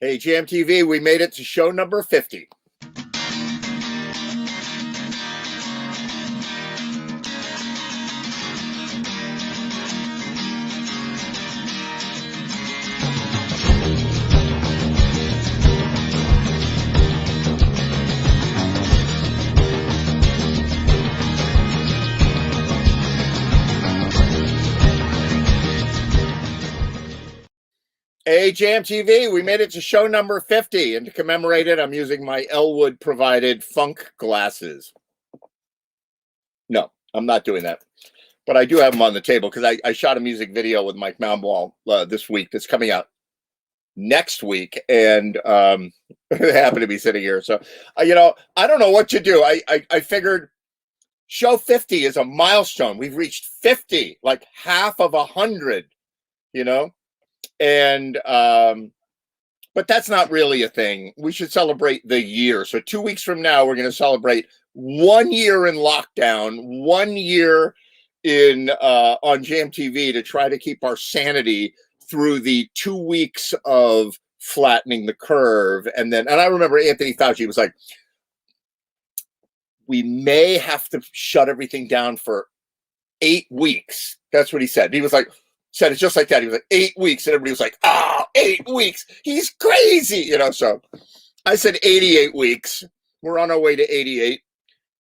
Hey, Jam TV, we made it to show number 50. Hey, Jam TV, we made it to show number 50, and to commemorate it, I'm using my Elwood provided funk glasses. No, I'm not doing that, but I do have them on the table because I shot a music video with Mike Mounball this week that's coming out next week, and they happen to be sitting here. So, I don't know what to do. I figured show 50 is a milestone. We've reached 50, like half of 100, and but that's not really a thing. We should celebrate the year. So 2 weeks from now, we're going to celebrate 1 year in lockdown, 1 year in on Jam TV to try to keep our sanity through the 2 weeks of flattening the curve. And I remember Anthony Fauci was like, we may have to shut everything down for 8 weeks. That's what he said. He was like, said it just like that. He was like, 8 weeks. And everybody was like, 8 weeks. He's crazy. So I said 88 weeks. We're on our way to 88.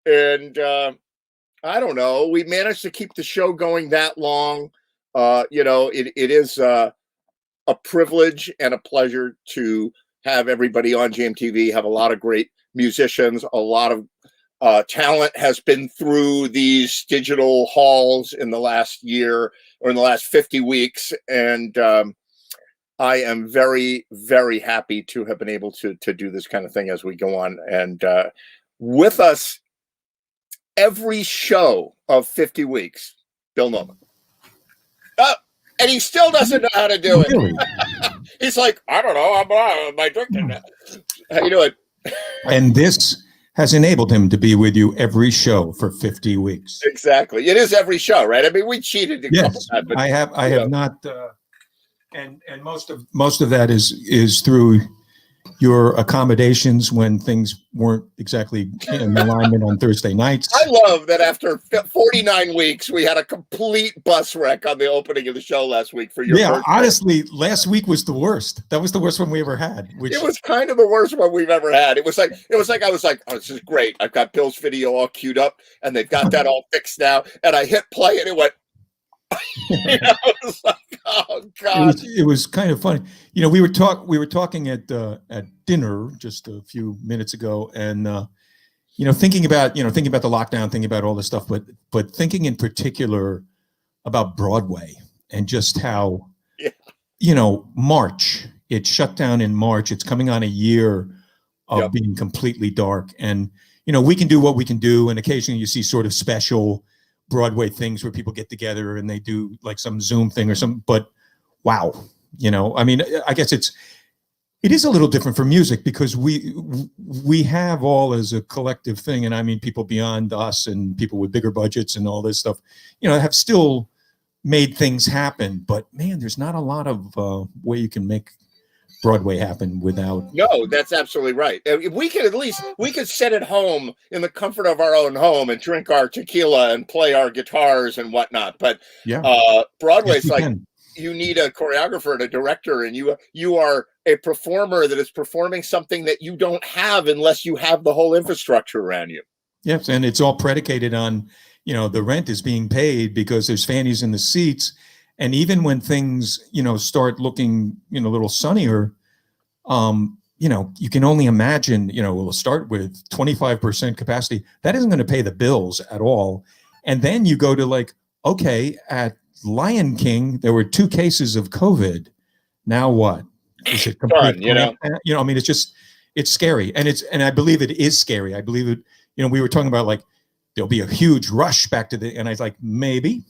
And I don't know. We managed to keep the show going that long. It is a privilege and a pleasure to have everybody on Jam TV, have a lot of great musicians, a lot of talent has been through these digital halls in the last year or in the last 50 weeks. And I am very, very happy to have been able to do this kind of thing as we go on. And with us every show of 50 weeks, Bill Nolan. And he still doesn't know how to do it. He's like, I don't know. Am I drinking? How you doing? And this has enabled him to be with you every show for 50 weeks. Exactly. It is every show, right? I mean, we cheated. Yes, but, I have not. And most of that is through your accommodations when things weren't exactly in alignment on Thursday nights. I love that after 49 weeks, we had a complete bus wreck on the opening of the show last week for your birthday. Honestly, last week was the worst. That was the worst one we ever had. It was kind of the worst one we've ever had. It was like I was like, oh, this is great. I've got Bill's video all queued up, and they've got that all fixed now. And I hit play, and it went. I was like, oh God! It was kind of funny. We were talking at dinner just a few minutes ago, and thinking about the lockdown, thinking about all this stuff, but thinking in particular about Broadway and just how March, it shut down in March. It's coming on a year of being completely dark, and we can do what we can do, and occasionally you see sort of special Broadway things where people get together and they do like some Zoom thing or something, but wow, I mean, I guess it is a little different for music because we have all as a collective thing, and I mean people beyond us and people with bigger budgets and all this stuff, have still made things happen, but man, there's not a lot of way you can make Broadway happen without. No, that's absolutely right. We could sit at home in the comfort of our own home and drink our tequila and play our guitars and whatnot. But Broadway's you need a choreographer and a director, and you are a performer that is performing something that you don't have unless you have the whole infrastructure around you. Yes, and it's all predicated on, the rent is being paid because there's fannies in the seats. And even when things, start looking, a little sunnier, you can only imagine, we'll start with 25% capacity. That isn't going to pay the bills at all. And then you go to okay, at Lion King, there were 2 cases of COVID. Now what? Is it complete? I mean, it's scary. And I believe it is scary. I believe it, we were talking about there'll be a huge rush back to and I was like, maybe.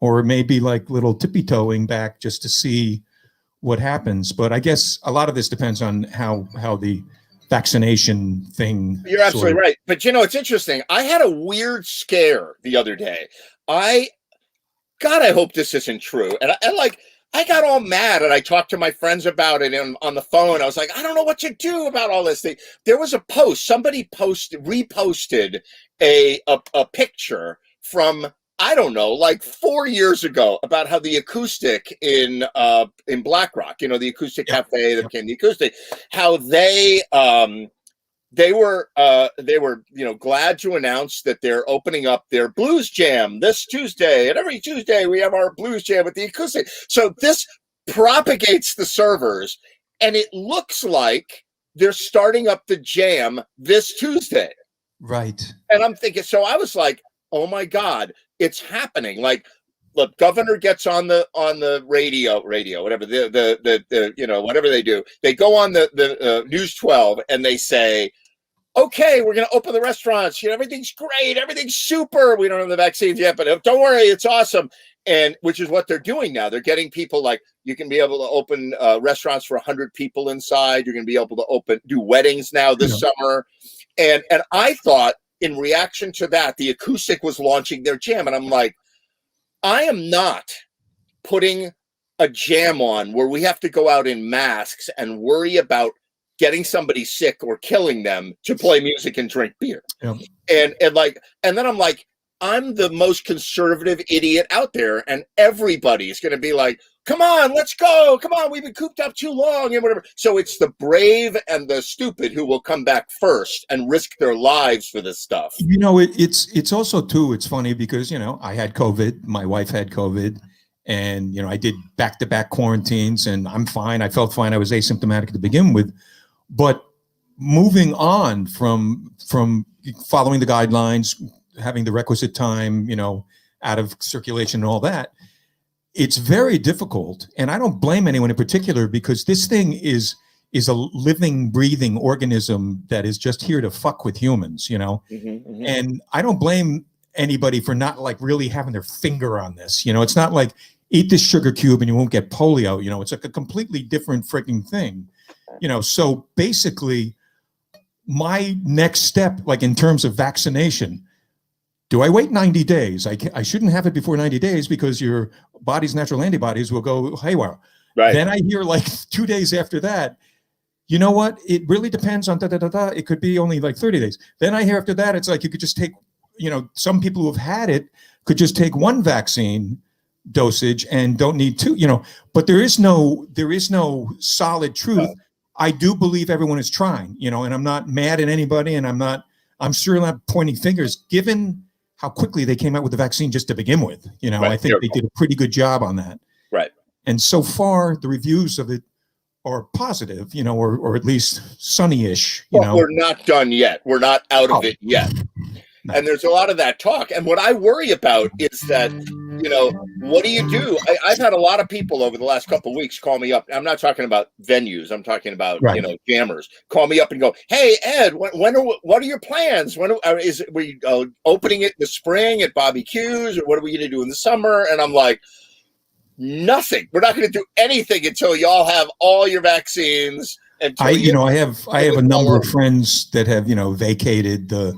Or maybe little tippy-toeing back just to see what happens. But I guess a lot of this depends on how the vaccination thing. You're absolutely right. But it's interesting. I had a weird scare the other day. I hope this isn't true. And I got all mad and I talked to my friends about it on the phone. I was like, I don't know what to do about all this thing. There was a post, somebody reposted a picture from, I don't know, like 4 years ago about how the Acoustic in Black Rock, the Acoustic Cafe that became the Acoustic, how they were glad to announce that they're opening up their blues jam this Tuesday, and every Tuesday we have our blues jam at the Acoustic. So this propagates the servers, and it looks like they're starting up the jam this Tuesday. Right. And I'm thinking, so I was like, oh my God, it's happening. Like, look, governor gets on the radio, whatever whatever they do. They go on the News 12 and they say, okay, we're going to open the restaurants. Everything's great. Everything's super. We don't have the vaccines yet, but don't worry, it's awesome. And which is what they're doing now. They're getting people like, you can be able to open restaurants for 100 people inside. You're going to be able to do weddings now this summer. And I thought in reaction to that, the Acoustic was launching their jam. And I'm like, I am not putting a jam on where we have to go out in masks and worry about getting somebody sick or killing them to play music and drink beer. Yeah. And then I'm like, I'm the most conservative idiot out there, and everybody's going to be like, come on, let's go. Come on, we've been cooped up too long and whatever. So it's the brave and the stupid who will come back first and risk their lives for this stuff. It's also too, it's funny because, I had COVID, my wife had COVID, and, I did back-to-back quarantines, and I'm fine. I felt fine. I was asymptomatic to begin with. But moving on from following the guidelines, having the requisite time, out of circulation and all that, it's very difficult. And I don't blame anyone in particular, because this thing is a living, breathing organism that is just here to fuck with humans, And I don't blame anybody for not like really having their finger on this. It's not like eat this sugar cube and you won't get polio. It's like a completely different freaking thing. So basically my next step, like in terms of vaccination, do I wait 90 days? I shouldn't have it before 90 days because your body's natural antibodies will go haywire. Right. Then I hear like 2 days after that, you know what? It really depends on It could be only like 30 days. Then I hear after that, it's like you could just take, some people who have had it could just take one vaccine dosage and don't need two, but there is no solid truth. I do believe everyone is trying, and I'm not mad at anybody, and I'm sure not pointing fingers, given how quickly they came out with the vaccine just to begin with. Right. I think they did a pretty good job on that. Right. And so far, the reviews of it are positive, or at least sunny-ish. We're not done yet. We're not out of it yet. No. And there's a lot of that talk. And what I worry about is that, what do you do? I've had a lot of people over the last couple of weeks call me up. I'm not talking about venues. I'm talking about, jammers. Call me up and go, hey, Ed, what are your plans? We opening it in the spring at Bobby Q's, or what are we going to do in the summer? And I'm like, nothing. We're not going to do anything until y'all have all your vaccines. I have a number of friends that have, vacated the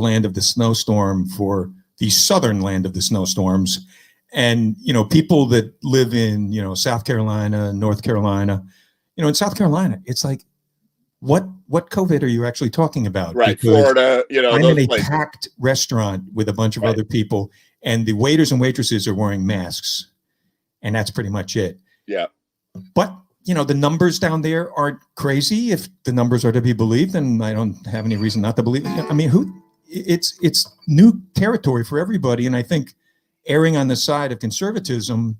land of the snowstorm for the southern land of the snowstorms. And, people that live in, South Carolina, North Carolina, in South Carolina, it's like, what COVID are you actually talking about? Right. Because Florida, I'm in a packed restaurant with a bunch of other people, and the waiters and waitresses are wearing masks, and that's pretty much it. Yeah. But, the numbers down there aren't crazy. If the numbers are to be believed, then I don't have any reason not to believe it. I mean, it's new territory for everybody. And I think erring on the side of conservatism,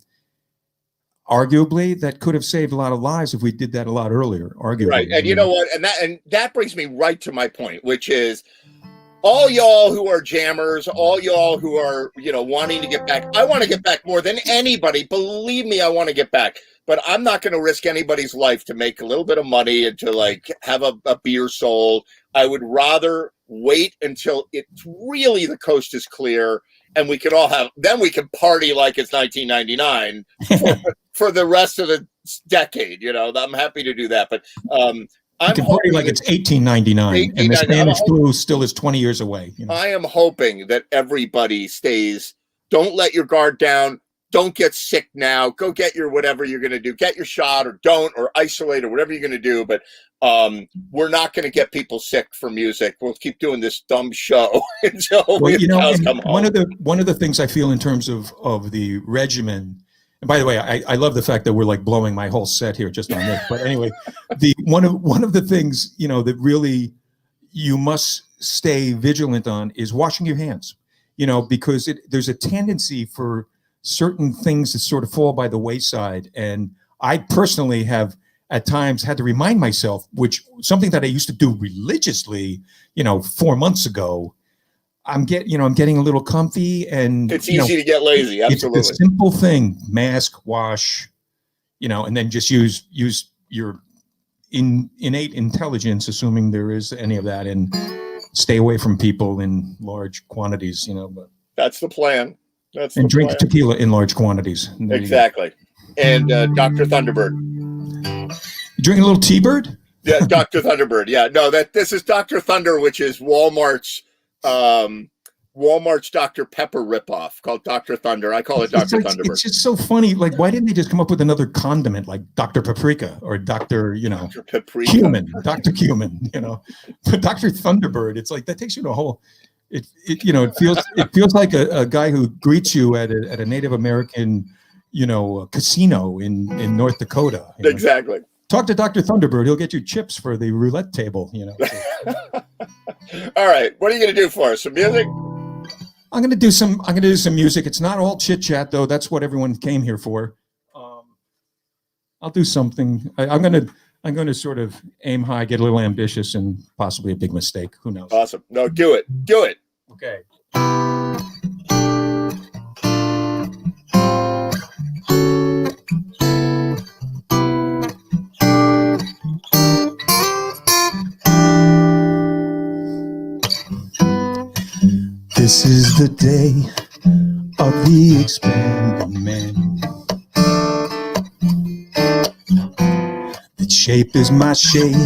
arguably, that could have saved a lot of lives if we did that a lot earlier, arguably. Right. And you know what? And that brings me right to my point, which is all y'all who are jammers, all y'all who are, wanting to get back. I want to get back more than anybody. Believe me, I want to get back. But I'm not going to risk anybody's life to make a little bit of money and to like have a beer sold. I would rather wait until it's really the coast is clear and we can then we can party like it's 1999 for the rest of the decade. I'm happy to do that. But you can party like it's 1899 and the Spanish flu still is 20 years away. I am hoping that everybody stays. Don't let your guard down. don't get sick now. Go get your whatever you're going to do. Get your shot or don't, or isolate or whatever you're going to do. But we're not going to get people sick for music. We'll keep doing this dumb show until cows come home. One of the things I feel in terms of the regimen. And by the way, I love the fact that we're like blowing my whole set here just on this. But anyway, one of the things, that really you must stay vigilant on is washing your hands, because there's a tendency for certain things to sort of fall by the wayside. And I personally have at times had to remind myself, which something that I used to do religiously, 4 months ago. I'm getting a little comfy, and it's easy to get lazy. Absolutely. It's a simple thing: mask, wash, and then just use your innate intelligence, assuming there is any of that, and stay away from people in large quantities. But that's the plan. And drink tequila in large quantities. Exactly. And Dr. Thunderbird. You drinking a little T-Bird? Yeah, Dr. Thunderbird. Yeah, no, this is Dr. Thunder, which is Walmart's Dr. Pepper ripoff called Dr. Thunder. I call it Dr. Thunderbird. It's just so funny. Like, why didn't they just come up with another condiment like Dr. Paprika or Dr. Dr. Paprika. Cumin, Dr. Cumin, But Dr. Thunderbird, it's like that takes you to a whole. It feels like a guy who greets you at a Native American, casino in North Dakota. Exactly. Talk to Dr. Thunderbird. He'll get you chips for the roulette table. All right. What are you going to do for us? Some music? I'm going to do some music. It's not all chit chat though. That's what everyone came here for. I'll do something. I'm going to sort of aim high, get a little ambitious, and possibly a big mistake. Who knows? Awesome. No, do it. Do it. Okay. This is the day of the expanding man. That shape is my shape,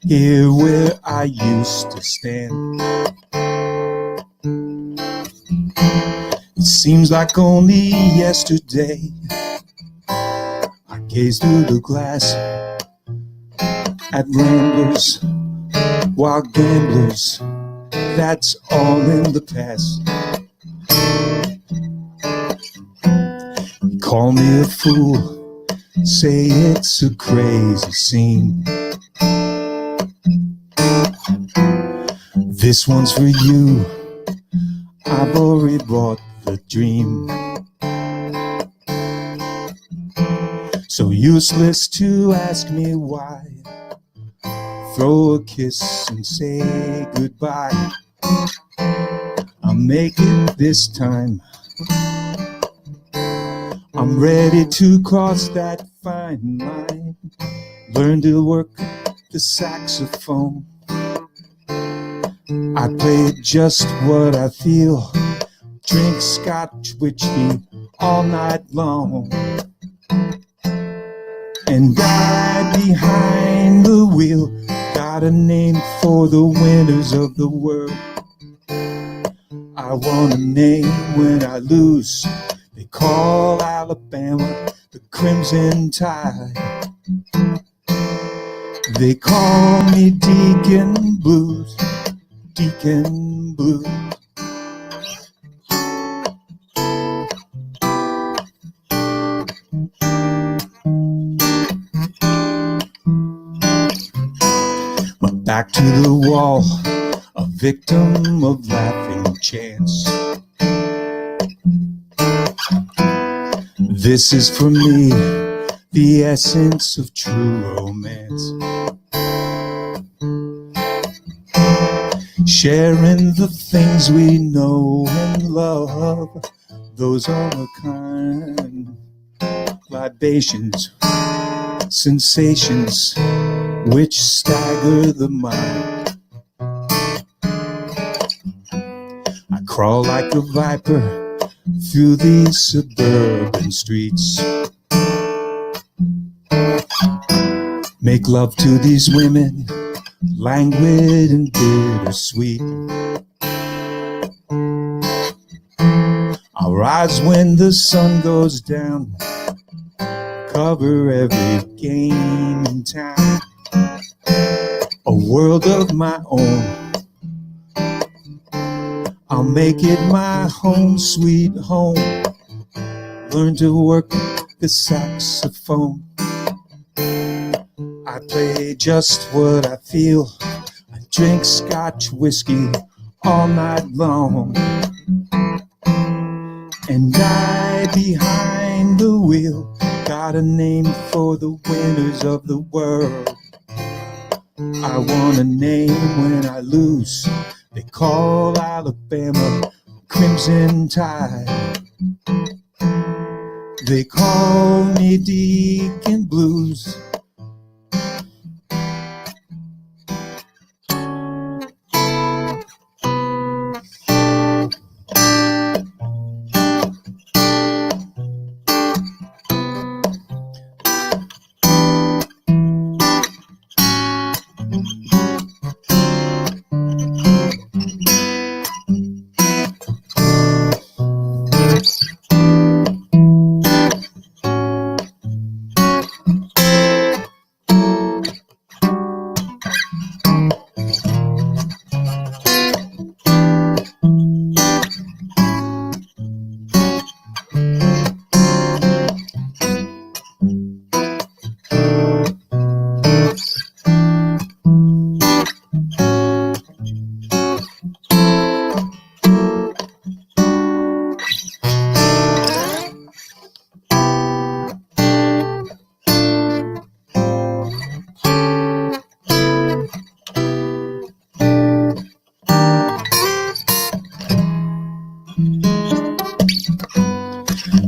here where I used to stand. It seems like only yesterday I gazed through the glass at ramblers, wild gamblers. That's all in the past. Call me a fool, say it's a crazy scene. This one's for you, I've already bought the dream. So useless to ask me why. Throw a kiss and say goodbye. I'll make it this time. I'm ready to cross that fine line. Learn to work the saxophone. I play just what I feel. Drink scotch whiskey all night long. And I behind the wheel got a name for the winners of the world. I want a name when I lose. They call Alabama the Crimson Tide. They call me Deacon Blues, Deacon Blues. My back to the wall, a victim of laughing chance. This is for me, the essence of true romance. Sharing the things we know and love, those are the kind libations, sensations which stagger the mind. I crawl like a viper through these suburban streets. Make love to these women, languid and bittersweet. I'll rise when the sun goes down, cover every game in town. A world of my own, I'll make it my home sweet home. Learn to work the saxophone. I play just what I feel. I drink Scotch whiskey all night long. And I, behind the wheel, got a name for the winners of the world. I want a name when I lose. They call Alabama Crimson Tide. They call me Deacon Blues.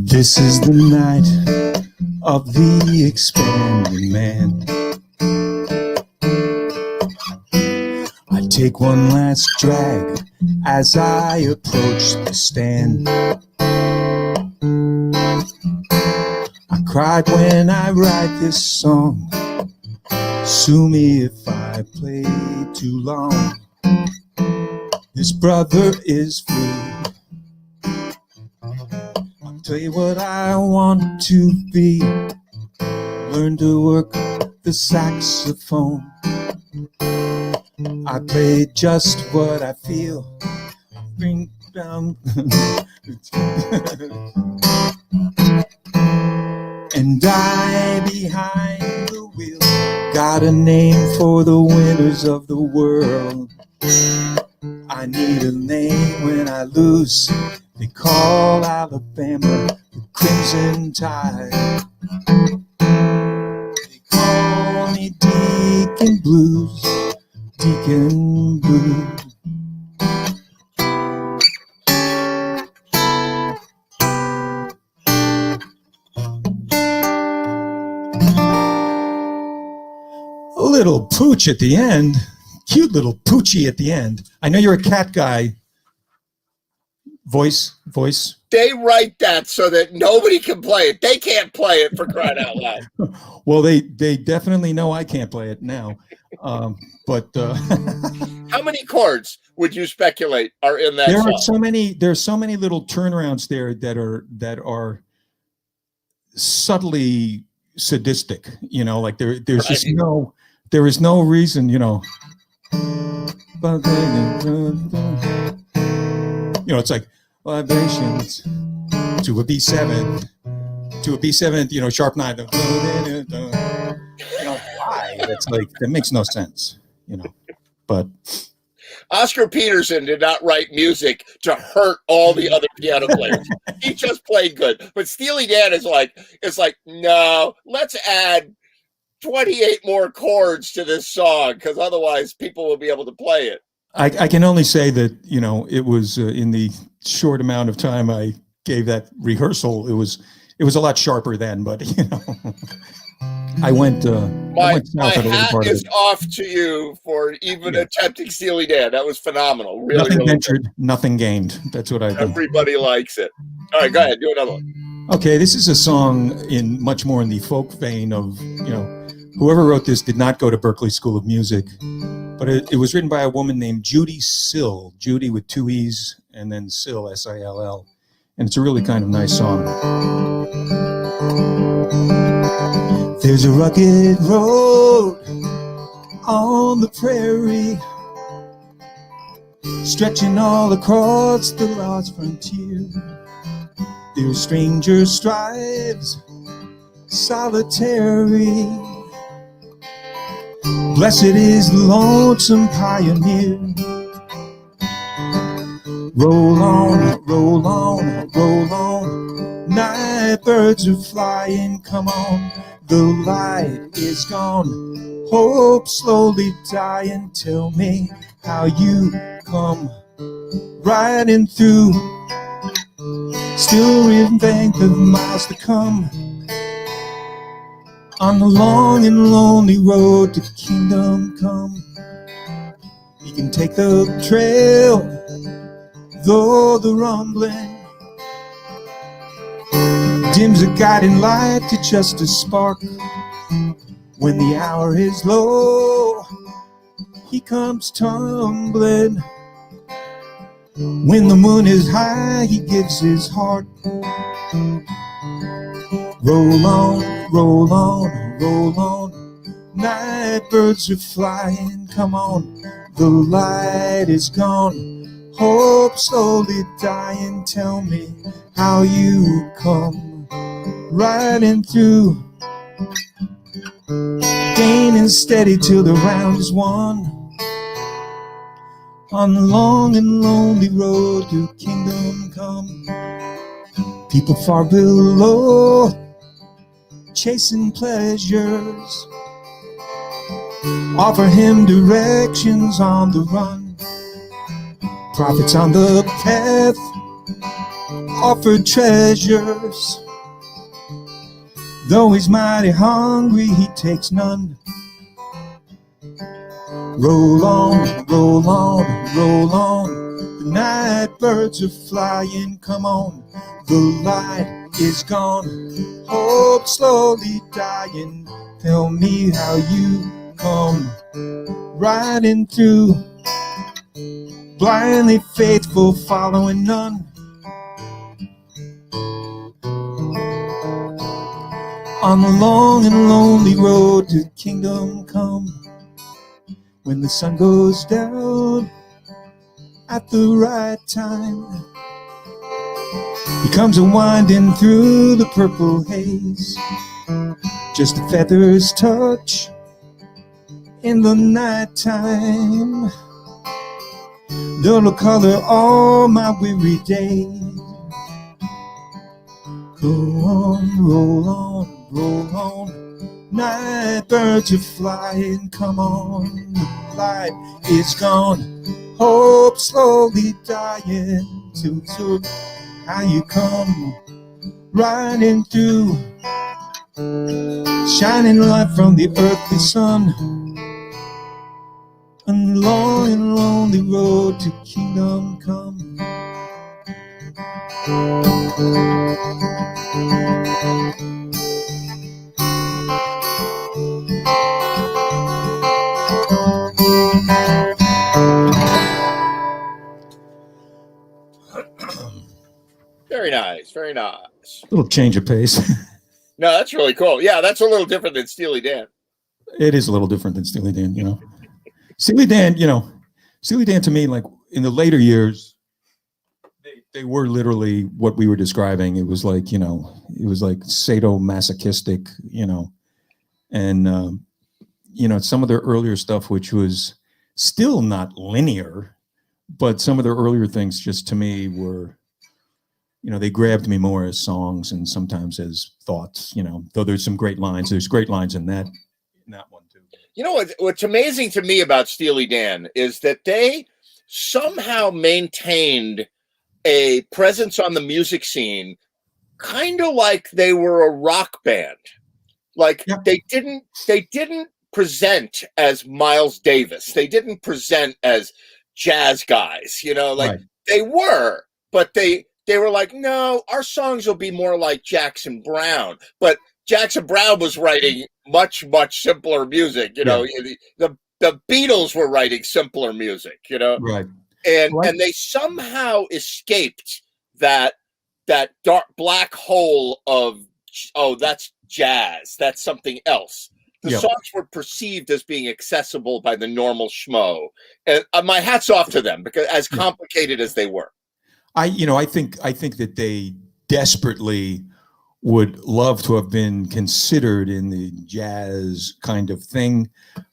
This is the night of the expanding man. I take one last drag as I approach the stand. I cried when I write this song. Sue me if I play too long. This brother is free. Tell you what I want to be. Learn to work the saxophone. I play just what I feel. Bring down and I, behind the wheel, got a name for the winners of the world. I need a name when I lose. They call Alabama the Crimson Tide. They call me Deacon Blues, Deacon Blues. A little pooch at the end, cute little poochie at the end. I know you're a cat guy. Voice. They write that so that nobody can play it. They can't play it, for crying out loud. Well, they definitely know I can't play it now. But how many chords would you speculate are in that there song? are so many. There's so many little turnarounds there that are subtly sadistic. You know, like there's Right. just there is no reason. You know. It's like vibrations to a B7, sharp 9. Why? It's like, that makes no sense, but. Oscar Peterson did not write music to hurt all the other piano players. He just played good. But Steely Dan is like, no, let's add 28 more chords to this song, because otherwise people will be able to play it. I can only say that, it was in the short amount of time I gave that rehearsal, it was a lot sharper then, but, I went my south hat is off to you for even attempting Steely Dan. That was phenomenal. Really, nothing really ventured, nothing gained. That's what I think. Everybody likes it. All right, go ahead. Do another one. Okay, this is a song much more in the folk vein of, whoever wrote this did not go to Berklee School of Music, but it was written by a woman named Judy Sill, Judy with 2 E's and then Sill, S-I-L-L. and it's a really kind of nice song. There's a rugged road on the prairie, stretching all across the lost frontier. There are stranger strives, solitary. Blessed is the lonesome pioneer. Roll on, roll on, roll on. Night birds are flying, come on. The light is gone, hope slowly dying. Tell me how you come riding through. Still in bank of miles to come, on the long and lonely road to kingdom come. You can take the trail, though the rumbling dims a guiding light to just a spark. When the hour is low, he comes tumbling. When the moon is high, he gives his heart. Roll on, roll on, roll on. Night birds are flying, come on. The light is gone, hope slowly dying. Tell me how you come riding through, gaining steady till the round is won. On the long and lonely road to kingdom come. People far below, chasing pleasures, offer him directions on the run. Prophets on the path offer treasures. Though he's mighty hungry, he takes none. Roll on, roll on, roll on. The night birds are flying, come on. The light is gone, hope slowly dying. Tell me how you come riding through, blindly faithful, following none. On the long and lonely road to kingdom come. When the sun goes down at the right time, he comes a-winding through the purple haze. Just a feather's touch in the nighttime, that'll color all my weary days. Go on, roll on, roll on. Night birds are flying, come on. The light is gone, hope slowly dying. To how you come riding through, shining light from the earthly sun, on the long and lonely road to kingdom come. Very nice, very nice. Little change of pace. No, that's really cool. Yeah, that's a little different than Steely Dan. It is a little different than Steely Dan, you know. Steely Dan to me, like in the later years, they were literally what we were describing. It was like, it was like sadomasochistic, and some of their earlier stuff, which was still not linear, but some of their earlier things just to me were, they grabbed me more as songs and sometimes as thoughts, though there's some great lines. There's great lines in that one too. You know what's amazing to me about Steely Dan is that they somehow maintained a presence on the music scene, kind of like they were a rock band. Like they didn't present as Miles Davis. They didn't present as jazz guys, Right. They were, but they were like, no, our songs will be more like Jackson Browne. But Jackson Browne was writing much, much simpler music. The Beatles were writing simpler music, Right. And they somehow escaped that dark black hole of, oh, that's jazz, that's something else. The Yep. songs were perceived as being accessible by the normal schmo, and my hat's off to them, because as complicated as they were. I think that they desperately would love to have been considered in the jazz kind of thing,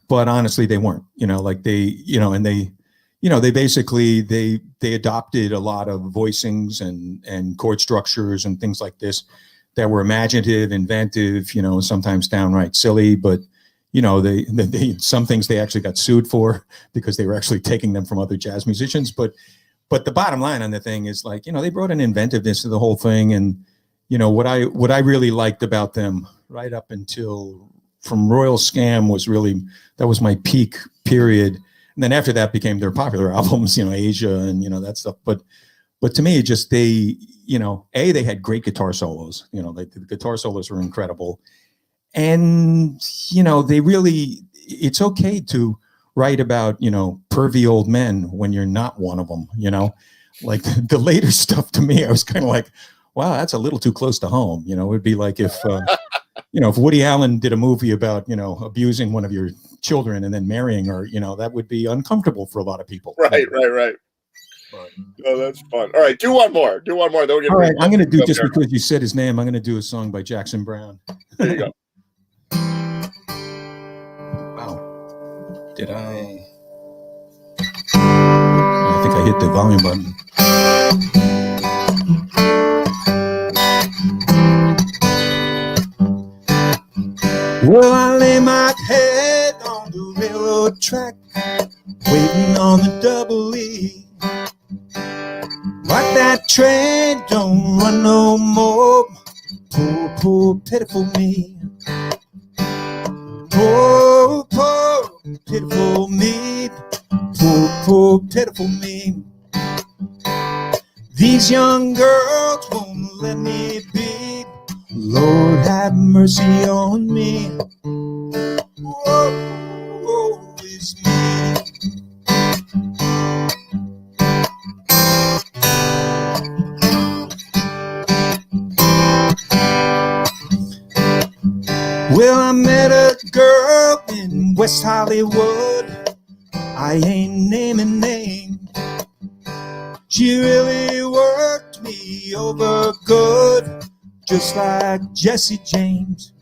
but honestly, they weren't. Like they basically they adopted a lot of voicings and chord structures and things like this that were imaginative, inventive, sometimes downright silly, but they some things they actually got sued for because they were actually taking them from other jazz musicians. But the bottom line on the thing is, like, they brought an inventiveness to the whole thing. And what I really liked about them right up until From Royal Scam that was my peak period. And then after that became their popular albums, Asia and that stuff. But to me, just they had great guitar solos. The guitar solos were incredible. And they really, it's okay to write about pervy old men when you're not one of them. Like the later stuff, to me, I was kind of like, wow, that's a little too close to home. It would be like if if Woody Allen did a movie about abusing one of your children and then marrying her, that would be uncomfortable for a lot of people. Right. But, oh, that's fun. All right, do one more. Then we'll get. All right, I'm going to do, just because you said his name, I'm going to do a song by Jackson Browne. There you go. Wow. Did I think I hit the volume button. Well, I lay my head on the railroad track, waiting on the double E. But that train don't run no more. Poor, pitiful me. Poor, pitiful me. Poor, pitiful me. These young girls won't let me be. Lord, have mercy on me. Woe is me. Well, I met a girl in West Hollywood. I ain't naming names. She really worked me over good, just like Jesse James.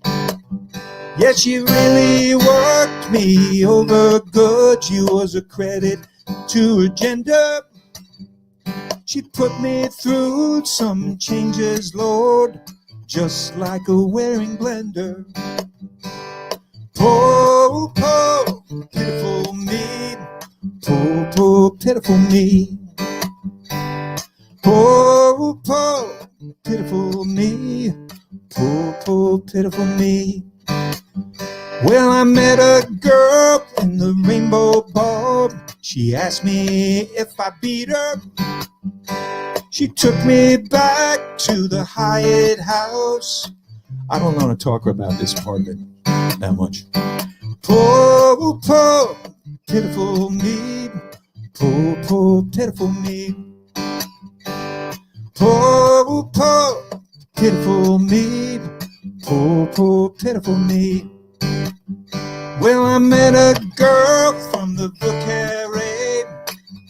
Yeah, she really worked me over good. She was a credit to her gender. She put me through some changes, Lord, just like a wearing blender. Poor, pitiful me. Poor, pitiful me. Poor, pitiful me. Poor, pitiful me. Well, I met a girl in the Rainbow Bar. She asked me if I beat her. She took me back to the Hyatt House. I don't want to talk about this part of it that much. Poor, pitiful me. Poor, pitiful me. Poor, pitiful me. Poor, pitiful me. Well, I met a girl from the Bukhari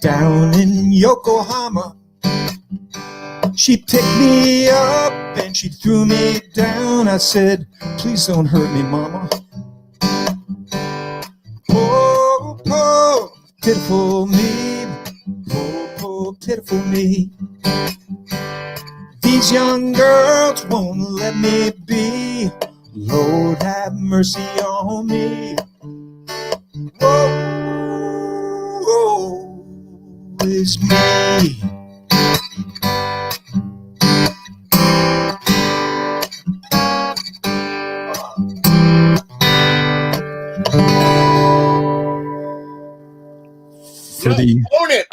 down in Yokohama. She picked me up and she threw me down. I said, please don't hurt me, mama. Poor, pitiful me. Poor, pitiful me. These young girls won't let me be. Lord, have mercy on me. Woe is me.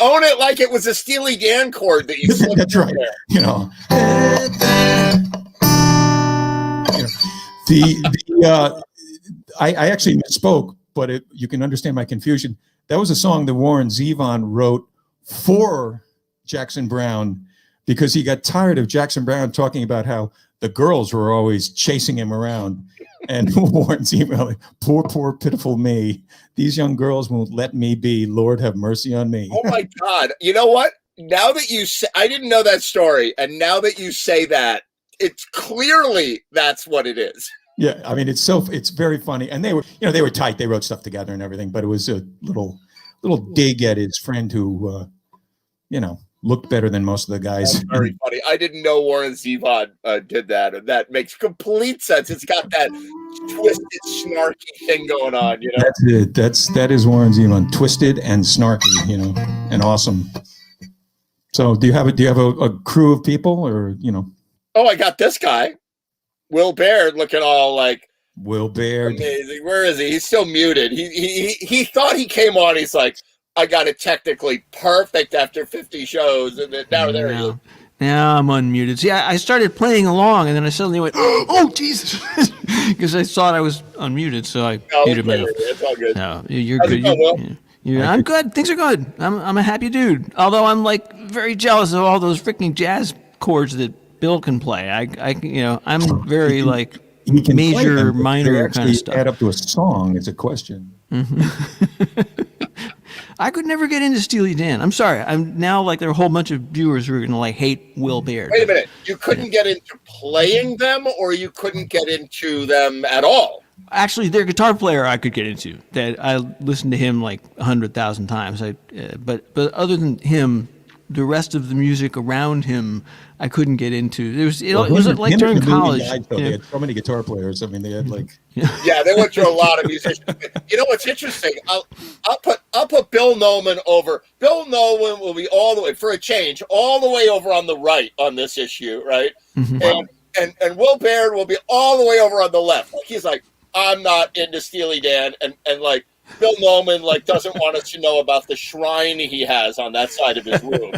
Own it like it was a Steely Dan chord that you slipped. That's right. There. I actually misspoke, but you can understand my confusion. That was a song that Warren Zevon wrote for Jackson Browne because he got tired of Jackson Browne talking about how the girls were always chasing him around. And Warren Zevon, like, poor, pitiful me. These young girls won't let me be. Lord have mercy on me. Oh my God. You know what? Now that you say, I didn't know that story. And now that you say that, it's clearly that's what it is. Yeah. I mean, it's very funny. And they were tight. They wrote stuff together and everything, but it was a little dig at his friend who, looked better than most of the guys. That's very funny. I didn't know Warren Zevon did that, and that makes complete sense. It's got that twisted, snarky thing going on. That's it. That is Warren Zevon, twisted and snarky, and awesome. So, do you have a crew of people, or Oh, I got this guy, Will Baird, looking all like Will Baird. Amazing. Where is he? He's still muted. He thought he came on. He's like, I got it technically perfect after 50 shows, and then now there he is. Now I'm unmuted. See, I started playing along, and then I suddenly went, "Oh Jesus!" because I thought I was unmuted, so I muted myself. It's all good. No, you're good. I'm good. Things are good. I'm a happy dude. Although I'm like very jealous of all those freaking jazz chords that Bill can play. I'm very like he can major, them, minor kind of stuff. Add up to a song is a question. Mm-hmm. I could never get into Steely Dan. I'm sorry. I'm now like there are a whole bunch of viewers who are gonna like hate Will Baird. Wait a minute. You couldn't get into playing them, or you couldn't get into them at all? Actually, their guitar player I could get into. That I listened to him like 100,000 times. But other than him, the rest of the music around him, I couldn't get into. It was like during college. They had so many guitar players. I mean, they had like. Yeah, they went through a lot of musicians. You know what's interesting? I'll put Bill Nolan over. Bill Nolan will be all the way, for a change, all the way over on the right on this issue, right? Mm-hmm. And Will Baird will be all the way over on the left. Like he's like, I'm not into Steely Dan, and like Bill Nolan like doesn't want us to know about the shrine he has on that side of his room,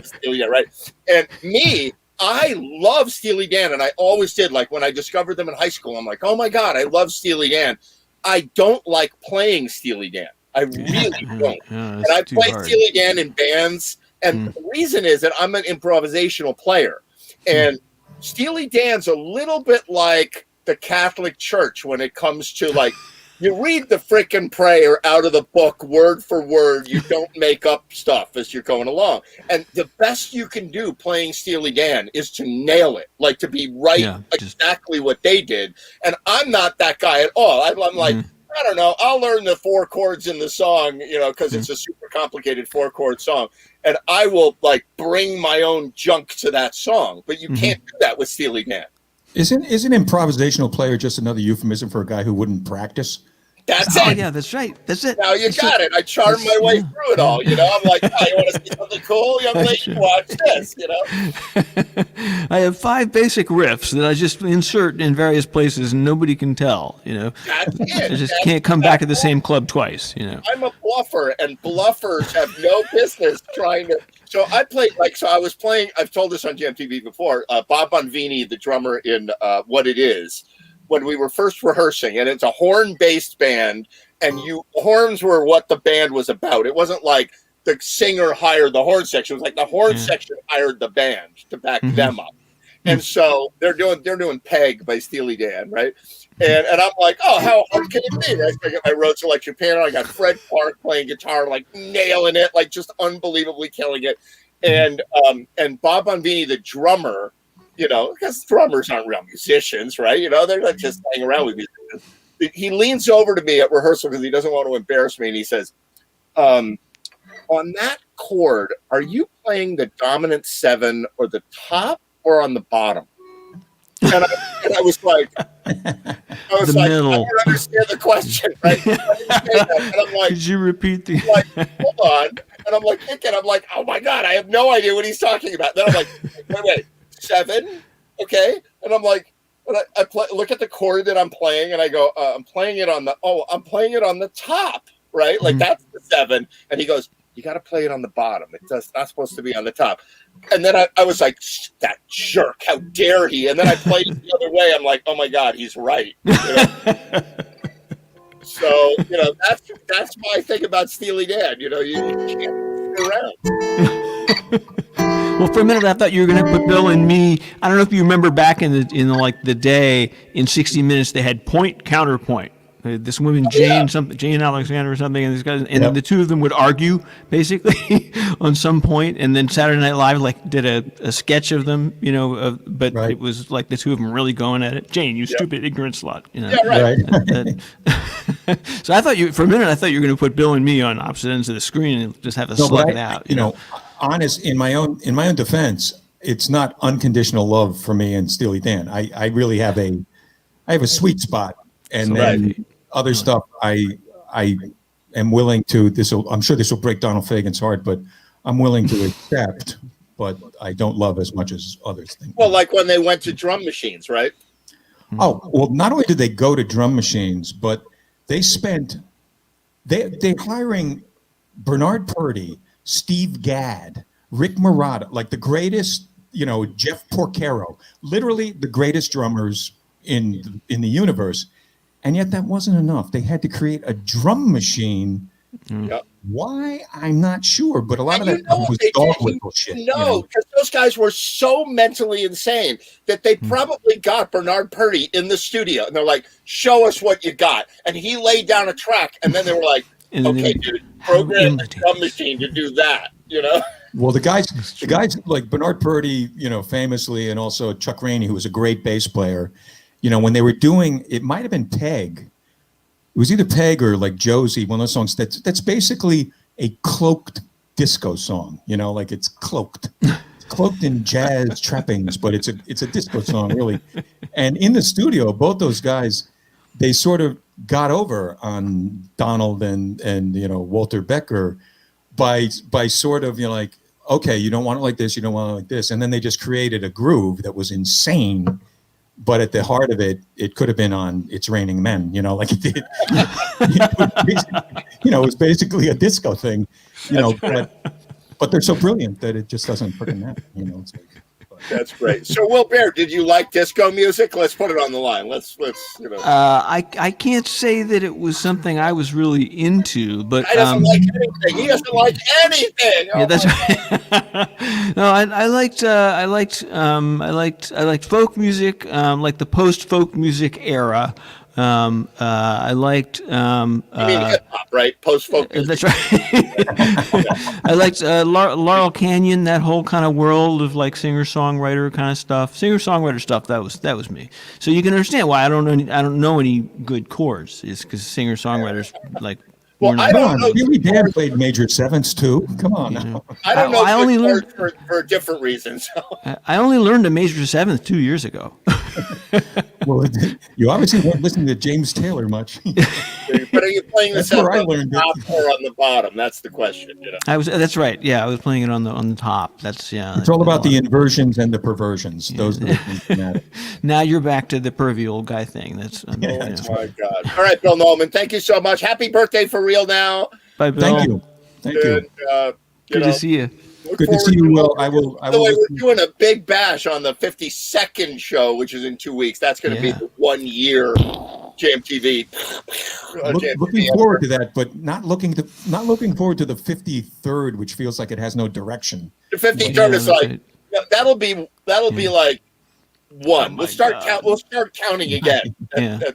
Steely Dan, right? And me, I love Steely Dan, and I always did. Like when I discovered them in high school, I'm like, oh my God, I love Steely Dan. I don't like playing Steely Dan. I really don't. And I play Steely Dan in bands, and the reason is that I'm an improvisational player, and Steely Dan's a little bit like the Catholic Church when it comes to like, you read the frickin' prayer out of the book word for word. You don't make up stuff as you're going along. And the best you can do playing Steely Dan is to nail it, like to be right exactly what they did. And I'm not that guy at all. I'm like, I don't know. I'll learn the 4 chords in the song, because it's a super complicated 4-chord song. And I will like bring my own junk to that song. But you can't do that with Steely Dan. Isn't improvisational player just another euphemism for a guy who wouldn't practice? That's it. Oh, yeah, that's right. That's it. Now you got it. I charmed my way through it all. I'm like, oh, you want to see something cool? Young lady, watch this, I have 5 basic riffs that I just insert in various places and nobody can tell, That's it. I just can't come back to the same club twice, I'm a bluffer, and bluffers have no business trying to. So I played, I was playing, I've told this on GMTV before, Bob Bonvini, the drummer in What It Is, when we were first rehearsing, and it's a horn-based band, and horns were what the band was about. It wasn't like the singer hired the horn section. It was like the horn section hired the band to back them up. And so they're doing Peg by Steely Dan, right? And I'm like, oh, how hard can it be? I get my Rhodes electric piano. I got Fred Clark playing guitar, like nailing it, like just unbelievably killing it. And Bob Bonvini, the drummer, because drummers aren't real musicians, right? They're not just hanging around with musicians. He leans over to me at rehearsal because he doesn't want to embarrass me, and he says, on that chord, are you playing the dominant 7 or the top or on the bottom? And I was like, middle. I don't understand the question, right? And I'm like, could you repeat the? Like, hold on. And I'm like thinking, oh my God, I have no idea what he's talking about. Then I'm like, wait, 7, okay? And I'm like, I look at the chord that I'm playing, and I go, I'm playing it on the top, right? Like that's the 7. And he goes, you got to play it on the bottom. It's not supposed to be on the top. And then I was like, that jerk, how dare he? And then I played it the other way. I'm like, oh my God, he's right. So, that's why I think about Steely Dan. You can't sit around. Well, for a minute, I thought you were going to put Bill and me. I don't know if you remember back in the day in 60 Minutes, they had point counterpoint. This woman Jane Alexander or something, and this guy, and the two of them would argue basically on some point, and then Saturday Night Live did a sketch of them, but it was like the two of them really going at it. Jane, you stupid ignorant slut. Yeah, right. So I thought for a minute I thought you were going to put Bill and me on opposite ends of the screen and just have to slug it out. Honest, in my own defense, it's not unconditional love for me and Steely Dan. I really have a sweet spot, and then other stuff I am willing to. I'm sure this will break Donald Fagen's heart, but I'm willing to accept. But I don't love as much as others think. Well, like when they went to drum machines, right? Oh, well, not only did they go to drum machines, but they hiring Bernard Purdie, Steve Gadd, Rick Marotta, like the greatest, Jeff Porcaro, literally the greatest drummers in the universe. And yet that wasn't enough. They had to create a drum machine. Yep. Why? I'm not sure, but a lot of that was dog whistle shit. No, because those guys were so mentally insane that they probably got Bernard Purdie in the studio, and they're like, "Show us what you got." And he laid down a track, and then they were like, "Okay, dude, program the drum machine to do that." Well, the guys like Bernard Purdie, famously, and also Chuck Rainey, who was a great bass player. When they were doing, it might have been Peg. It was either Peg or like Josie, one of those songs that's basically a cloaked disco song. Like it's cloaked in jazz trappings, but it's a disco song really. And in the studio, both those guys, they sort of got over on Donald and Walter Becker by sort of like, okay, you don't want it like this, you don't want it like this, and then they just created a groove that was insane. But at the heart of it, it could have been on "It's Raining Men," like it did. It was basically a disco thing, But they're so brilliant that it just doesn't freaking matter. It's like, That's great. So, Will Baer, did you like disco music? Let's put it on the line. Let's. I can't say that it was something I was really into, but I doesn't like anything. He doesn't like anything. Yeah, that's right. No, I liked folk music, like the post-folk music era. I liked. You mean hip hop, right? Post folk. That's right. I liked Laurel Canyon, that whole kind of world of like singer-songwriter kind of stuff. Singer-songwriter stuff. That was me. So you can understand why I don't know any good chords. Is because singer-songwriters like. Well, I don't know. Steely Dan played major sevenths too. Come on. Now. I don't know. I only learned for different reasons. I only learned a major seventh 2 years ago. Well, you obviously weren't listening to James Taylor much. But are you playing the seventh on the top or on the bottom? That's the question. That's right. Yeah, I was playing it on the top. It's all about the inversions and the perversions. Yeah. Those are the things that matter. Now you're back to the pervy old guy thing. That's oh my God. All right, Bill Nolan. Thank you so much. Happy birthday for real now. Bye, Bill. Thank you. Good to see you. Good to see you, Will. I will. By the way, we're doing a big bash on the 52nd show, which is in 2 weeks. That's going to be the 1 year JMTV. Looking forward to that, but not looking forward to the 53rd, which feels like it has no direction. The 53rd is like that'll be like one. We'll start counting again.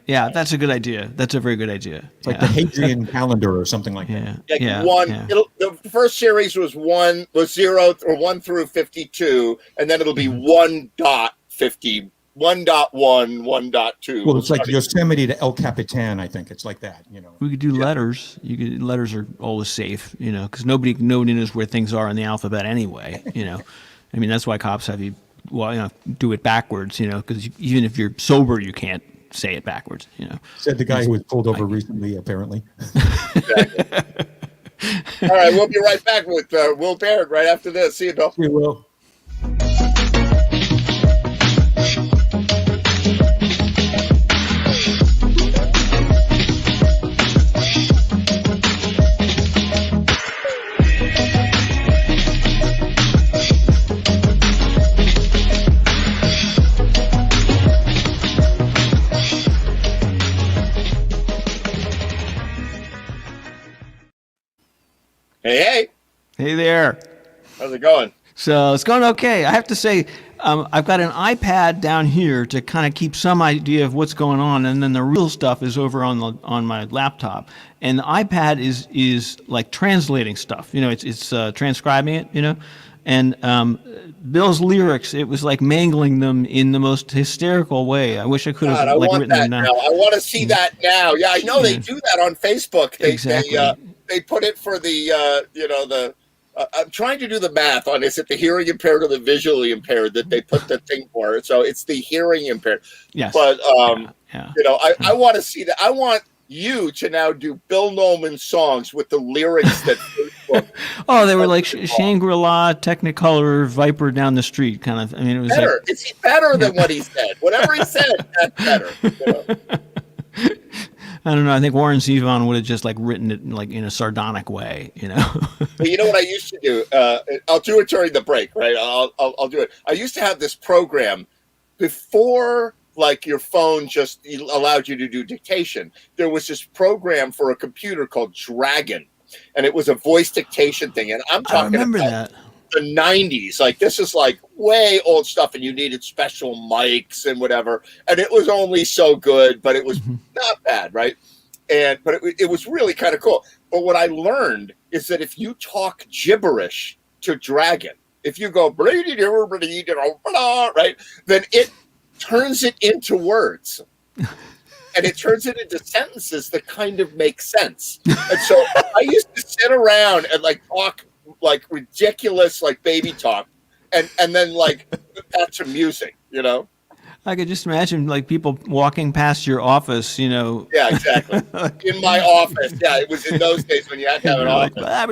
Yeah, that's a good idea. That's a very good idea. It's like the Hadrian calendar or something like that. The first series was 0 or 1 through 52, and then it'll be 1.50, 1.1, 1.2. Well, it's like Yosemite to El Capitan. I think it's like that. We could do letters. Letters are always safe, because nobody knows where things are in the alphabet anyway. I mean, that's why cops have you. Well, do it backwards, because even if you're sober, you can't say it backwards, Said the guy who was pulled over recently, apparently. Exactly. All right, we'll be right back with Will Baer right after this. See you, Bill. See you, Will. Hey. Hey there. How's it going? So it's going okay. I have to say, I've got an iPad down here to kind of keep some idea of what's going on, and then the real stuff is over on my laptop. And the iPad is like translating stuff. You know, it's transcribing it. You know, and Bill's lyrics, it was like mangling them in the most hysterical way. I wish I could have God, I like want written them that down. now. I want to see that now. Yeah, I know they do that on Facebook. Exactly. They put it for the the. I'm trying to do the math on is it the hearing impaired or the visually impaired that they put the thing for. So it's the hearing impaired. Yes. But Yeah. I want to see that. I want you to now do Bill Nolan songs with the lyrics that Facebook. Oh, they were like Shangri-La, Technicolor, Viper down the street kind of. I mean, it was Better. like, Is he better than what he said? Whatever he said, that's better. I don't know. I think Warren Zevon would have just like written it like in a sardonic way, you know. But you know what I used to do? I'll do it during the break, right? I'll do it. I used to have this program before, like your phone just allowed you to do dictation. There was this program for a computer called Dragon, and it was a voice dictation thing. And I'm I talking remember about that. the 90s. Like this is like way old stuff, and you needed special mics and whatever. And it was only so good, but it was not bad, right? But it was really kind of cool. But what I learned is that if you talk gibberish to Dragon, if you go right, then it turns it into words. And it turns it into sentences that kind of make sense. And so I used to sit around and like talk like ridiculous like baby talk and then like that's some music, you know. I could just imagine like people walking past your office, you know. Yeah, exactly. In my office. Yeah, it was in those days when you had to have an Like, office.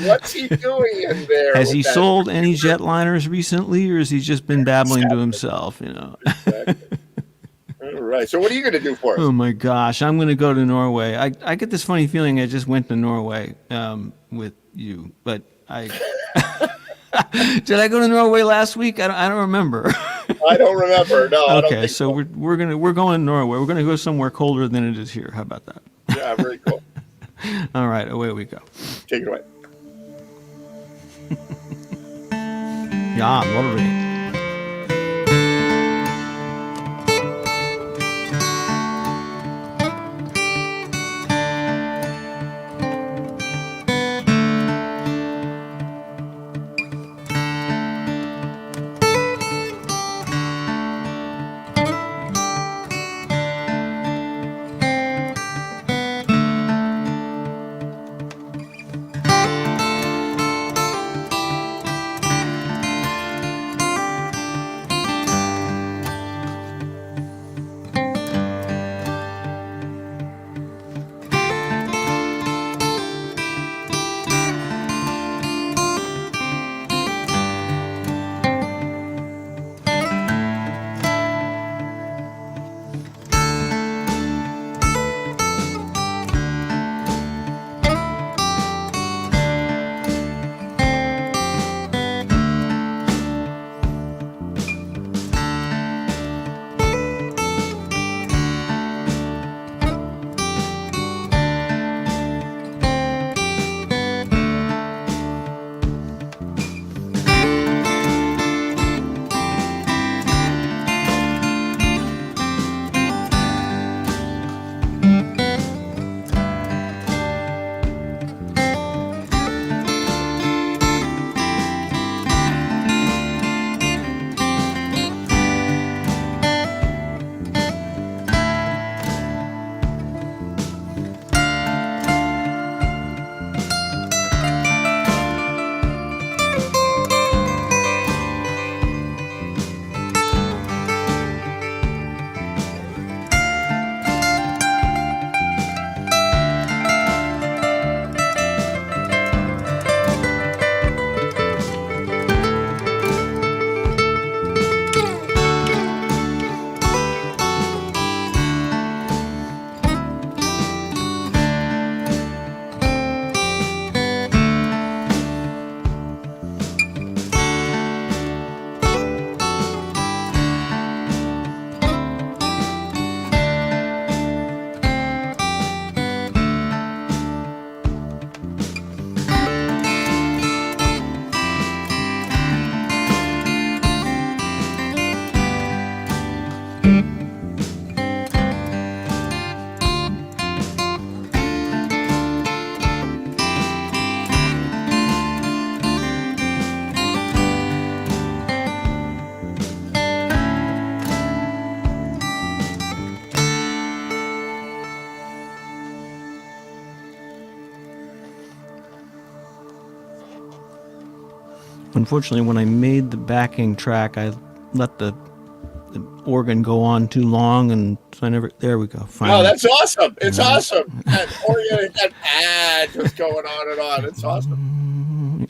What's he doing in there? has with he that? sold any jetliners recently, or has he just been babbling to himself, you know? Exactly. All right. So what are you going to do for us? Oh my gosh, I'm going to go to Norway. I get this funny feeling I just went to Norway with you, but I did I go to Norway last week? I don't remember. I don't remember. No. I don't Okay, think so we're going to Norway. We're going to go somewhere colder than it is here. How about that? Yeah, very cool. All right, away we go. Take it away. Ja, Norway. Unfortunately, when I made the backing track, I let the organ go on too long, and so I never. There we go. Finally. Oh, that's awesome! It's awesome. That organ, that pad just going on and on. It's awesome.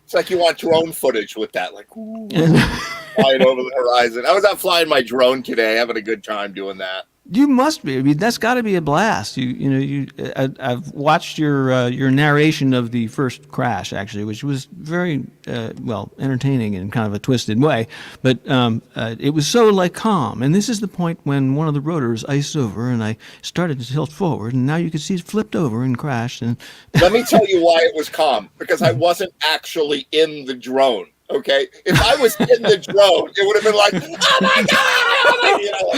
It's like you want drone footage with that, like ooh, flying over the horizon. I was out flying my drone today, having a good time doing that. You must be. I mean, that's got to be a blast. I've watched your narration of the first crash, actually, which was very entertaining in kind of a twisted way. But it was so like calm. And this is the point when one of the rotors iced over, and I started to tilt forward, and now you can see it flipped over and crashed. And let me tell you why it was calm, because I wasn't actually in the drone. Okay, if I was in the drone, it would have been like, "Oh my god!" You know,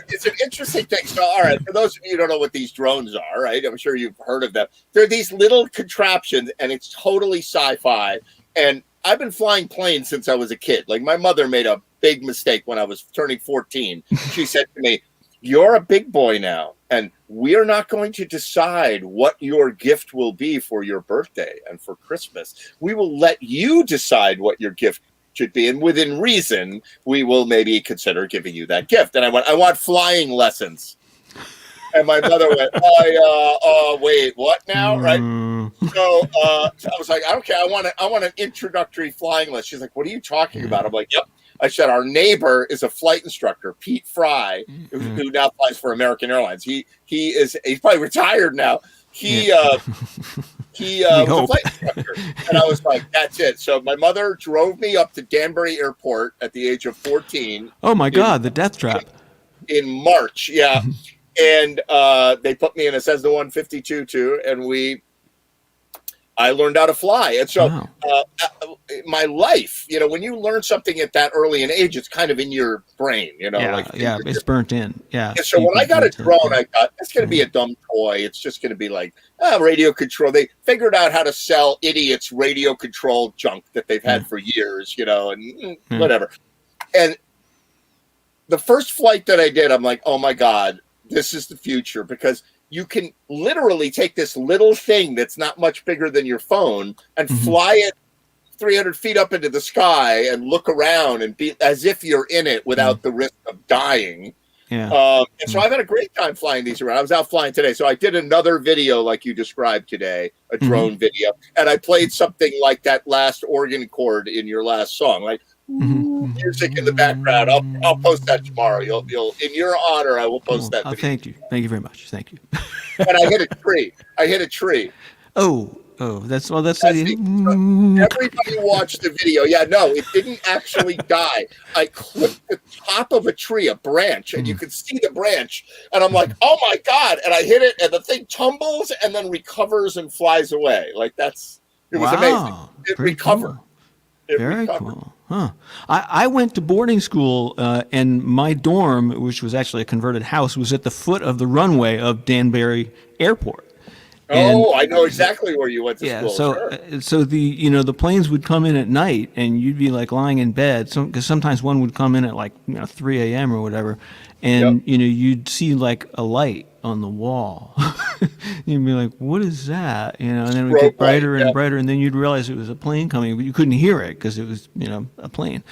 it's an interesting thing. So, all right, for those of you who don't know what these drones are, right? I'm sure you've heard of them. They're these little contraptions, and it's totally sci-fi. And I've been flying planes since I was a kid. Like my mother made a big mistake when I was turning 14. She said to me, "You're a big boy now, and we're not going to decide what your gift will be for your birthday and for Christmas. We will let you decide what your gift should be. And within reason, we will maybe consider giving you that gift." And I went, "I want flying lessons." And my mother went, wait, what now? Right. So I was like, "Okay, I want an introductory flying lesson." She's like, "What are you talking about?" I'm like, "Yep." I said, "Our neighbor is a flight instructor, Pete Fry, who now flies for American Airlines. He's probably retired now. He was a flight instructor." And I was like, "That's it." So my mother drove me up to Danbury Airport at the age of 14. Oh my God, the death trap. In March, yeah. And they put me in a Cessna 152 too, and I learned how to fly. And so my life, when you learn something at that early an age, it's kind of in your brain, it's burnt in. Yeah. And so when I got a drone, I thought, it's going to be a dumb toy. It's just going to be like radio control. They figured out how to sell idiots radio control junk that they've had for years, and whatever. And the first flight that I did, I'm like, oh my God, this is the future, because you can literally take this little thing that's not much bigger than your phone and fly it 300 feet up into the sky and look around and be as if you're in it without the risk of dying. Yeah. And so I've had a great time flying these around. I was out flying today. So I did another video like you described today, a drone video. And I played something like that last organ chord in your last song, like music in the background. I'll post that tomorrow. You'll in your honor, I will post that video. Thank you. Thank you very much. Thank you. And I hit a tree. Oh, that's everybody watched the video. Yeah, no, it didn't actually die. I clipped the top of a tree, a branch, and you could see the branch. And I'm like, oh my God. And I hit it, and the thing tumbles and then recovers and flies away. Like it was amazing. It recovered. Cool. Very cool. Huh. I went to boarding school, and my dorm, which was actually a converted house, was at the foot of the runway of Danbury Airport. I know exactly where you went to school. So the planes would come in at night, and you'd be like lying in bed. Because sometimes one would come in at 3 a.m. or whatever, and you'd see like a light on the wall. You'd be like, "What is that?" And then it would get brighter and brighter, and then you'd realize it was a plane coming, but you couldn't hear it because it was a plane,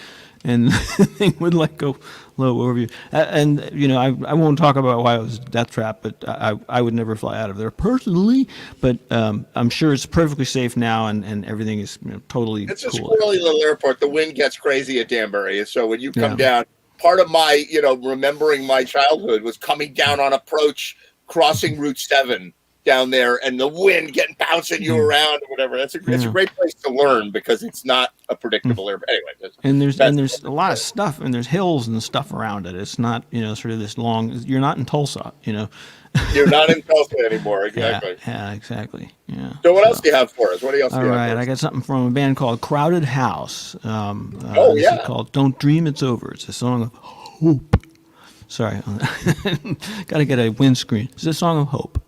and the thing would go low over you. And I won't talk about why it was a death trap, but I would never fly out of there personally. But I'm sure it's perfectly safe now, and everything is totally cool. It's a squirrely little airport. The wind gets crazy at Danbury, and so when you come down, part of my remembering my childhood was coming down on approach, crossing Route 7 down there, and the wind bouncing you around or whatever. It's a great place to learn because it's not a predictable airport. Anyway, there's a lot of stuff, and there's hills and stuff around it. It's not sort of this long. You're not in Tulsa, You're not in Tulsa anymore. Exactly. Yeah, exactly. Yeah. So what else do you have for us? What else do you have for us? I got something from a band called Crowded House. This is called "Don't Dream It's Over." It's a song of hope. Sorry, got to get a windscreen. It's a song of hope.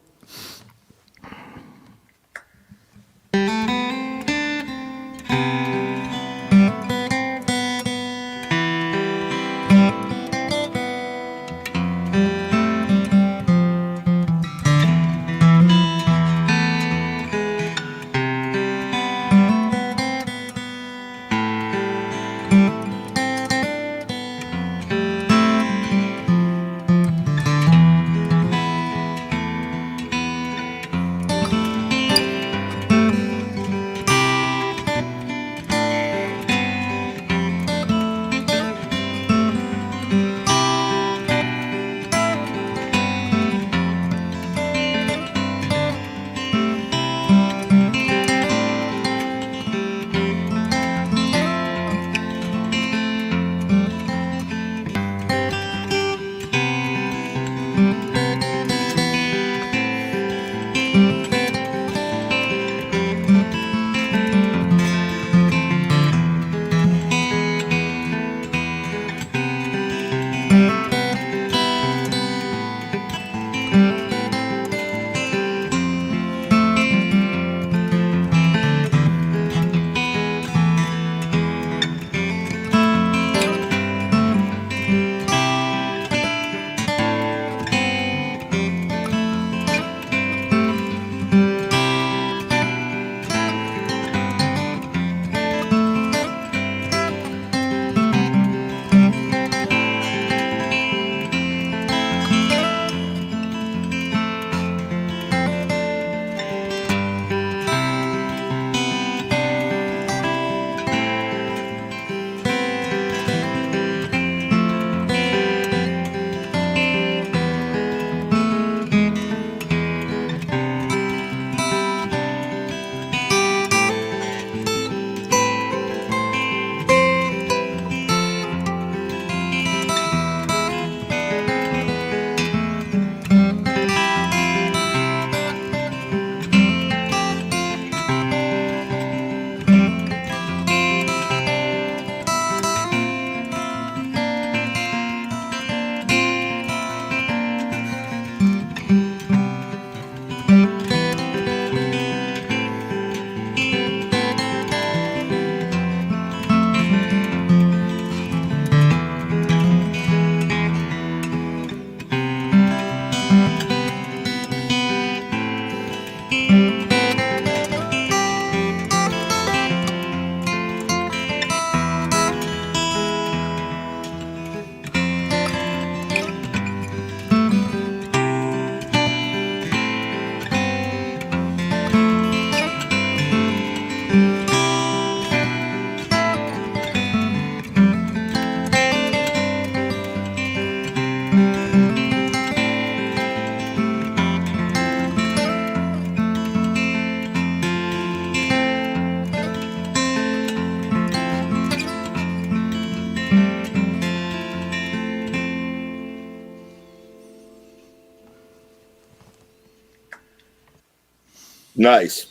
Nice.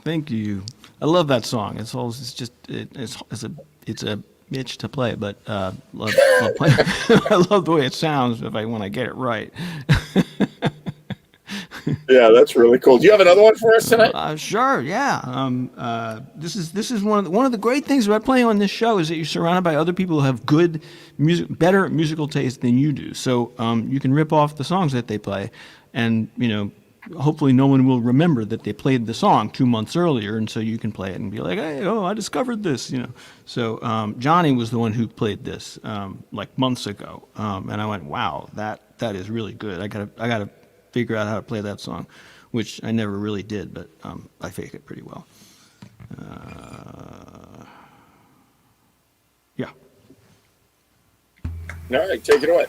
Thank you. I love that song. It's a bitch to play, but love play. I love the way it sounds when I get it right. Yeah, that's really cool. Do you have another one for us tonight? Sure, yeah. This is one of the great things about playing on this show is that you're surrounded by other people who have good better musical taste than you do. So you can rip off the songs that they play, and hopefully no one will remember that they played the song 2 months earlier, and so you can play it and be like, hey, I discovered this, So Johnny was the one who played this like months ago, and I went, wow, that is really good. I gotta figure out how to play that song, which I never really did, but I fake it pretty well. Yeah. All right, take it away.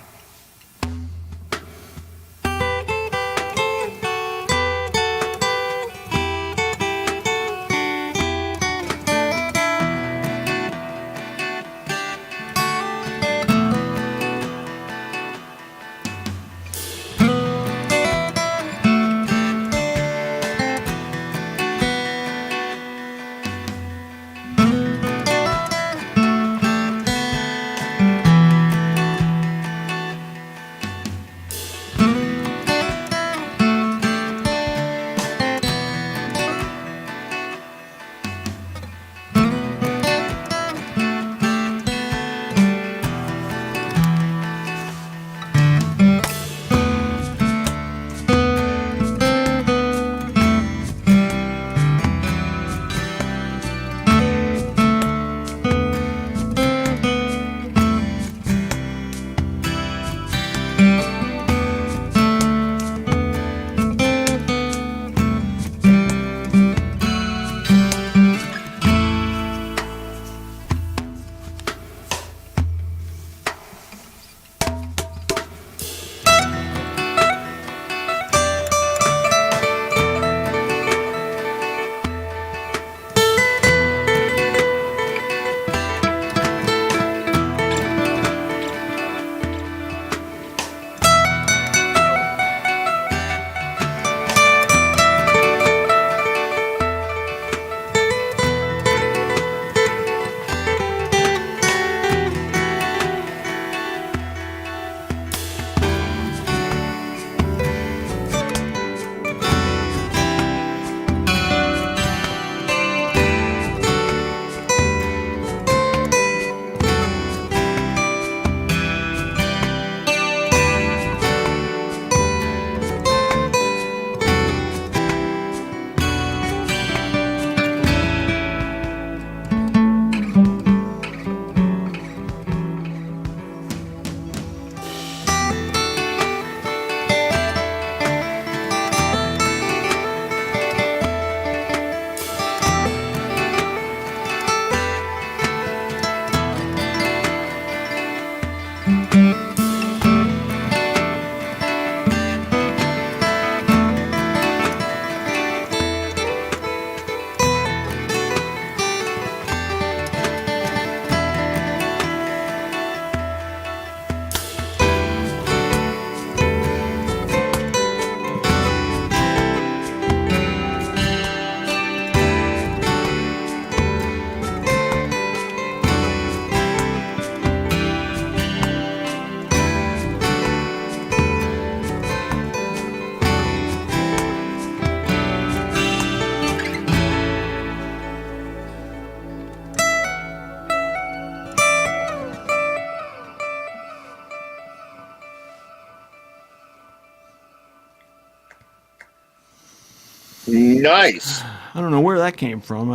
Nice. I don't know where that came from.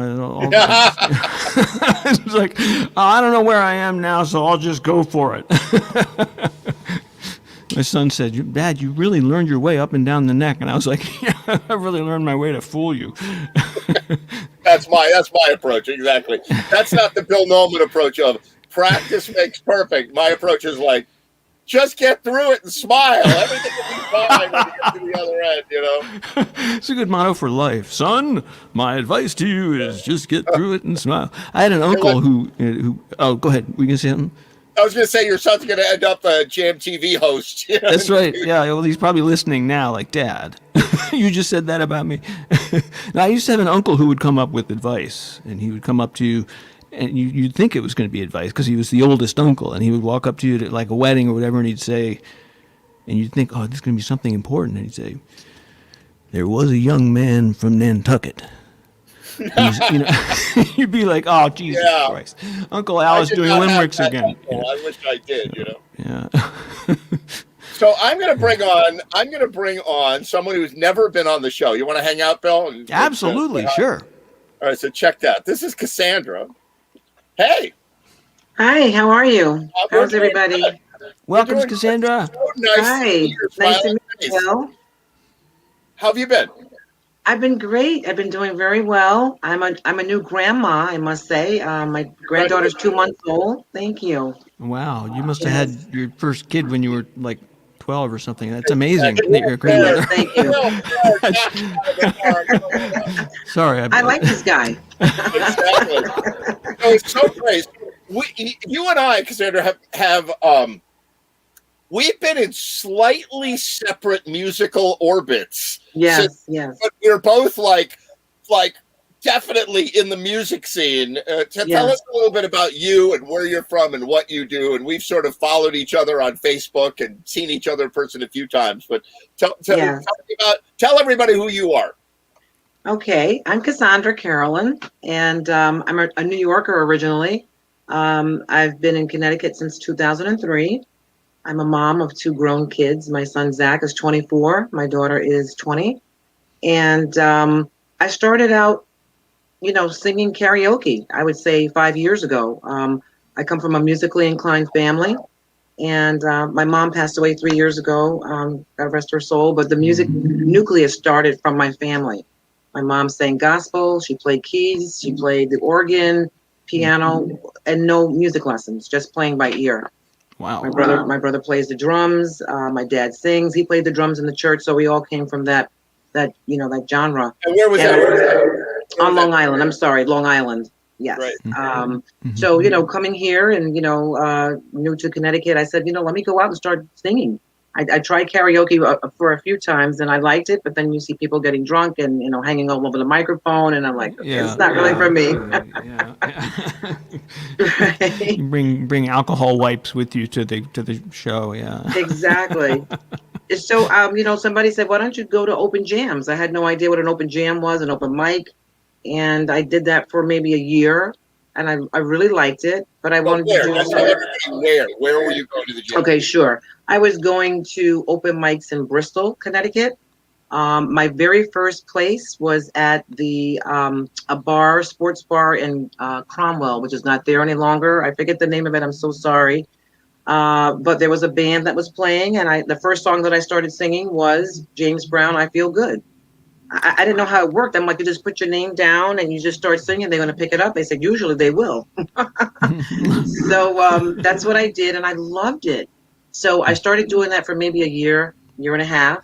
It's like, I don't know where I am now, so I'll just go for it. My son said, Dad, you really learned your way up and down the neck. And I was like, yeah, I really learned my way to fool you. That's my approach, exactly. That's not the Bill Nolan approach of practice makes perfect. My approach is like, just get through it and smile. Everything will be fine when you get to the other end, you know? It's a good motto for life. Son, my advice to you is just get through it and smile. I had an uncle who oh, go ahead. We can say something? I was going to say your son's going to end up a Jam TV host. You know? That's right. Yeah, well, he's probably listening now, like, Dad, you just said that about me. Now, I used to have an uncle who would come up with advice, and he would come up to you, and you'd think it was going to be advice because he was the oldest uncle, and he would walk up to you at like a wedding or whatever, and he'd say, and you'd think, oh, this is going to be something important, and he'd say, there was a young man from Nantucket. You know, you'd be like, "Oh, Jesus Christ, Uncle Al is doing limericks again." Yeah. I wish I did, you know. Yeah. So I'm going to bring on someone who's never been on the show. You want to hang out, Bill? Absolutely, sure. All right, so check that. This is Cassandra. Hey. Hi, how are you? How's everybody? Good. Welcome, Cassandra. So nice. Hi, nice to meet you. Well, how have you been? I've been great. I've been doing very well. I'm a new grandma, I must say. My granddaughter's 2 months old. Thank you. Wow, you must have had your first kid when you were like 12 or something. That's amazing that you're a grandmother. Thank you. Sorry, I like this guy. Exactly. So it's so great. You and I, Cassandra, have we've been in slightly separate musical orbits. Yes. But we're both like definitely in the music scene. Tell us a little bit about you and where you're from and what you do. And we've sort of followed each other on Facebook and seen each other in person a few times. But tell everybody who you are. Okay, I'm Cassandra Carolyn, and I'm a New Yorker originally. I've been in Connecticut since 2003. I'm a mom of 2 grown kids. My son, Zach, is 24. My daughter is 20. And I started out, singing karaoke, I would say 5 years ago. I come from a musically inclined family. And my mom passed away 3 years ago, God rest her soul. But the music nucleus started from my family. My mom sang gospel. She played keys. She played the organ, piano, and no music lessons, just playing by ear. Wow. My brother plays the drums. My dad sings. He played the drums in the church, so we all came from that genre. And where was that? On Long Island. I'm sorry, Long Island. Yes. Right. So coming here and new to Connecticut, I said, let me go out and start singing. I tried karaoke for a few times and I liked it, but then you see people getting drunk and hanging all over the microphone, and I'm like, it's not really for me. Right. You bring alcohol wipes with you to the show, yeah. Exactly. So somebody said, why don't you go to open jams? I had no idea what an open jam was, an open mic, and I did that for maybe a year, and I really liked it, but I wanted to do where were you going to the jam? Okay, sure. I was going to open mics in Bristol, Connecticut. My very first place was at a sports bar in Cromwell, which is not there any longer. I forget the name of it. I'm so sorry. But there was a band that was playing, and the first song that I started singing was James Brown, I Feel Good. I didn't know how it worked. I'm like, you just put your name down and you just start singing. They're going to pick it up. They said, usually they will. So that's what I did, and I loved it. So I started doing that for maybe a year and a half.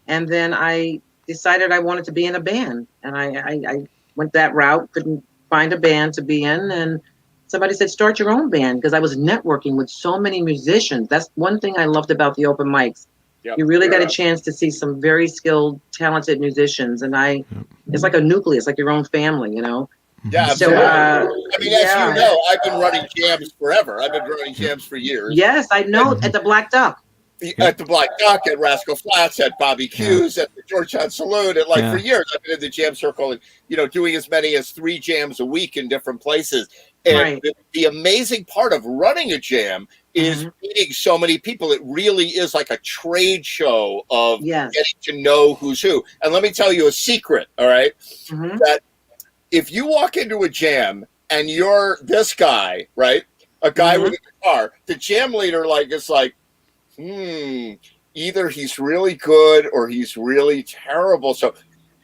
And then I decided I wanted to be in a band. And I went that route, couldn't find a band to be in. And somebody said, start your own band, because I was networking with so many musicians. That's one thing I loved about the open mics. Yep. You really got a chance to see some very skilled, talented musicians. And it's like a nucleus, like your own family, Yeah, so, as you know, I've been running jams forever. I've been running jams for years. Yes, I know, at the Black Duck. At the Black Duck, at Rascal Flats, at Bobby Q's, at the Georgetown Saloon. For years, I've been in the jam circle and, doing as many as 3 jams a week in different places. And Right. the amazing part of running a jam is Mhm. meeting so many people. It really is like a trade show of Yes. getting to know who's who. And let me tell you a secret, all right? Mhm. That if you walk into a jam and you're this guy, right? A guy with a guitar, the jam leader is like, either he's really good or he's really terrible. So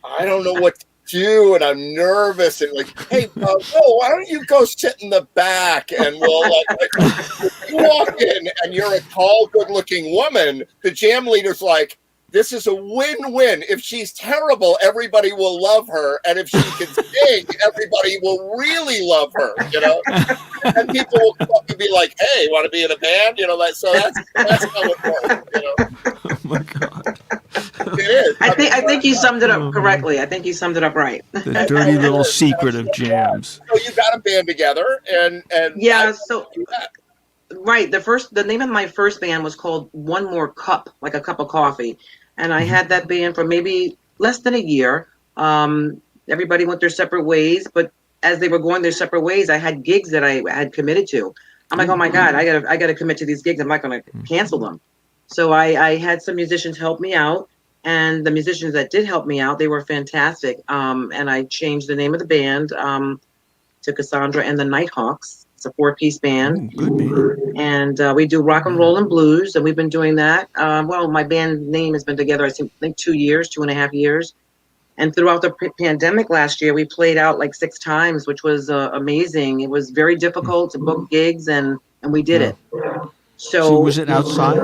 I don't know what to do, and I'm nervous. And hey, no, why don't you go sit in the back? And we'll if you walk in and you're a tall, good-looking woman, the jam leader's like, this is a win-win. If she's terrible, everybody will love her, and if she can sing, everybody will really love her. And people will come up and be like, "Hey, want to be in a band?" So that's how it works. Oh my God. It is. I think you summed it up correctly. I think you summed it up right. The dirty little secret of jams. So you got a band together, and Yeah. So right, the name of my first band was called One More Cup, like a cup of coffee, and I had that band for maybe less than a year. Everybody went their separate ways, but as they were going their separate ways, I had gigs that I had committed to. I'm like, oh my God, I gotta commit to these gigs. I'm not gonna cancel them. So I had some musicians help me out, and the musicians that did help me out, they were fantastic. And I changed the name of the band to Cassandra and the Nighthawks. It's a 4-piece band. Good band. And we do rock and roll and blues, and we've been doing that. Well, my band name has been together, I think 2.5 years. And throughout the pandemic last year, we played out like 6 times, which was amazing. It was very difficult to book gigs, and we did it. So was it outside?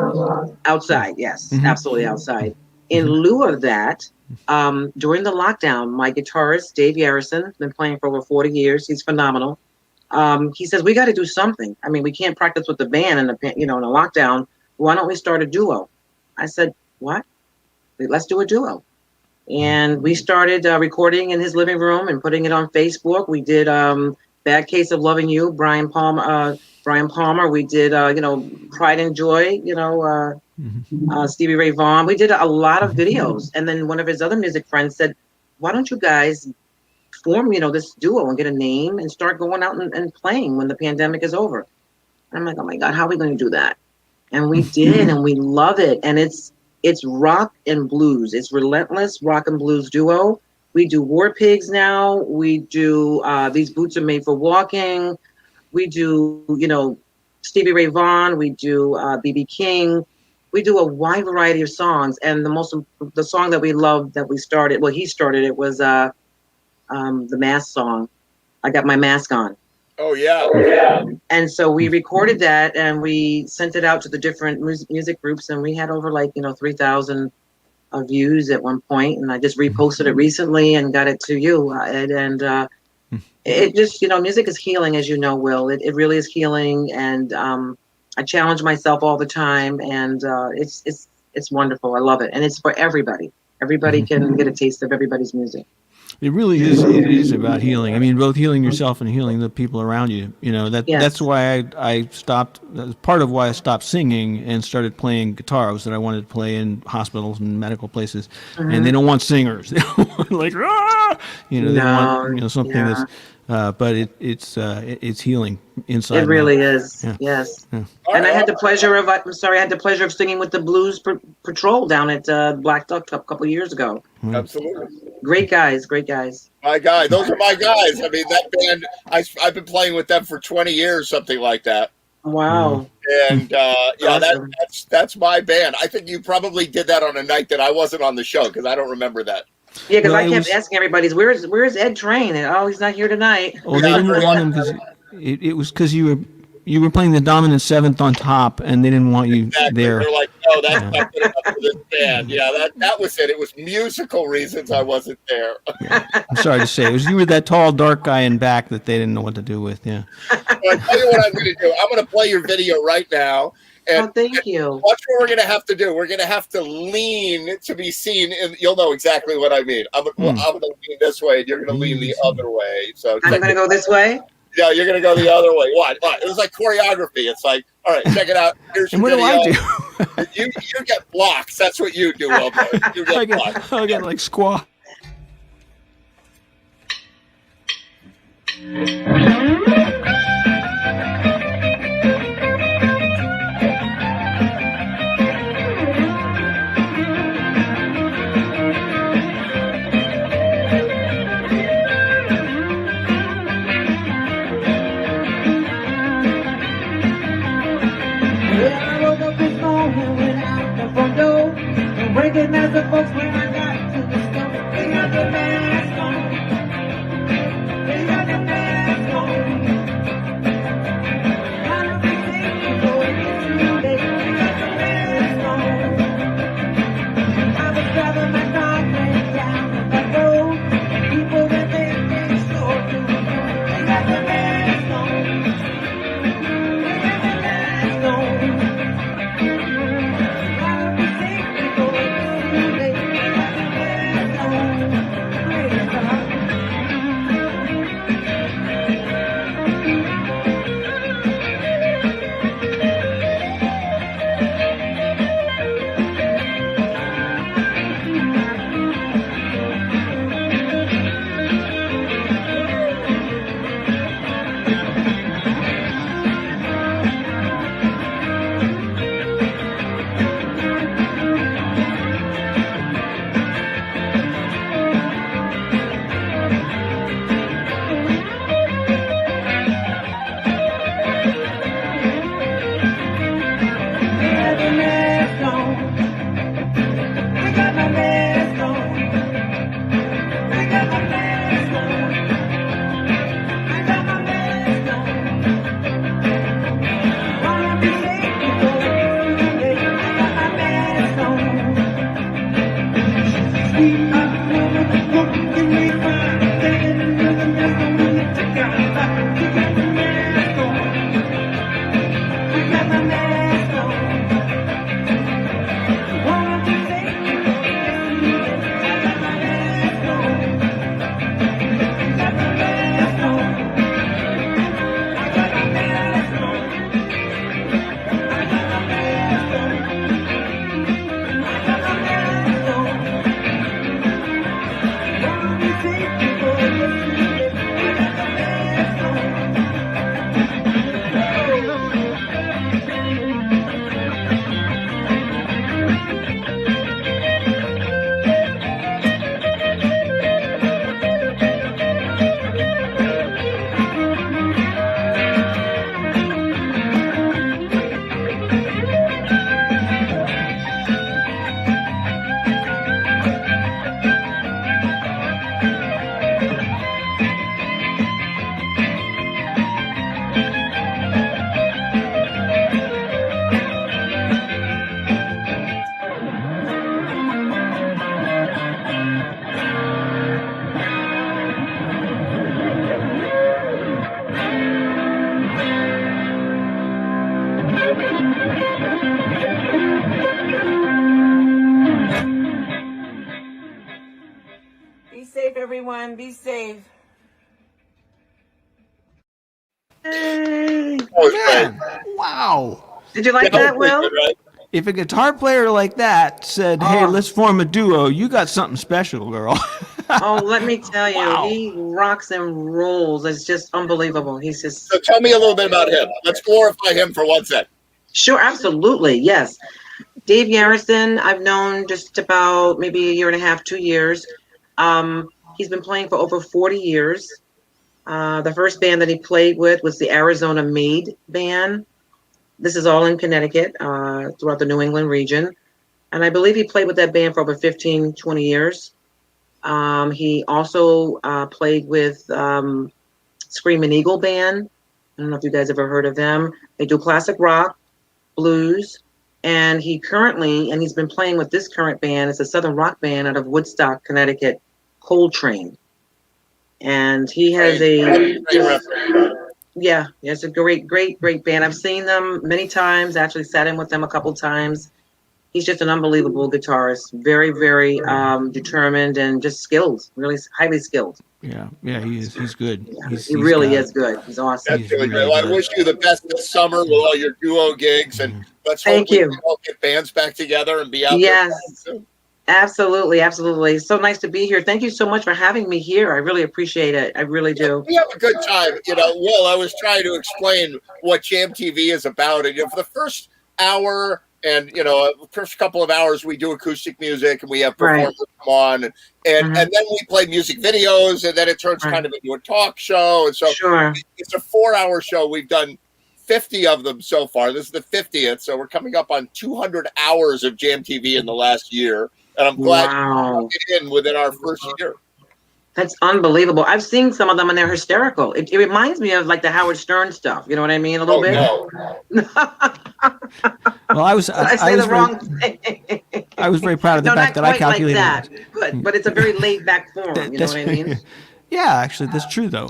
Outside, yes, absolutely outside. In lieu of that, during the lockdown, my guitarist, Dave Yarrison, been playing for over 40 years. He's phenomenal. He says, we got to do something. I mean, we can't practice with the band in a lockdown. Why don't we start a duo? I said, what? Let's do a duo. And we started recording in his living room and putting it on Facebook. We did Bad Case of Loving You, Brian Palmer. We did, Pride and Joy, Stevie Ray Vaughan. We did a lot of videos. And then one of his other music friends said, why don't you guys form, this duo and get a name and start going out and playing when the pandemic is over? And I'm like, oh my God, how are we going to do that? And we did, and we love it. And it's rock and blues. It's relentless rock and blues duo. We do War Pigs now. We do These Boots Are Made for Walking. We do, Stevie Ray Vaughan. We do B.B. King. We do a wide variety of songs. And the song that we loved that we started, well, he started it, was the mask song, I Got My Mask On. Oh, yeah. And so we recorded that, and we sent it out to the different music groups, and we had over 3,000 views at one point. And I just reposted it recently and got it to you. And it just, music is healing, as you know, Will. It really is healing. And I challenge myself all the time, and it's wonderful. I love it. And it's for everybody. Everybody can get a taste of everybody's music. It really is. It is about healing. I mean, both healing yourself and healing the people around you. That's why I stopped. That's part of why I stopped singing and started playing guitar. Was that I wanted to play in hospitals and medical places, and they don't want singers. They don't want they want something that's. But it's healing inside. It really is. Yeah. Yes. Yeah. And I had the pleasure of singing with the Blues Patrol down at Black Duck a couple of years ago. Absolutely. Great guys. My guy. Those are my guys. I mean, that band, I've been playing with them for 20 years, something like that. Wow. And Awesome. that's my band. I think you probably did that on a night that I wasn't on the show, because I don't remember that. Yeah, because I kept asking everybody, where's Ed Train? And he's not here tonight. Well, they didn't want him because it was because you were playing the dominant seventh on top, and they didn't want you there. They're like, no, that's not good enough for this band. Yeah, that was it. It was musical reasons I wasn't there. I'm sorry to say, you were that tall, dark guy in back that they didn't know what to do with. Yeah. Well, I'll tell you what I'm going to do. I'm going to play your video right now. And thank you. Watch what we're going to have to do. We're going to have to lean to be seen, and you'll know exactly what I mean. I'm going to lean this way, and you're going to lean the other way. So I'm going to go this way? Yeah, you're going to go the other way. What? It was like choreography. It's like, all right, check it out. Here's your and what video. do I do? You get blocks. That's what you do, Wilbur. You get blocks. I get like squat. the folks when I got to the store, they got the mask on. They got the mask on. Gotta be safe before it's too late. They got the mask on. I was driving my car right down the road. People that they sure do. They got the mask on. They got the mask on. Gotta be safe before it's too late. They got the mask on. Praise God. They got the mask on. They got my mask on. They got my mask on. They got my mask on. Wanna be safe before it's too late. They got my mask on. Sweet October, pumpkin we find. Standing under the mask on when they take our life. We got the mask on. We got the mask on. Wanna be safe before it's too late. I got my mask on. Got the mask on. I got my mask on. I got my mask on. I got my mask on. Wanna be safe before it's too late. I got the mask on. Be safe, everyone. Be safe. Hey. That was great. Man, wow. Did you like That was that, pretty Will? good, right? If a guitar player like that said, "Hey, Oh. let's form a duo," you got something special, girl. Oh, let me tell you, Wow. he rocks and rolls. It's just unbelievable. He's just So tell me a little bit about him. Let's glorify him for 1 second. sure, absolutely, yes. Dave Yarrison, I've known just about maybe a year and a half, 2 years. He's been playing for over 40 years. The first band that he played with was the Arizona Maid Band. This is all in Connecticut, throughout the New England region. And I believe he played with that band for over 15, 20 years. He also played with Screaming Eagle Band. I don't know if you guys ever heard of them. They do classic rock, blues, and he's been playing with this current band. It's a southern rock band out of Woodstock, Connecticut, Coltrane. And he has Great reference. yeah, it's a great band. I've seen them many times, actually sat in with them a couple times. He's just an unbelievable guitarist, very, very determined and just skilled, really highly skilled. Yeah, he's good. He really is good. He's awesome. That's really He's great. really Well, I good. wish you the best this summer with all your duo gigs, and let's hope Thank we you. can all get bands back together and be out Yes. there soon. Absolutely, absolutely. So nice to be here. Thank you so much for having me here. I really appreciate it. I really do. We have a good time. Will, I was trying to explain what Jam TV is about, and for the first hour and first couple of hours we do acoustic music and we have performers come on, and Mhm. then we play music videos, and then it turns Right. kind of into a talk show, and so Sure. it's a 4-hour show. We've done 50 of them so far. This is the 50th, so we're coming up on 200 hours of Jam TV in the last year. and I'm glad Wow. you get in within our first year. That's unbelievable. I've seen some of them and they're hysterical. It reminds me of like the Howard Stern stuff. You know what I mean? A little bit. No. Well, I was I say was the very, wrong thing. I was very proud of the No, fact not that I quite like calculated that. it. But it's a very laid back form. That- You know what I mean? Yeah, actually, that's true though.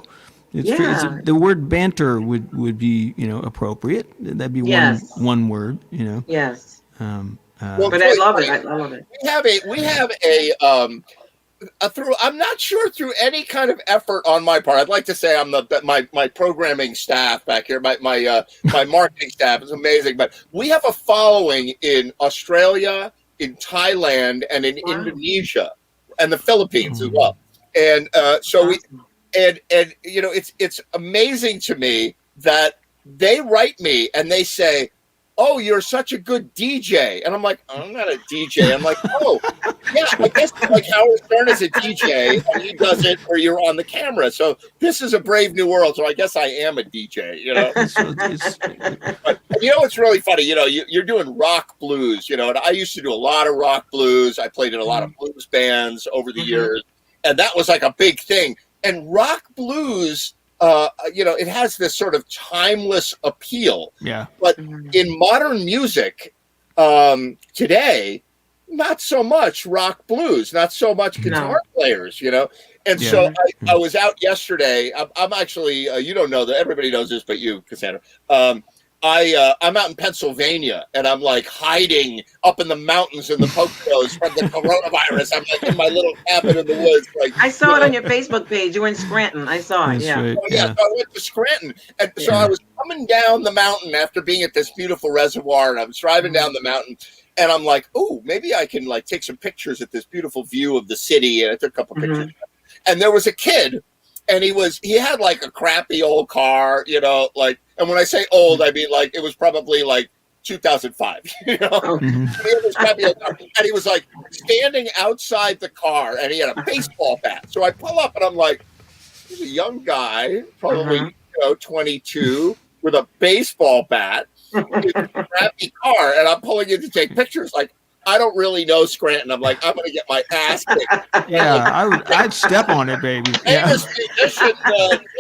It's true. Yeah. The word banter would be appropriate. That'd be Yes. one word. Yes. Well, But I love it. I love it. we have a through. I'm not sure through any kind of effort on my part. I'd like to say I'm my programming staff back here. My marketing staff is amazing. But we have a following in Australia, in Thailand, and in Wow. Indonesia, and the Philippines as well. And so we. And it's amazing to me that they write me and they say, "Oh, you're such a good DJ," and I'm like, "I'm not a DJ." I'm like, "Oh, yeah, I guess like Howard Stern is a DJ and he does it where you're on the camera. So this is a brave new world. So I guess I am a DJ." So it's, But it's really funny. You're doing rock blues. And I used to do a lot of rock blues. I played in a lot of blues bands over the years, and that was like a big thing. And rock blues, it has this sort of timeless appeal. yeah. But in modern music today, not so much rock blues, not so much guitar players, And Yeah. so I was out yesterday. I'm actually, you don't know that. Everybody knows this, but you, Cassandra. I'm out in Pennsylvania, and I'm like hiding up in the mountains in the Poconos from the coronavirus. I'm like in my little cabin in the woods. Like I saw it on your Facebook page. You were in Scranton. I saw it. That's Yeah. right. So I went to Scranton, and so I was coming down the mountain after being at this beautiful reservoir, and I was driving down the mountain, and I'm like, "Oh, maybe I can like take some pictures at this beautiful view of the city." And I took a couple pictures, and there was a kid, and he had like a crappy old car, like. And when I say old, I mean like it was probably like 2005, He had this crappy old car, and he was like standing outside the car, and he had a baseball bat. So I pull up, and I'm like, "He's a young guy, probably 22, with a baseball bat, with a crappy car," and I'm pulling in to take pictures. Like I don't really know Scranton. I'm like, I'm gonna get my ass kicked. Yeah, I'd step on it, baby. Yeah. Famous musician,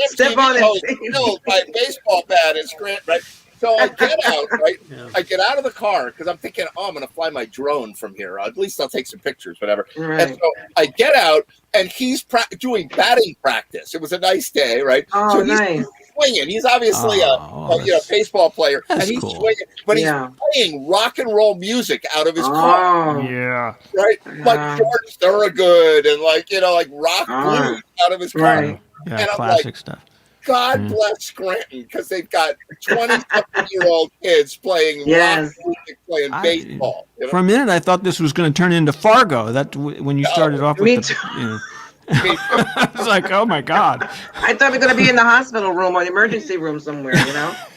Step on it. host, killed by a baseball bat in Scranton, right? So I get out, right? Yeah. I get out of the car because I'm thinking, "Oh, I'm going to fly my drone from here. At least I'll take some pictures, whatever." Right. And so I get out, and he's doing batting practice. It was a nice day, right? Oh, so he's nice. swinging. He's obviously a that's- baseball player, and that's he's cool. swinging, but Yeah. he's playing rock and roll music out of his car, Oh. Yeah. right? Like Wow. George Thorogood and like rock Ah. blues out of his car. Right. Yeah, And I'm classic stuff. God bless Scranton, because they've got 20-something-year-old kids playing Yes. rock music, playing baseball. For a minute, I thought this was going to turn into Fargo. That when you started off with Me the, too. I was like, oh my God. I thought we were going to be in the hospital room or the emergency room somewhere,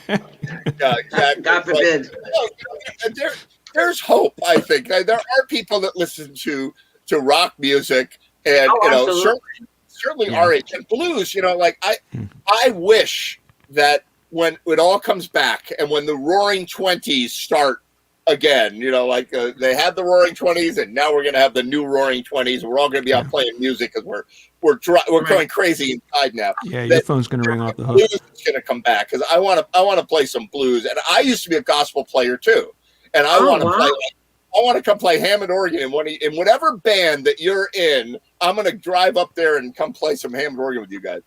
Yeah, exactly. God forbid. There's hope, I think. There are people that listen to rock music, and absolutely. certainly our age and blues. I wish that when it all comes back and when the Roaring Twenties start again, they had the Roaring Twenties, and now we're going to have the new Roaring Twenties. We're all going to be out playing music because we're going crazy inside now. Yeah, your phone's going to ring off the hook. Blues is going to come back because I want to play some blues, and I used to be a gospel player too, and I want to play. I want to come play Hammond organ in whatever band that you're in. I'm going to drive up there and come play some Hammond organ with you guys.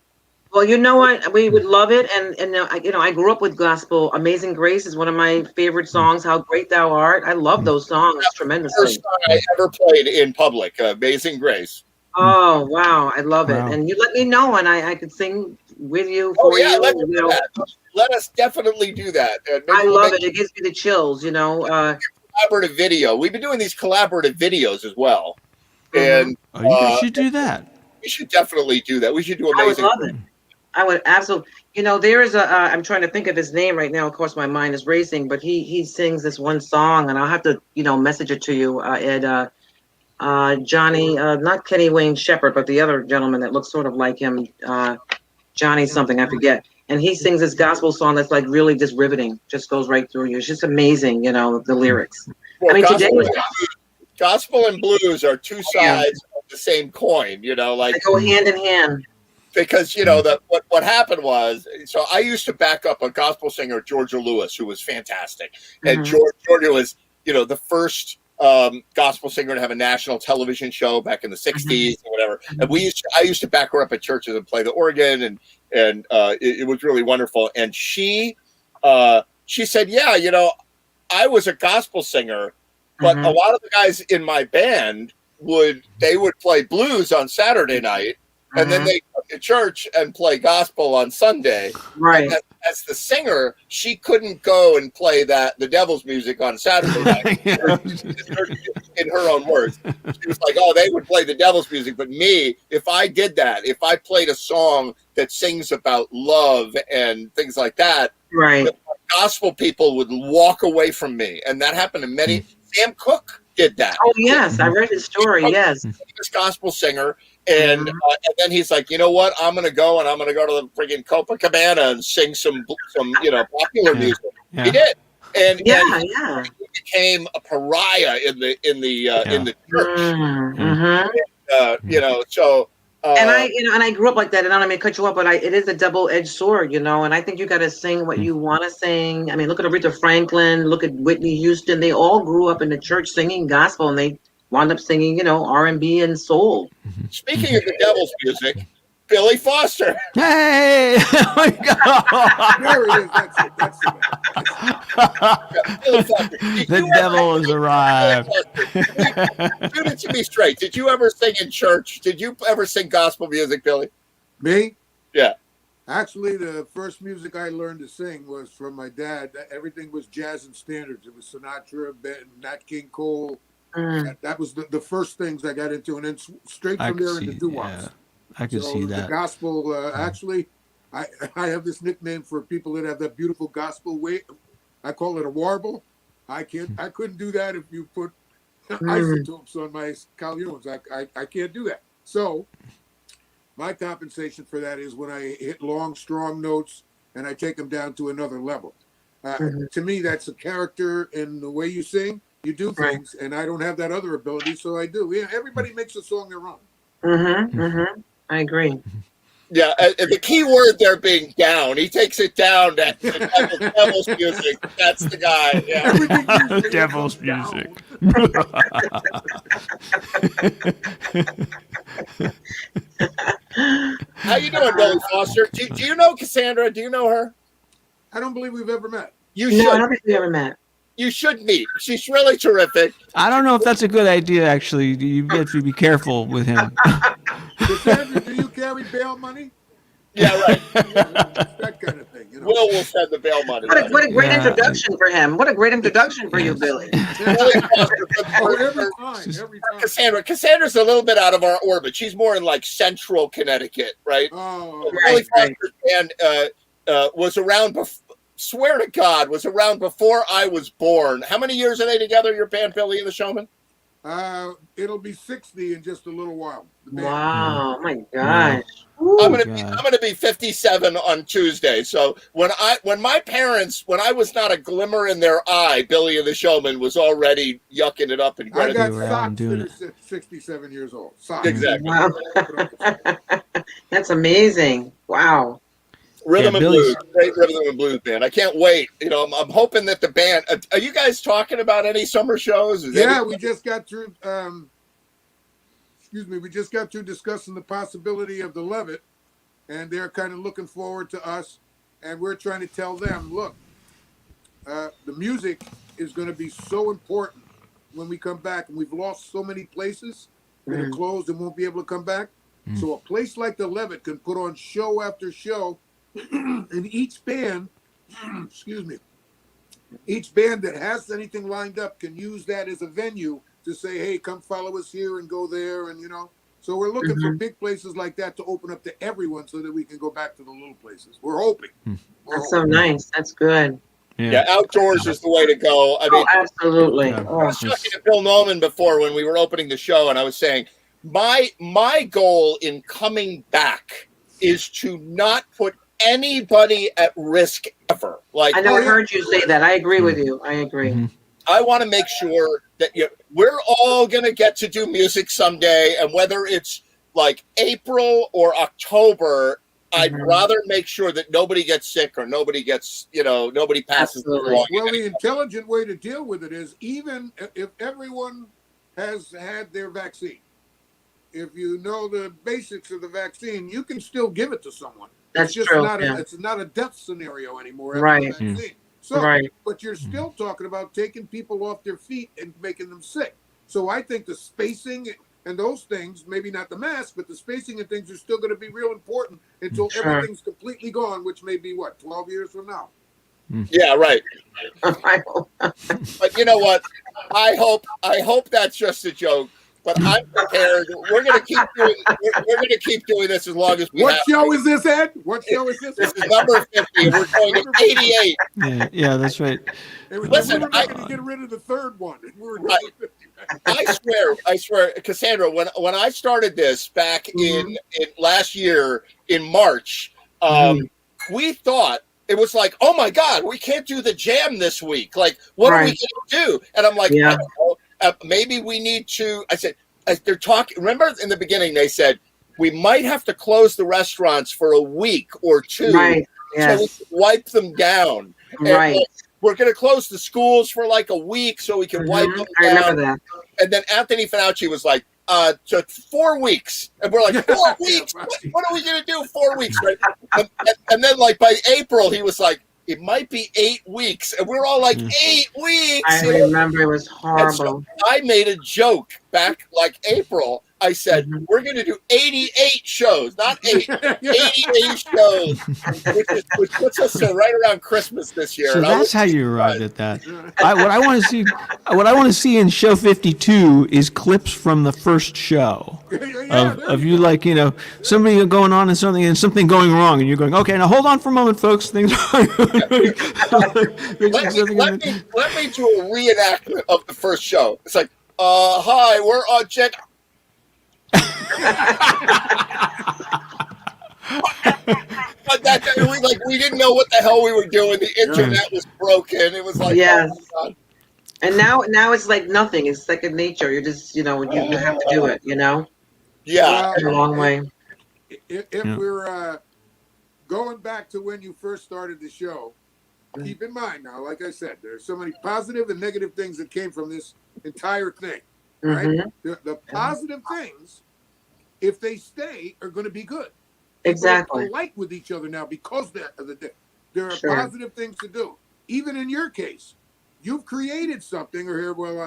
Well, you know what? We would love it. And I grew up with gospel. Amazing Grace is one of my favorite songs. How Great Thou Art. I love those songs tremendously. First song I ever played in public, Amazing Grace. Oh, wow. I love it. Wow. And you let me know, and I could sing with you, for you. Let's do that. Let us definitely do that. I love it. It gives me the chills, Collaborative video. We've been doing these collaborative videos as well. And Oh, you guys should do that. we should definitely do that. We should do I would Amazing love it. I would absolutely. There is I'm trying to think of his name right now. Of course, my mind is racing, but he sings this one song, and I'll have to, message it to you, Ed. Johnny, not Kenny Wayne Shepherd, but the other gentleman that looks sort of like him, Johnny something, I forget. And he sings this gospel song that's like really just riveting, just goes right through you. It's just amazing, the lyrics. Well, I mean, gospel today was gospel and blues are two Yeah. sides of the same coin. Like They go hand in hand. because what happened was, so I used to back up a gospel singer, Georgia Lewis, who was fantastic, and Mhm. Georgia was the first gospel singer to have a national television show back in the '60s or whatever. And I used to back her up at churches and play the organ, and it was really wonderful. And she said, yeah, I was a gospel singer, but a lot of the guys in my band would play blues on Saturday night, and then they come to church and play gospel on Sunday. Right. And as the singer, she couldn't go and play the devil's music on Saturday night. In her own words, she was like, "Oh, they would play the devil's music, but me, if I did that, if I played a song that sings about love and things like that, Right. the gospel people would walk away from me." And that happened to many. Sam Cooke did that. Oh yes, I read his story. Yes. He was a gospel singer, and then he's like, you know what? I'm gonna go to the friggin' Copacabana and sing some popular music. Yeah. He did, and Yeah. he Yeah. became a pariah in the church. Mm-hmm. So. And I grew up like that, and I don't mean to cut you off, but it is a double-edged sword, and I think you got to sing what you want to sing. I mean, look at Aretha Franklin, look at Whitney Houston. They all grew up in the church singing gospel, and they wound up singing, R&B and soul. Speaking of the devil's music, Billy Foster. Hey! Oh my God! There it is. That's it. Billy Foster. Did The you devil ever- has arrived. Shoot it to me straight. Did you ever sing in church? Did you ever sing gospel music, Billy? Me? Yeah. Actually, the first music I learned to sing was from my dad. Everything was jazz and standards. It was Sinatra, Nat King Cole. Mm. That was the first things I got into, and then straight from there into doo-wops. I could see The that. gospel, actually, I have this nickname for people that have that beautiful gospel way. I call it a warble. I couldn't do that if you put isotopes on my calions. I can't do that. So my compensation for that is when I hit long, strong notes and I take them down to another level. To me, that's a character in the way you sing. You do things, and I don't have that other ability, so I do. Yeah, everybody makes a song their own. Mm-hmm. Mm-hmm. I agree. Yeah, the key word there being down. He takes it down. That the devil's music. That's the guy. Yeah. Everything usually Devil's comes down. music. How you doing, Billy Foster? Do you know Cassandra? Do you know her? I don't believe we've ever met. You No, I should. don't think we ever met. You should meet. She's really terrific. I don't know if that's a good idea, actually. You have to be careful with him. Cassandra, do you carry bail money? Yeah, right. That kind of thing. Will send the bail money. What a great Yeah. introduction for him. What a great introduction for you, Yes. Billy. Billy Foster, Oh, every time. Cassandра's a little bit out of our orbit. She's more in like central Connecticut, right? Oh, Billy Right. Foster's band was around. Swear to God, was around before I was born. How many years are they together? Your band, Billy and the Showman? it'll be 60 in just a little while. The band. Wow. Oh my gosh. I'm God. gonna be 57 on Tuesday. So when I was not a glimmer in their eye, Billy and the Showman was already yucking it up in I Greenwich. got You were out socks and doing that are 67 years old. Socks. Exactly. Wow. That's amazing. Wow. Rhythm Yeah, and Billy's- blues, great rhythm and blues band. I can't wait. I'm hoping that the band. Are you guys talking about any summer shows? Yeah, we just got through. We just got through discussing the possibility of the Levitt, and they're kind of looking forward to us, and we're trying to tell them, look, the music is going to be so important when we come back, and we've lost so many places that are closed and won't be able to come back. So a place like the Levitt can put on show after show, and each band, each band that has anything lined up can use that as a venue to say, hey, come follow us here and go there. And, so we're looking for big places like that to open up to everyone so that we can go back to the little places. We're hoping. That's so nice. That's good. Yeah, outdoors is the way to go. I mean, Oh, absolutely. Yeah. I Oh, was talking to Bill Noman before when we were opening the show, and I was saying my goal in coming back is to not put anybody at risk ever. Like I never heard you say that. I agree with you. I agree. I want to make sure that we're all going to get to do music someday. And whether it's like April or October, I'd rather make sure that nobody gets sick or nobody gets, nobody passes along. Well, the intelligent way to deal with it is even if everyone has had their vaccine, if you know the basics of the vaccine, you can still give it to someone. That's it's just true. It's not a death scenario anymore. Right. After the vaccine. So, Right. but you're still talking about taking people off their feet and making them sick. So I think the spacing and those things, maybe not the mask, but the spacing and things are still going to be real important until everything's completely gone, which may be 12 years from now. Yeah, right. But you know what? I hope that's just a joke. But I'm prepared. We're going to keep doing. We're going to keep doing this as long as we What have. show is this, Ed? What show is this? This is number 50. We're going to 88. Yeah, that's right. Listen, we were not going to get rid of the third one. We were Right. I swear, Cassandra. When I started this back in last year in March, we thought it was like, oh my God, we can't do the jam this week. Like, what are we going to do? And I'm like, I don't know. Maybe we need to. I said, they're talking. Remember in the beginning, they said we might have to close the restaurants for a week or two, Right. Yes. so we can wipe them down. Right. And we're going to close the schools for like a week so we can wipe them I down. remember that. And then Anthony Fauci was like, so 4 weeks. And we're like, 4 weeks? What are we going to do 4 weeks? Right? And then like by April, he was like, it might be 8 weeks. And we're all like, 8 weeks? I remember it was horrible. So I made a joke back like April. I said, we're going to do 88 shows, not 8, 88 shows, which puts us right around Christmas this year. So And that's how you arrived at that. What I want to see in show 52 is clips from the first show of you, like, somebody going on and something going wrong, and you're going, okay, now hold on for a moment, folks. Things. let me do a reenactment of the first show. It's like, hi, we're on check. But we didn't know what the hell we were doing. The internet was broken. It was like, Yes. oh my God. And now it's like nothing. It's second nature. You're just, you have to do it, Yeah. a long way. If we're going back to when you first started the show, keep in mind now, like I said, there's so many positive and negative things that came from this entire thing. Right? The positive things, if they stay, are going to be good. Exactly. We're polite with each other now because there are Sure. positive things to do. Even in your case, you've created something, I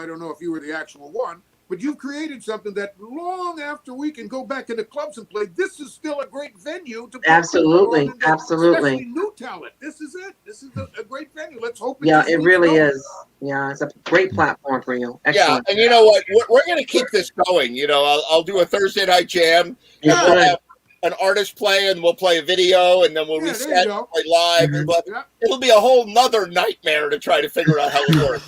don't know if you were the actual one, but you've created something that long after we can go back into clubs and play, this is still a great venue to play. Absolutely. Absolutely. Especially new talent. This is it. This is a great venue. Let's hope Yeah, just it keeps really going. is. Yeah, it's a great platform for you. Yeah, Excellent. and you know what? We're going to keep this going. I'll do a Thursday night jam. And Yeah. we'll have an artist play, and we'll play a video, and then we'll Yeah, there reset you go. and play live. And Yeah. it'll be a whole nother nightmare to try to figure out how it works.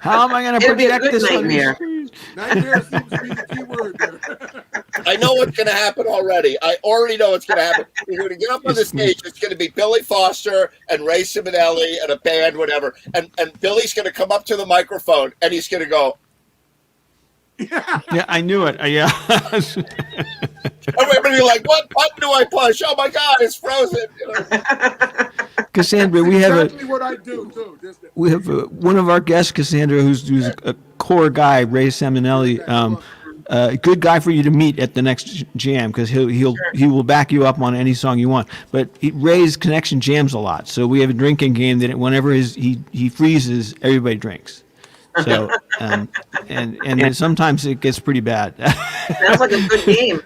How am I going to It'll be a project good this on the nightmare. screen? Nightmare seems to be the key word there. I know what's going to happen already. I already know what's going to happen. We're going to get up on the stage. It's going to be Billy Foster and Ray Simonelli and a band, whatever. And Billy's going to come up to the microphone, and he's going to go, Yeah, I knew it. Yeah. everybody like, what button do I push? Oh my God, it's frozen. Cassandra, we have exactly what I do too. one of our guests, Cassandra, who's a core guy, Ray Simonelli. A good guy for you to meet at the next jam, because he will back you up on any song you want. But Ray's connection jams a lot, so we have a drinking game that whenever he freezes, everybody drinks. So and then sometimes it gets pretty bad. Sounds like a good game.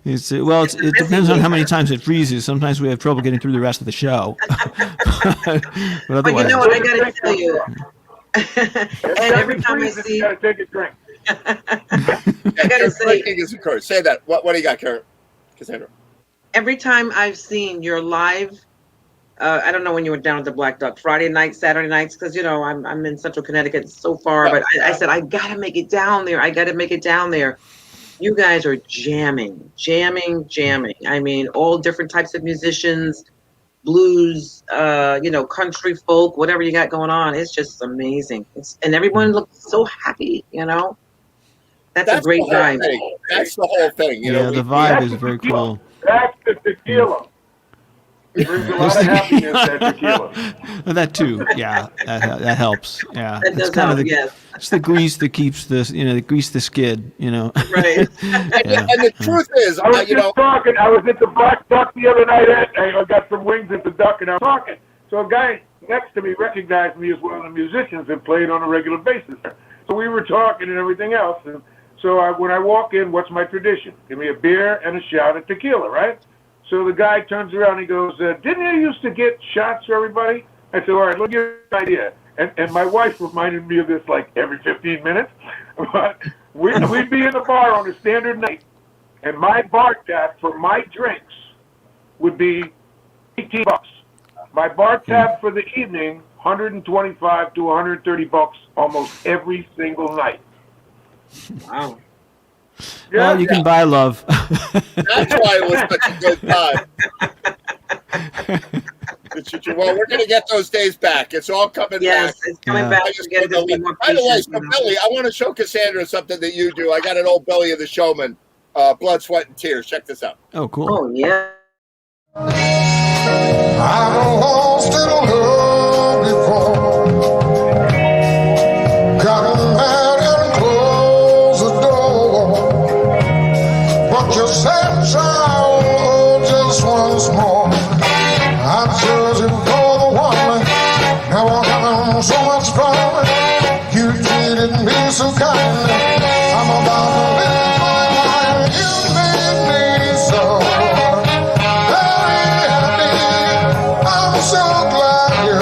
It depends on how many times it freezes. Sometimes we have trouble getting through the rest of the show. But But you otherwise, know what? I got to tell you. And every time I see, gotta take a drink. I got to say, Drinking is encouraged. Say that. What do you got, Cassandra? every time I've seen your live, I don't know when you were down at the Black Duck, Friday nights, Saturday nights, because I'm in Central Connecticut so far, but I said I gotta make it down there. I gotta make it down there. You guys are jamming. I mean, all different types of musicians. blues, country folk, whatever you got going on. It's just amazing. And everyone looks so happy, That's a great the whole vibe. thing. That's the whole thing. Yeah, the vibe is very cool. That's the tequila. It brings a lot of happiness, that tequila. That too, yeah, that helps. Yeah, That does kind of help, yes. it's the grease that keeps the grease the skid. Right. And the truth is, I was just talking. I was at the Black Duck the other night. I got some wings at the Duck, and I was talking. So a guy next to me recognized me as one of the musicians that played on a regular basis. So we were talking and everything else. And so when I walk in, what's my tradition? Give me a beer and a shot of tequila, right? So the guy turns around and he goes, didn't you used to get shots for everybody? I said, all right, let me give you an idea. And my wife reminded me of this like every 15 minutes. But we'd be in the bar on a standard night, and my bar tab for my drinks would be $18. My bar tab for the evening, $125 to $130 almost every single night. Wow. Yeah, Well, you can buy love. that's why it was such a good time. Well, we're going to get those days back. It's all coming Yes, back. it's coming Yeah. back. I just You gotta put the just be more By the way, patient, so Billy, I want to show Cassandra something that you do. I got an old Billy of the Showman, Blood, Sweat, and Tears. Check this out. Oh, cool. Oh, yeah. I'm lost in love before. Got mad and closed the door. But you said, child, just once more. I'm searching for the one. Now I'm having so much fun. You treated me so kind. I'm about to live my life. You made me so very happy. I'm so glad you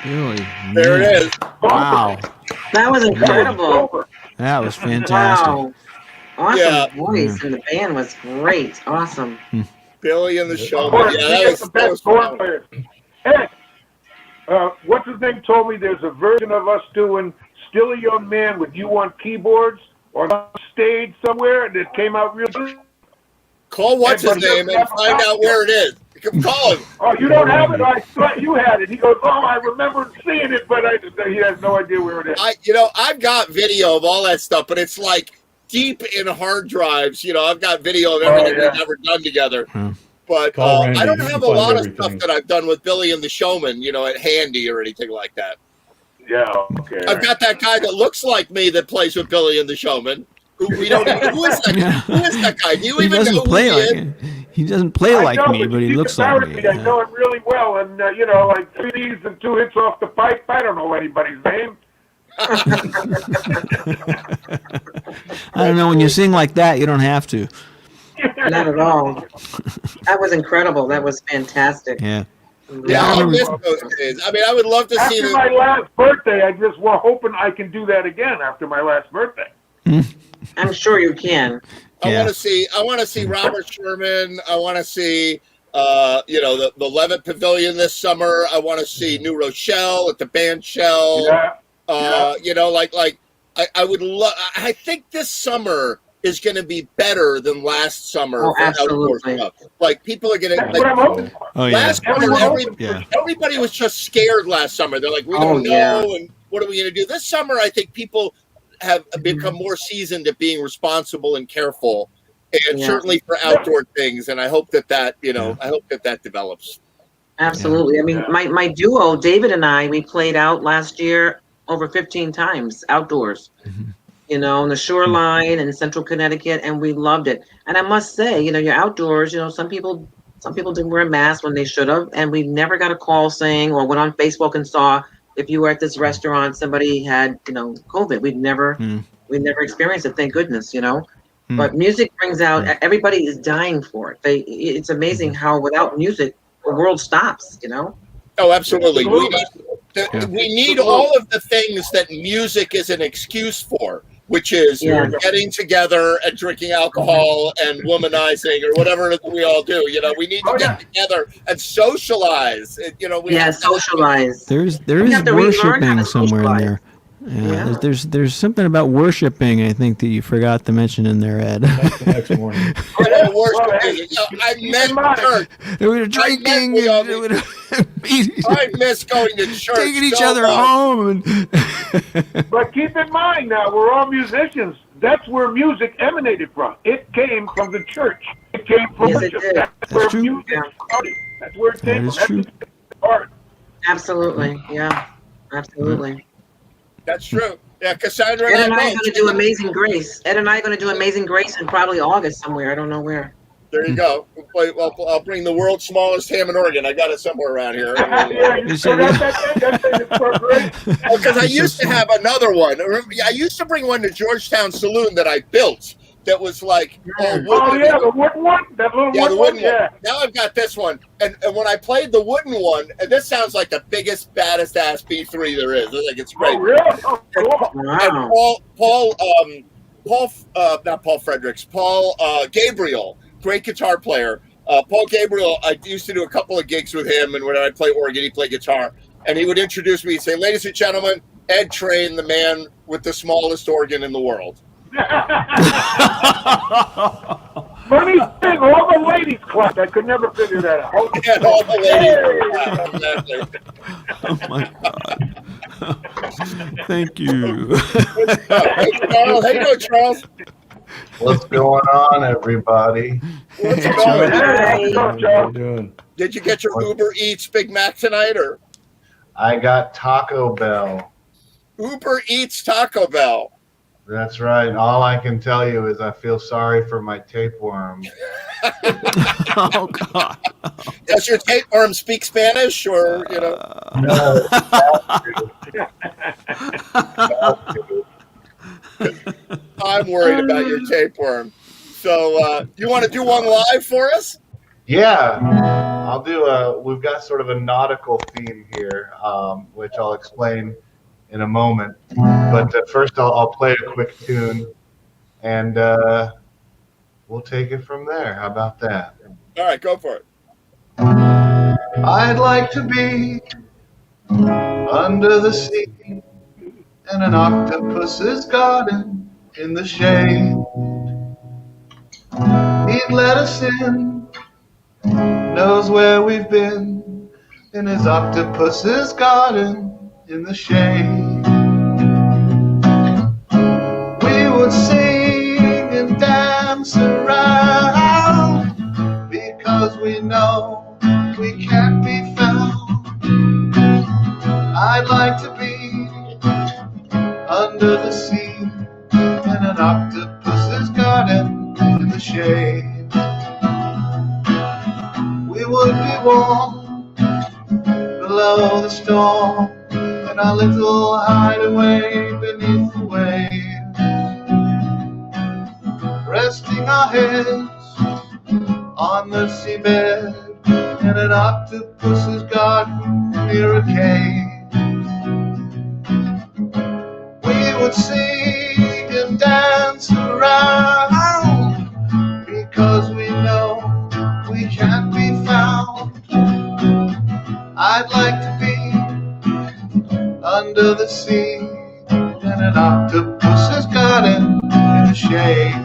Really? There Man. it is. Wow. That was incredible. That was fantastic. Wow. Awesome Yeah. voice, and the band was great. Awesome. Billy and the Of Showman. course, Yeah, we that get was, the that best was horn fun. players. Hey, what's his name told me there's a version of us doing Still a Young Man with you on keyboards or on stage somewhere that came out real good. Call what's his name and find out where it is. Call him. Oh, you don't have it? I thought you had it. He goes, oh, I remember seeing it, but he has no idea where it is. I've got video of all that stuff, but it's like deep in hard drives. I've got video of everything yeah. we've ever done together. But Call Randy. I don't He have can a lot find of stuff everything. that I've done with Billy and the Showman, at Handy or anything like that. Yeah, okay. I've got that guy that looks like me that plays with Billy and the Showman. Who we don't even, who is that? Who is that guy? Do you He even doesn't know who play he like is? he doesn't play like I know, me, but he he's looks like embarrassed me. I know him really well, and like 3 Ds and 2 hits off the pipe. I don't know anybody's name. I don't know. When you sing like that, you don't have to. Not at all. That was incredible. That was fantastic. Yeah. Yeah, I I remember- miss those days. I mean, I would love to see After them. my last birthday, I just was hoping I can do that again after my last birthday. I'm sure you can. I Yeah. want to see Robert Sherman. I want to see the Levitt Pavilion this summer. I want to see New Rochelle at the Band Shell. Yeah. I would love. I think this summer is going to be better than last summer Oh, for outdoor absolutely. stuff. Like people are going That's what I'm hoping for. Oh yeah. Last summer, Everyone- Yeah. everybody was just scared last summer. They're like, we Oh, don't know, yeah. and what are we going to do? This summer, I think people have become more seasoned at being responsible and careful, and Yeah. certainly for outdoor things. And I hope that I hope that develops. Absolutely. I mean, my duo, David and I, we played out last year over 15 times outdoors, on the shoreline in central Connecticut, and we loved it. And I must say, you're outdoors, some people didn't wear a mask when they should have, and we never got a call saying or went on Facebook and saw if you were at this restaurant, somebody had, COVID. We never experienced it, thank goodness, But music brings out, everybody is dying for it. It's amazing how without music, the world stops, Oh, absolutely. Absolutely. We need all of the things that music is an excuse for, which is Yeah. getting together and drinking alcohol and womanizing or whatever it is we all do. We need to Oh, get together and socialize. We Yeah, have to- socialize. There We is have to relearn how worshiping to somewhere in socialize. there. Yeah, Yeah. there's something about worshiping I think that you forgot to mention in there, Ed. That's the next morning. Oh, worship Well, hey, music. I keep in mind- miss church. we were drinking, we all and we were I miss going to church. taking each so other much. home. But keep in mind now, we're all musicians. That's where music emanated from. It came from the church. It came from Yes, it worship. did. That's where true. music started. That's where it That came is from. true. That's the art. Absolutely. Yeah. Absolutely. That's true. Yeah, Cassandra. Ed and I are both. going to do Amazing Grace. Ed and I are going to do Amazing Grace in probably August somewhere. I don't know where. There you go. I'll bring the world's smallest Hammond organ. I got it somewhere around here. Yeah, you said forgot that thing is so great. Because I used to have another one. I used to bring one to Georgetown Saloon that I built. That was like Oh wooden. yeah, the wooden one, that little Yeah, the wooden wooden one. Yeah. one. Now I've got this one, and when I played the wooden one, and this sounds like the biggest, baddest ass B3 there is. I think it's great. Oh really? Oh, cool. And Wow. not Paul Fredericks, Paul Gabriel, great guitar player. Paul Gabriel, I used to do a couple of gigs with him, and when I play organ, he played guitar, and he would introduce me and say, "Ladies and gentlemen, Ed Train, the man with the smallest organ in the world." Funny thing, all the ladies clapped. I could never figure that out. And all the ladies. Exactly. Oh my god! Thank you. Hey, Charles. How you doing, Charles? What's going on, everybody? What's Hey, going on? Hey, How you Joe. doing? Did you get your Uber Eats Big Mac tonight, or I got Taco Bell. Uber Eats Taco Bell? That's right. All I can tell you is I feel sorry for my tapeworm. Oh god! Does your tapeworm speak Spanish, or No, I'm worried about your tapeworm. So, you want to do one live for us? Yeah, I'll do we've got sort of a nautical theme here, which I'll explain in a moment. But first I'll play a quick tune, and we'll take it from there. How about that? All right, go for it. I'd like to be under the sea in an octopus's garden in the shade. He'd let us in, knows where we've been, in his octopus's garden in the shade. We would sing and dance around because we know we can't be found. I'd like to be under the sea in an octopus's garden in the shade. We would be warm below the storm in our little hideaway beneath the waves, resting our heads on the seabed in an octopus's garden near a cave. We would sing and dance around because we know we can't be found. I'd like to be under the sea in an octopus's garden in the shade.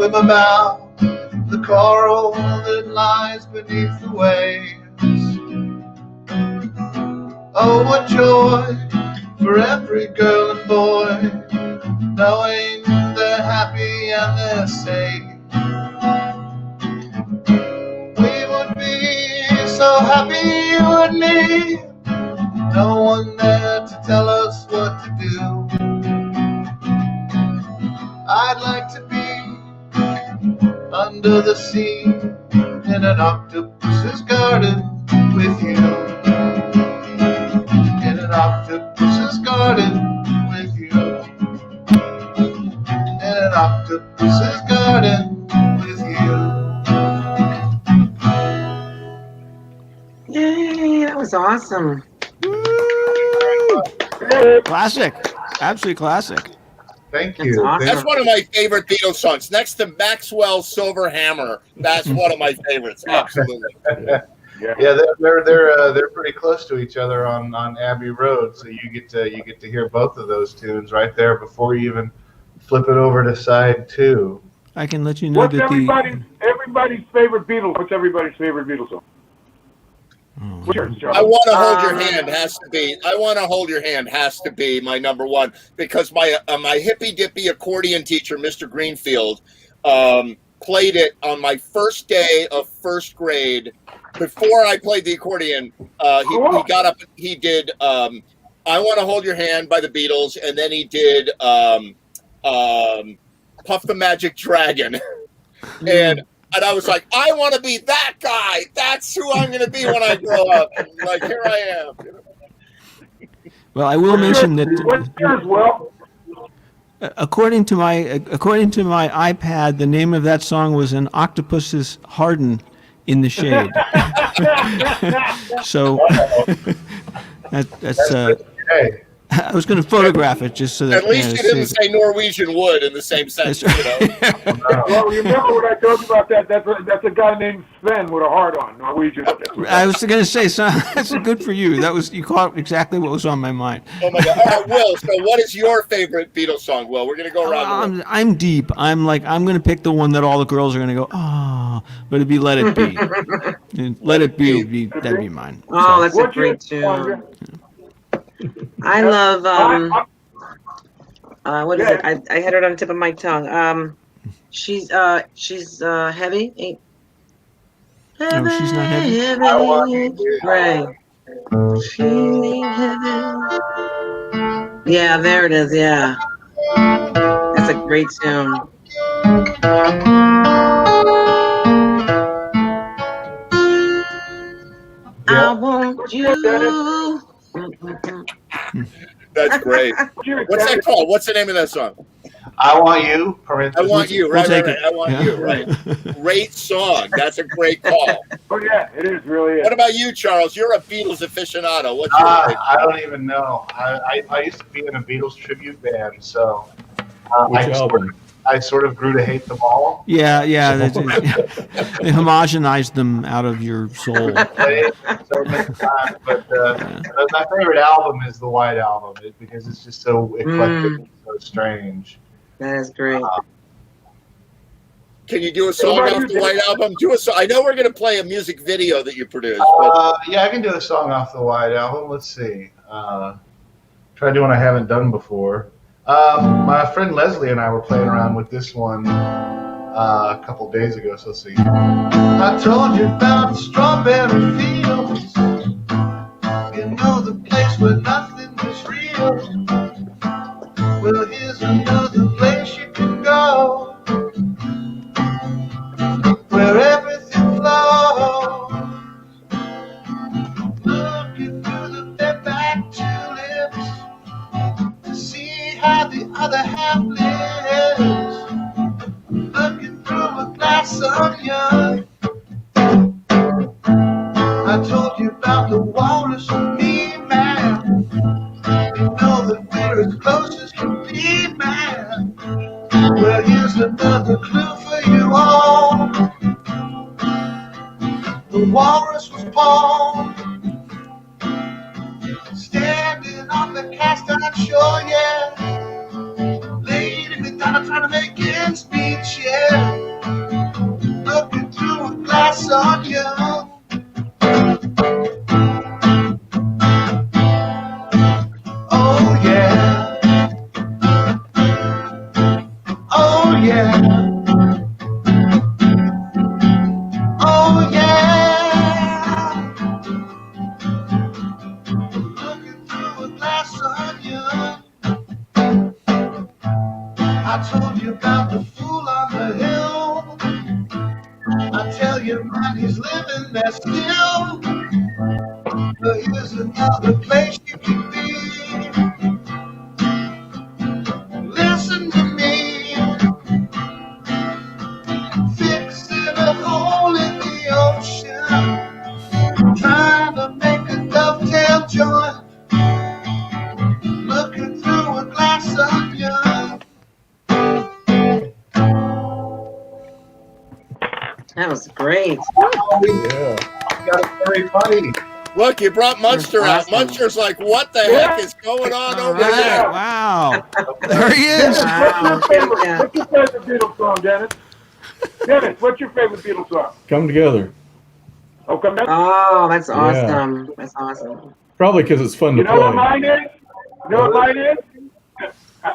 About the coral that lies beneath the waves. Oh, what joy for every girl and boy, knowing they're happy and they're safe. We would be so happy, wouldn't we? No one there to tell us what to do. I'd like to be under the sea in an octopus's garden with you. In an octopus's garden with you. In an octopus's garden with you. Yay, that was awesome. Classic. Absolutely classic. Thank That's you. awesome. That's one of my favorite Beatles songs. Next to Maxwell's Silver Hammer, that's one of my favorites. Absolutely. Yeah, they're pretty close to each other on Abbey Road, so you get to hear both of those tunes right there before you even flip it over to side 2. I can let you know What's that everybody's favorite Beatles? What's everybody's favorite Beatles song? What's yours, I Charlie? Want to Hold Your Hand has to be. I Want to Hold Your Hand has to be my number one because my hippy dippy accordion teacher, Mr. Greenfield, played it on my first day of first grade. Before I played the accordion, he got up. He did "I Want to Hold Your Hand" by the Beatles, and then he did "Puff the Magic Dragon," and I was like, I want to be that guy. That's who I'm going to be when I grow up. And like, here I am. well, I will mention that What's yours, Will? according to my iPad, the name of that song was "An Octopus's Harden in the Shade." So that's Hey, I was going to photograph it just so that At least you didn't say Norwegian wood in the same sentence. That's You know? Well, you remember what I told you about that? That's a guy named Sven with a heart on, Norwegian. I was going to say, so that's good for you. You caught exactly what was on my mind. Oh my God! All right, Will. So, what is your favorite Beatles song? Will, we're going to go around. The room. I'm deep. I'm going to pick the one that all the girls are going to go, oh, but it'd be "Let It Be." And "Let It Be" that'd be mine. Oh, that's a What's great yours, tune. Sandra? I love what is it? I had it on the tip of my tongue. She's heavy. No, she's not heavy. I want you to- Right. Feeling heaven. Yeah, there it is. Yeah, that's a great tune. I want you. That's great. What's that called? What's the name of that song? I Want You. I Want You. Right, take right, right. it. I Want Yeah. You. Right. Great song. That's a great call. Oh yeah, it is really. What about you, Charles? You're a Beatles aficionado. What's your favorite? I don't even know. I used to be in a Beatles tribute band, so Which album? I sort of grew to hate them all. Yeah. They homogenized them out of your soul. Played it so many times, but my favorite album is the White Album because it's just so eclectic and so strange. That is great. Can you do a song What about off the you, White Album? Do a song. I know we're going to play a music video that you produced, but Yeah, I can do a song off the White Album. Let's see. Try doing what I haven't done before. My friend Leslie and I were playing around with this one a couple days ago. So let's see. I told you about the strawberry fields. You know the place where nothing is real. Well, here's another place you can go, where everything flows. Looking through the bareback tulips to see how the other half lives. Looking through a glass onion. I told you about the walrus and me, man. You know that we're as close as can be, man. Well, here's another clue for you all. The walrus was born standing on the cast iron shore, yeah. Lady Madonna trying to make ends meet, yeah. Looking through a glass onion. Oh yeah. Oh yeah. Oh yeah. Looking through a glass onion. I told you about the fool on the hill. I tell you, man, he's living there still. But here's another place you can be. Listen to me. Fixing a hole in the ocean. Trying to make a dovetail joint. Looking through a glass onion. That was great. Yeah. Got a furry buddy. look, you brought Munster out. Awesome. Munster's like, what the heck is going on All over right. there? Wow. There he is. Wow. What's your Yeah. favorite Beatles song, Dennis? Dennis, what's your favorite Beatles song? Come Together. Oh, come down. Oh, that's Yeah. awesome. That's awesome. Probably because it's fun You to know what play. mine is? You know what mine is?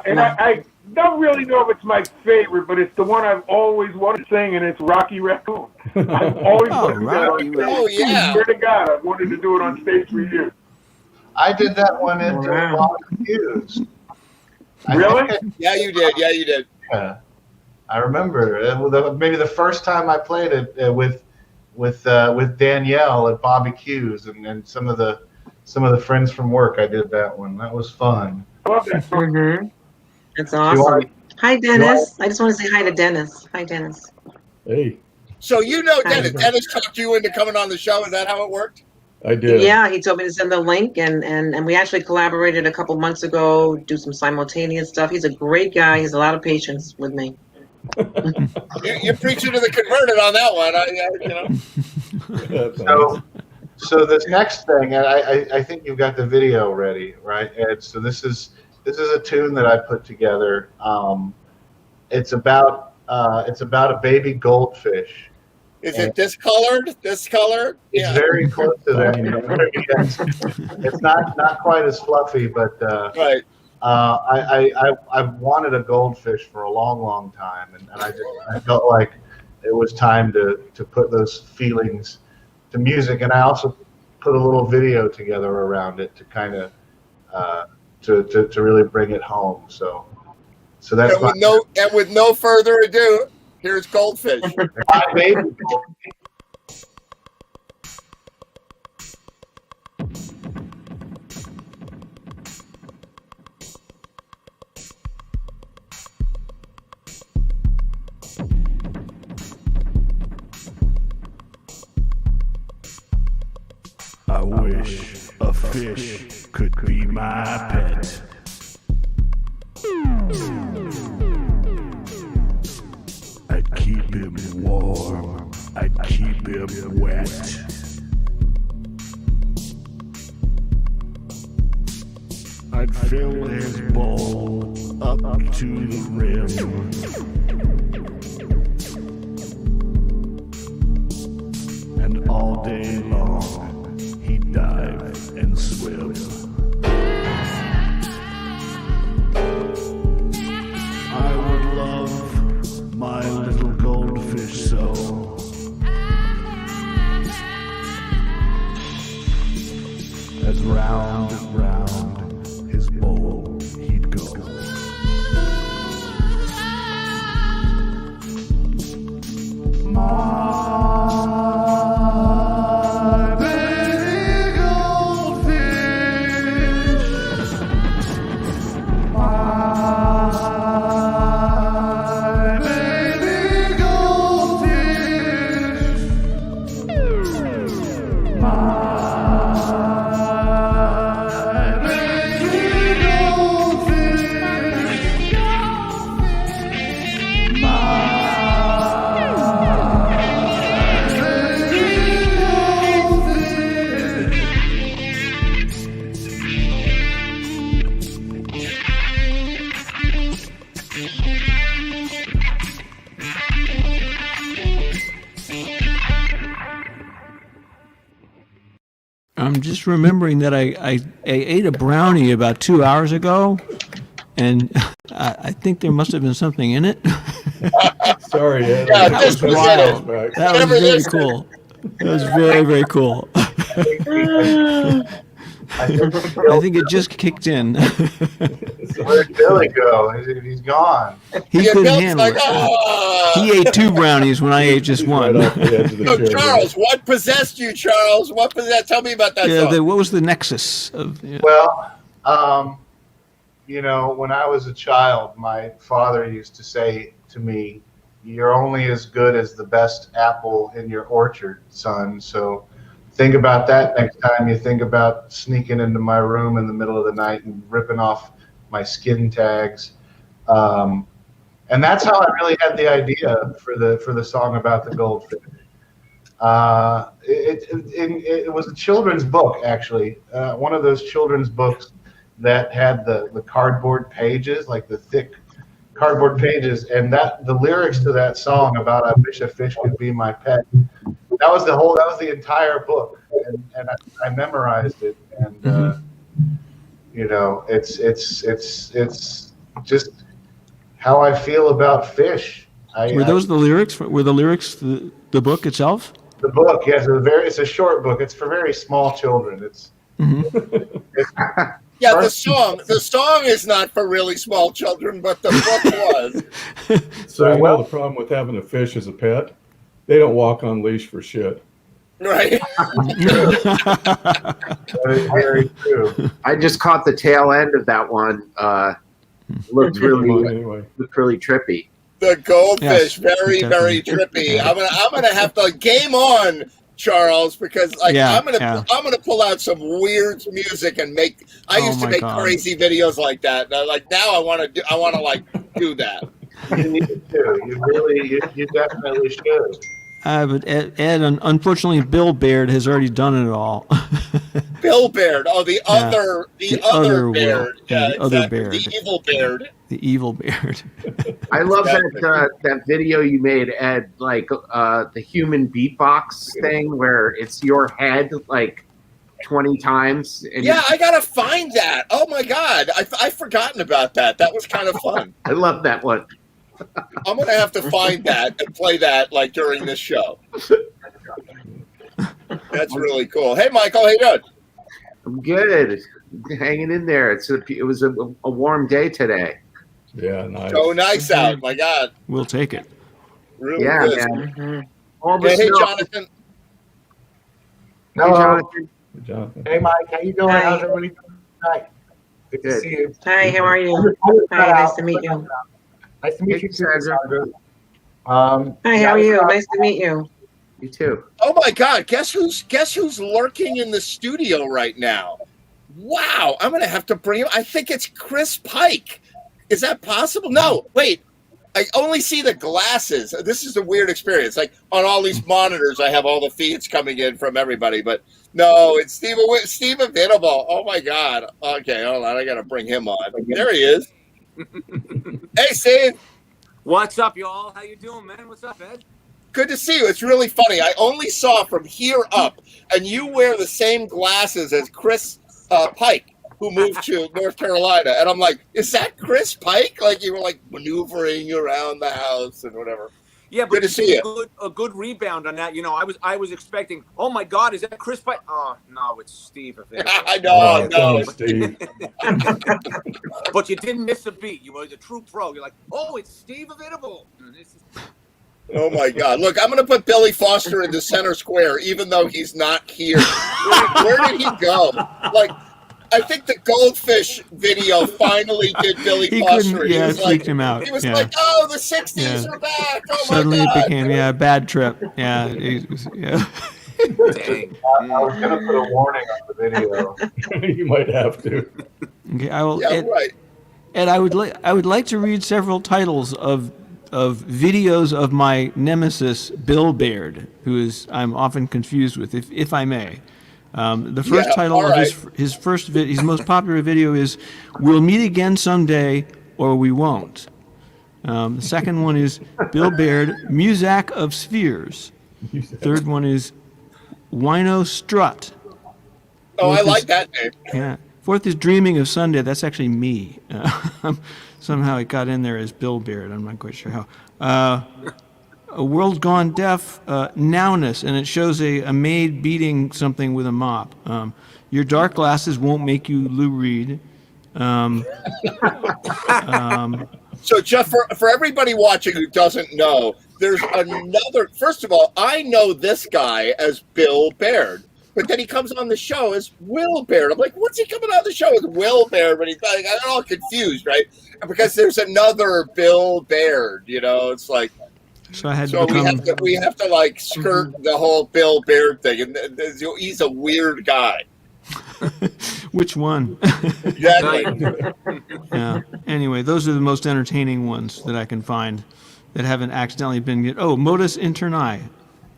And I don't really know if it's my favorite, but it's the one I've always wanted to sing, and it's Rocky Raccoon. I've always wanted to do that Rocky on stage. Oh, yeah. I swear to God, I've wanted to do it on stage for years. I did that one at Wow. Bobby Hughes. Really? Yeah, you did. Yeah, you did. Yeah, I remember. Maybe the first time I played it with Danielle at Bobby Q's and some of the friends from work. I did that one. That was fun. I love that song. Mm-hmm. That's You awesome. want- Hi, Dennis. I just want to say hi to Dennis. Hi, Dennis. Hey, So you know Dennis. Dennis talked you into coming on the show. Is that how it worked? I did. Yeah, he told me to send the link, and we actually collaborated a couple months ago, do some simultaneous stuff. He's a great guy. He's a lot of patience with me. You're preaching to the converted on that one. That's awesome. So this next thing, and I think you've got the video ready, right, Ed? So this is a tune that I put together. It's about a baby goldfish. Is it discolored? Discolored? It's Yeah. very close to that. It's not quite as fluffy, but Right. I've wanted a goldfish for a long time, and I felt like it was time to put those feelings to music. And I also put a little video together around it to kind of to really bring it home. So that's and with no further ado, here's Goldfish. my baby. I wish a fish could be my pet. I'd keep him warm, I'd keep him wet. I'd fill his bowl up to the rim. And all day long, he'd dive and swim. I would love my little goldfish so. As round and round his bowl he'd go. My baby goldfish, my baby goldfish, my baby goldfish, I'm just remembering that I ate a brownie about 2 hours ago, and I think there must have been something in it. Sorry, Ed. Yeah, That this was was wild. it. That was Whatever very this is. cool. That was very, very cool. I think it just kicked in. Where'd Billy go? He's gone. He Yeah, couldn't Bill's handle like, it. "Ah." He ate 2 brownies when I ate just one. Right off the edge of the So, chair. Charles, what possessed you, Charles? What possessed? Tell me about that Yeah, song. what was the nexus of? Yeah. Well, when I was a child, my father used to say to me, "You're only as good as the best apple in your orchard, son." So think about that next time you think about sneaking into my room in the middle of the night and ripping off my skin tags. And that's how I really had the idea for the song about the goldfish. It was a children's book, actually. One of those children's books that had the cardboard pages, like the thick cardboard pages, and the lyrics to that song about "I wish a fish could be my pet." That was the entire book, and I memorized it, and it's just how I feel about fish. Were those the lyrics? Were the lyrics the book itself? The book, yes, it's a short book. It's for very small children. Yeah, the song is not for really small children, but the book was. So the problem with having a fish as a pet, they don't walk on leash for shit. Right. Very true. I just caught the tail end of that one. Looked really trippy. The goldfish, Yes, very, very trippy. I'm gonna have to game on, Charles, because I'm gonna pull out some weird music and make. I used to make crazy videos like that. And now I want to do that. You need to. You definitely should. But Ed, unfortunately, Bill Baird has already done it all. Bill Baird. Oh, the other Baird. Yeah, the other exactly. Baird. The evil Baird. The evil Baird. I love that video you made, Ed, like the human beatbox thing where it's your head like 20 times. And Yeah, I gotta find that. Oh my God, I've forgotten about that. That was kind of fun. I love that one. I'm gonna have to find that and play that like during this show. That's really cool. Hey, Michael, how you doing? I'm good. Hanging in there. It was a warm day today. Yeah, nice. So nice out. My God. We'll take it. Really Yeah, good. man. All the Hey, snow. Jonathan. Hey, Jonathan. Jonathan. Hey, Mike, how you doing? Hi. How's everybody doing tonight? Good to Good. see you. Hi, how are you? Hi, nice to meet you. Nice to meet you Hey, too, Sandra. Cassandra. Hi, how are you? Nice to meet you. You too. Oh my God! Guess who's lurking in the studio right now? Wow! I'm gonna have to bring him. I think it's Chris Pike. Is that possible? No, wait. I only see the glasses. This is a weird experience. Like on all these monitors, I have all the feeds coming in from everybody, but no, it's Steve Venable. Oh my God! Okay, hold on. I gotta bring him on. There he is. Hey, Steve. What's up, y'all? How you doing, man? What's up, Ed? Good to see you. It's really funny. I only saw from here up, and you wear the same glasses as Chris Pike, who moved to North Carolina. And I'm like, is that Chris Pike? Like you were like maneuvering around the house and whatever. Yeah, but good to see you. A good rebound on that. You know, I was expecting. Oh my God, is that Chris Pike? Oh no, it's Steve. I know, no. Steve. But you didn't miss a beat. You were a true pro. You're like, oh, it's Steve Venable. Oh my God! Look, I'm going to put Billy Foster into center square, even though he's not here. Where did he go? Like, I think the Goldfish video finally did Billy He Foster. couldn't. Yeah, it freaked him out. He was Yeah. like, "Oh, the '60s Yeah. are back!" Oh Suddenly my God! it became a bad trip. Yeah. Yeah. Dang. I was gonna put a warning on the video. You might have to. Okay, I will. Yeah, Ed, right. Ed, I would like to read several titles of videos of my nemesis Bill Baird, who is I'm often confused with, if I may. The first Yeah, title all of right. his most popular video is "We'll Meet Again Someday or We Won't." The second one is Bill Baird, Muzak of Spheres. Third one is Wino Strut. Oh, I Fourth like is- that name. Yeah. Fourth is Dreaming of Sunday. That's actually me. Somehow it got in there as Bill Baird. I'm not quite sure how. A World Gone Deaf, Nowness, and it shows a maid beating something with a mop. Your dark glasses won't make you Lou Reed. So, Jeff, for everybody watching who doesn't know, there's another. First of all, I know this guy as Bill Baird, but then he comes on the show as Will Baird. I'm like, what's he coming on the show as Will Baird? But he's like, I'm all confused, right? Because there's another Bill Baird. You know, it's like. So I had So to become. we have to like skirt the whole Bill Baird thing, and he's a weird guy. Which one? Exactly. Yeah. Anyway, those are the most entertaining ones that I can find that haven't accidentally been. Oh, modus interni.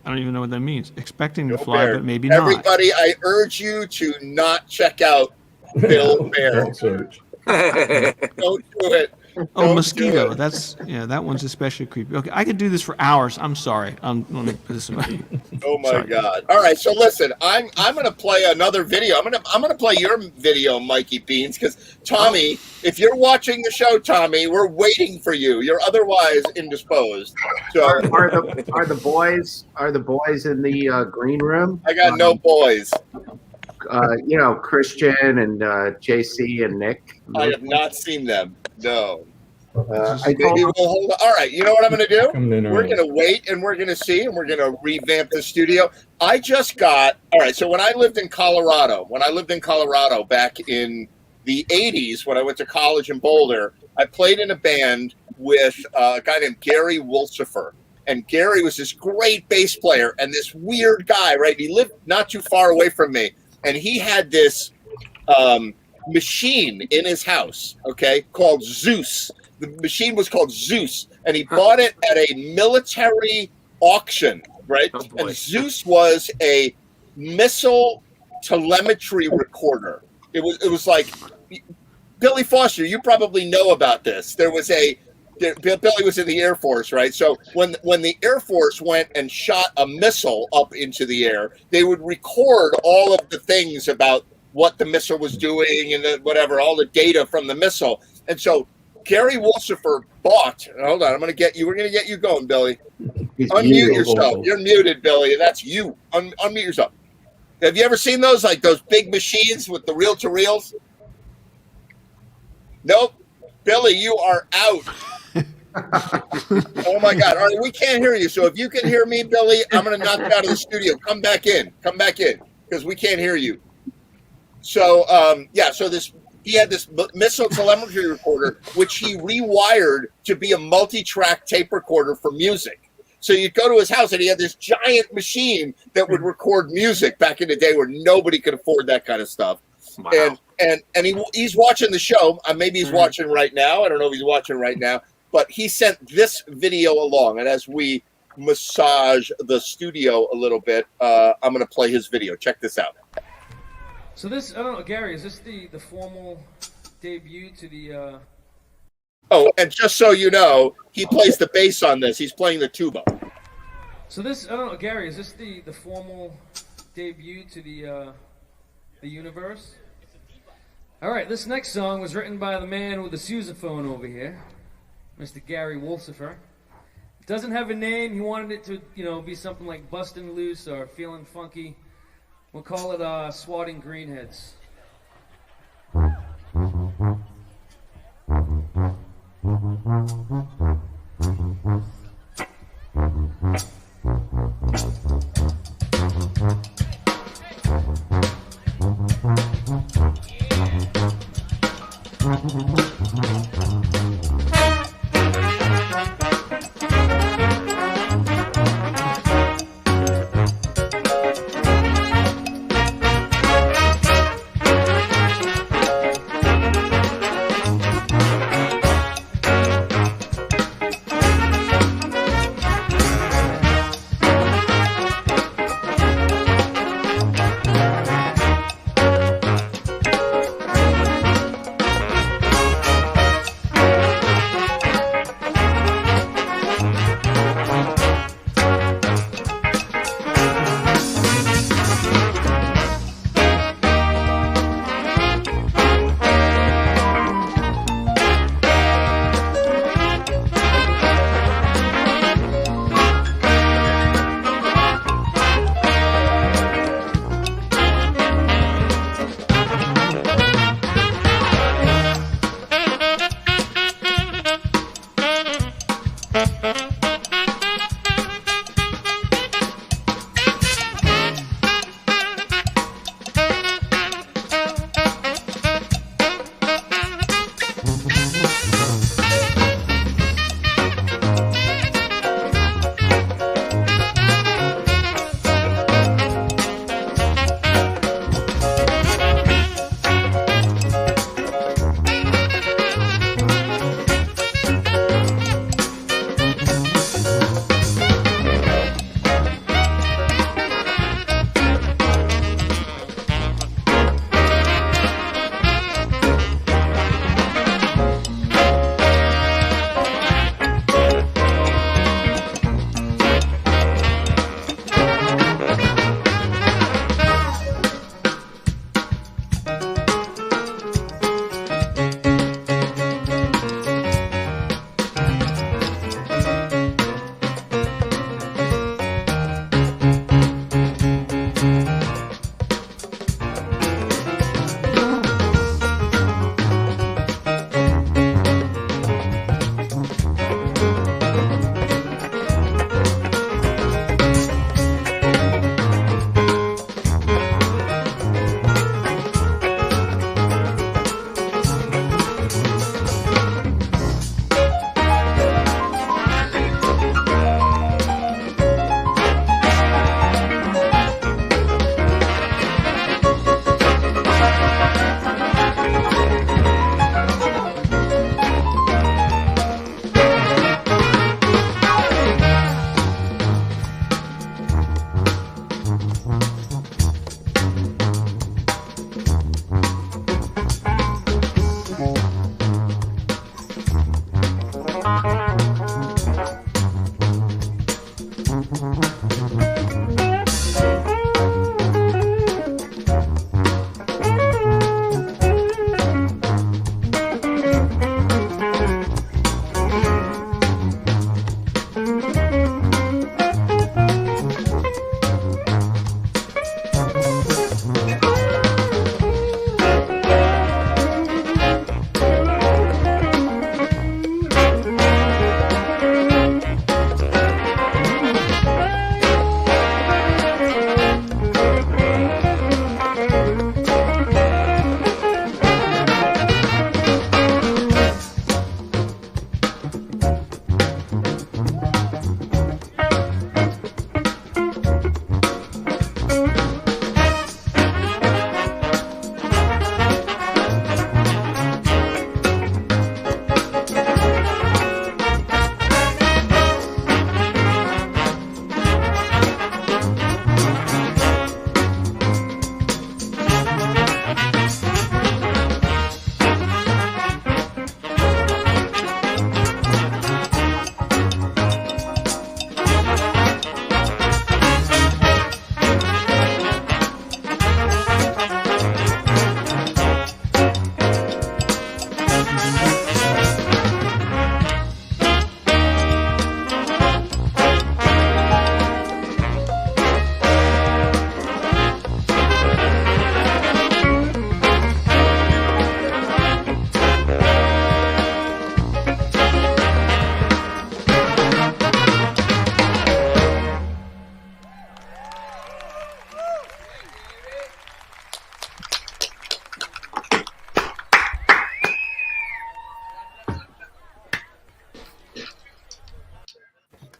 I don't even know what that means. Expecting to fly, Baird. but maybe not. Everybody, I urge you to not check out Bill Baird. Don't search. Don't do it. Oh, Don't do mosquito. it. That's that one's especially creepy. Okay, I could do this for hours. I'm sorry. Let me put this away. Oh my Sorry. God! All right, so listen, I'm going to play another video. I'm going to play your video, Mikey Beans, because Tommy, if you're watching the show, Tommy, we're waiting for you. You're otherwise indisposed. So Are the boys in the green room? I got no boys. Christian and JC and Nick. I have not seen them. No. I Maybe told we'll hold on. All right, you know what I'm going to do? Coming in We're early. going to wait and we're going to see and we're going to revamp the studio. I just got, all right, so when I lived in Colorado back in the 80s, when I went to college in Boulder, I played in a band with a guy named Gary Wolsifer. And Gary was this great bass player and this weird guy, right? He lived not too far away from me. And he had this machine in his house, okay, called Zeus. The machine was called Zeus, and he bought it at a military auction, right? And Zeus was a missile telemetry recorder. It was like Billy Foster. You probably know about this. Billy was in the Air Force, right? So when the Air Force went and shot a missile up into the air, they would record all of the things about what the missile was doing and whatever, all the data from the missile. And so Gary Wolsifer bought. Hold on, we're going to get you going, Billy. He's Unmute muted. yourself. You're muted, Billy. That's you. Unmute yourself. Have you ever seen those, like those big machines with the reel-to-reels? Nope. Billy, you are out. Oh my God! All right, we can't hear you. So if you can hear me, Billy, I'm going to knock you out of the studio. Come back in, because we can't hear you. So so he had this missile telemetry recorder, which he rewired to be a multi-track tape recorder for music. So you'd go to his house and he had this giant machine that would record music back in the day where nobody could afford that kind of stuff. Wow. And he's watching the show. Maybe he's watching right now. I don't know if he's watching right now, but he sent this video along. And as we massage the studio a little bit, I'm going to play his video. Check this out. So this, I don't know, Gary, is this the formal debut to the... Oh, and just so you know, he plays the bass on this. He's playing the tuba. So this, I don't know, Gary, is this the formal debut to the universe? All right, this next song was written by the man with the sousaphone over here, Mr. Gary Wolsifer. It doesn't have a name. He wanted it to, be something like Bustin' Loose or Feeling Funky. We'll call it Swatting Greenheads.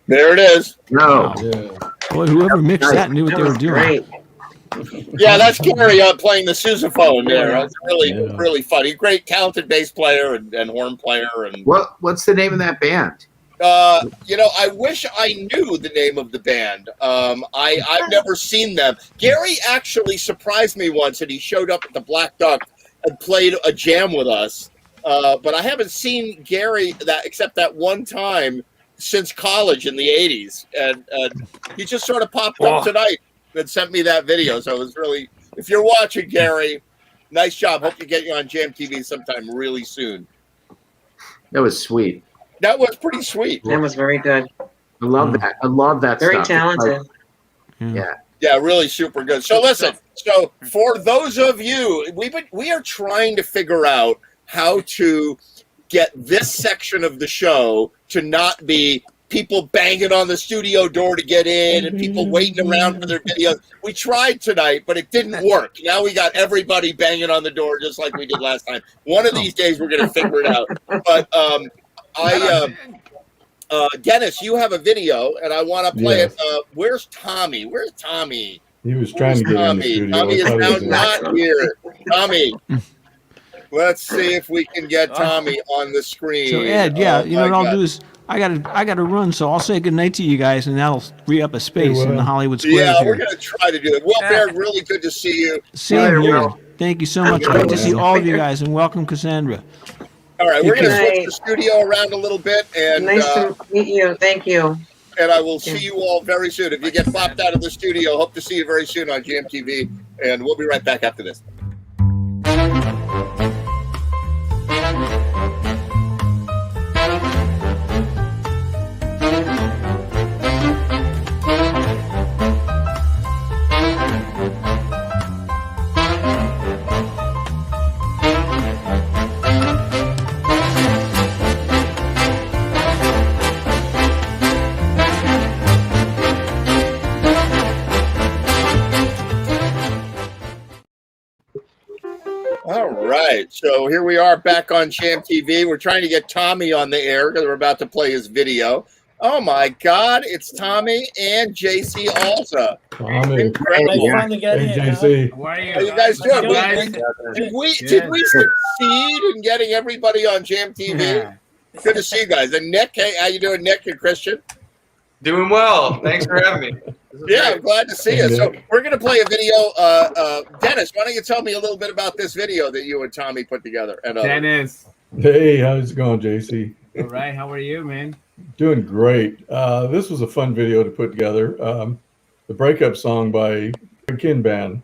There it is. No. Boy, whoever mixed that knew what they were doing. Great. Yeah, that's Gary playing the sousaphone there. That's really funny. Great, talented bass player and horn player. And What's the name of that band? I wish I knew the name of the band. I've never seen them. Gary actually surprised me once, and he showed up at the Black Duck and played a jam with us. But I haven't seen Gary except that one time since college in the 80s. And he just sort of popped up tonight and sent me that video. So it was really, if you're watching, Gary, nice job. Hope to get you on Jam TV sometime really soon. That was sweet. That was pretty sweet. That was very good. I love that. I love that Very stuff. talented. Yeah. Yeah, really super good. So listen, so for those of you, we are trying to figure out how to get this section of the show to not be people banging on the studio door to get in and people waiting around for their videos. We tried tonight, but it didn't work. Now we got everybody banging on the door just like we did last time. One of these days we're going to figure it out. But Dennis, you have a video, and I want to play it. Where's Tommy? Where's Tommy? He was trying to get in the studio. Tommy is I thought now he was not here. Tommy, let's see if we can get Tommy on the screen. So Ed, you know what I'll do is I gotta run, so I'll say goodnight to you guys, and that'll free up a space in the Hollywood Squares. Yeah, here. we're gonna try to do it. Will Bear, really good to see you. Same here. Thank you so much. Great to see all of you guys, and welcome, Cassandra. All right, we're gonna switch the studio around a little bit, and Nice to meet you. Thank you. and I will see you all very soon. If you get popped out of the studio, hope to see you very soon on Jam TV, and we'll be right back after this. All right, so here we are back on Jam TV. We're trying to get Tommy on the air because we're about to play his video. Oh my God, it's Tommy and JC Alza. Tommy. Incredible. Hey, JC. How you guys doing? Did we succeed in getting everybody on Jam TV? Good to see you guys. And Nick, hey, how you doing, Nick and Christian? Doing well. Thanks for having me. Yeah, I'm glad to see you. So we're going to play a video. Dennis, why don't you tell me a little bit about this video that you and Tommy put together? And Dennis. Hey, how's it going, JC? All right. How are you, man? Doing great. This was a fun video to put together. The breakup song by Kin Band,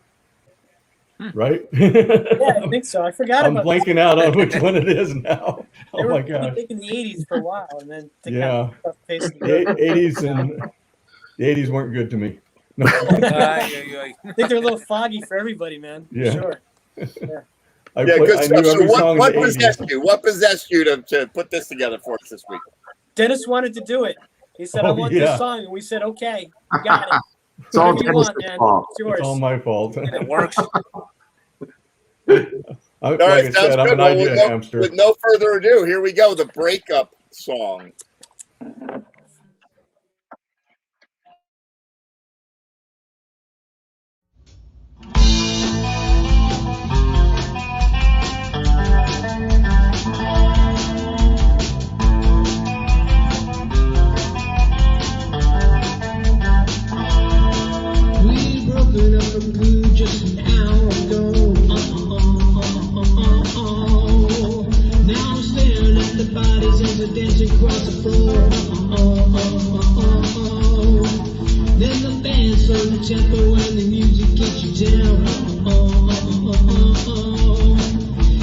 right? Yeah, I think so. I forgot I'm about blanking out on which one it is now. Oh my God. They were in the 80s for a while, and then to Yeah. kind of face The 80s and the 80s weren't good to me. No. I think they're a little foggy for everybody, man. For Yeah. sure. Yeah. I yeah, play- good I stuff. knew So every song what in the 80s. possessed you? What possessed you to put this together for us this week? Dennis wanted to do it. He said, "I Oh, want yeah. this song," and we said, "Okay, you got it." It's all Whatever you Dennis's want, man. fault. It's yours. It's all my fault. It works. All Like right, I sounds said, I'm good. an Well, idea hamster. with no further ado, here we go. The breakup song. We broke it up blue just an hour ago. Now I'm staring at the bodies as they dance across the floor. Then the band slowed the tempo and the music gets you down.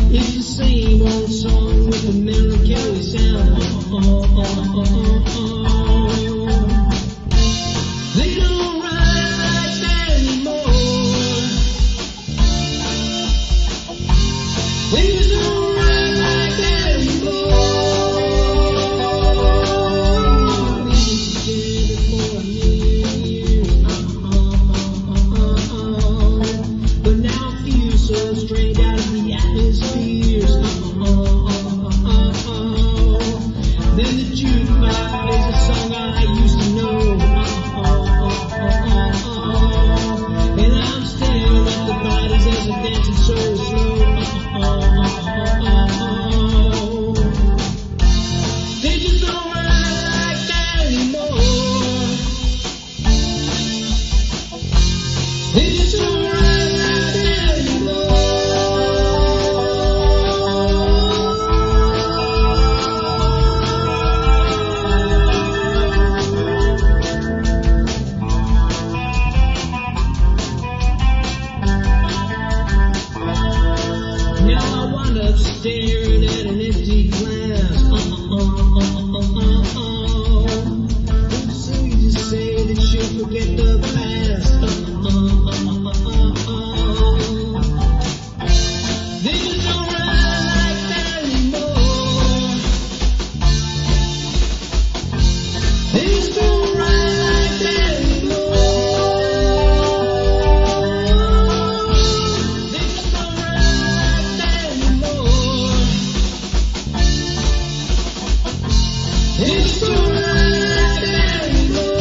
It's the same old song with a melancholy sound. They don't ride like that anymore. Things don't ride like that anymore. We used to get together for a million years. But now I feel so straight out of the atmospheres. Then the jukebox They just don't run like that anymore. They just don't run like that anymore. Now I wind up staring at an empty glass. It's so easy to say that you forget the past. They just don't run like that anymore. They just don't run like that anymore. They just don't run like that anymore. They just don't run like that anymore.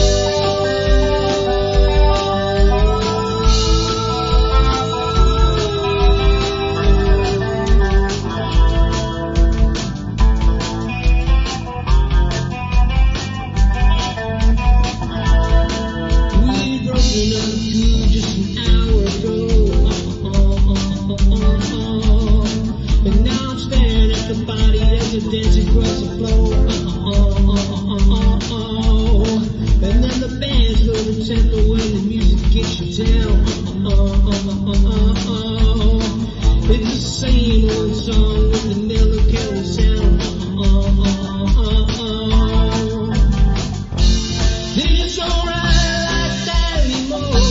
We broken up just an hour ago. And now I'm staring at the body as it dances across the floor. And then the band's going tempo when the music gets you down. It's the same old song with the mellow carol sound. They just don't run like that anymore.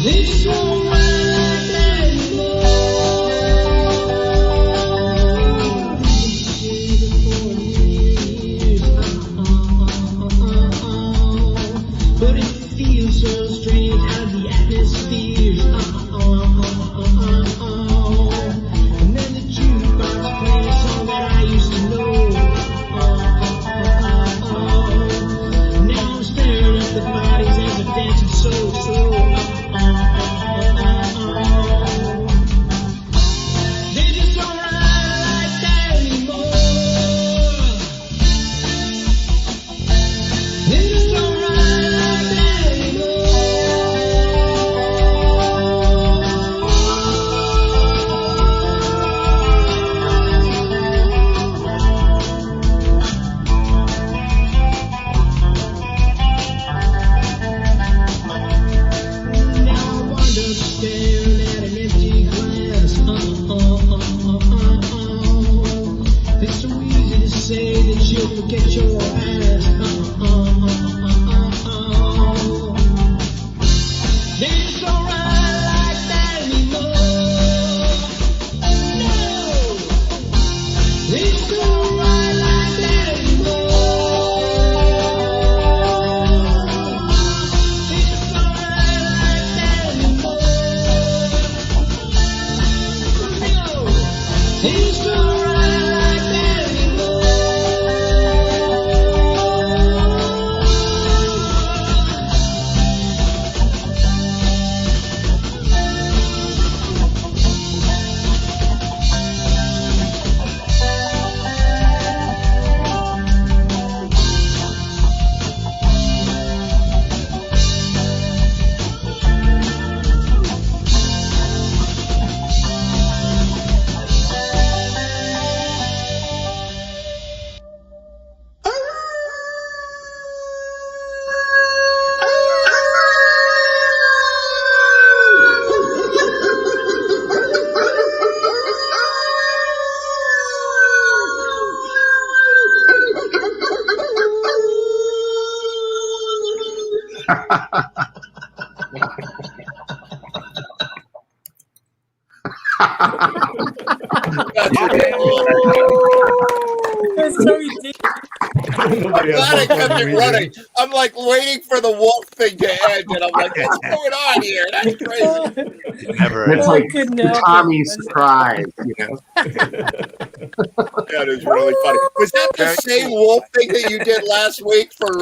They just don't run like that anymore. Say the 40 years, but it feels so strange how the atmospheres. And then the jukebox plays a song that I used to know. Now I'm staring at the bodies as they're dancing so slow. They just don't run like that anymore. They just don't run like that anymore. Now I wind up staring at an empty glass. It's so easy to say that you'll forget your past. They just don't run like that anymore. No, they just don't run like that anymore. They just don't run like that anymore. No, they just don't run like that anymore. That's so ridiculous. I'm glad I kept it running. I'm like waiting for the wolf thing to end, and I'm like, what's going on here? That's crazy. It's like the Tommy surprise, you know. That is really funny. Was that the same wolf thing that you did last week for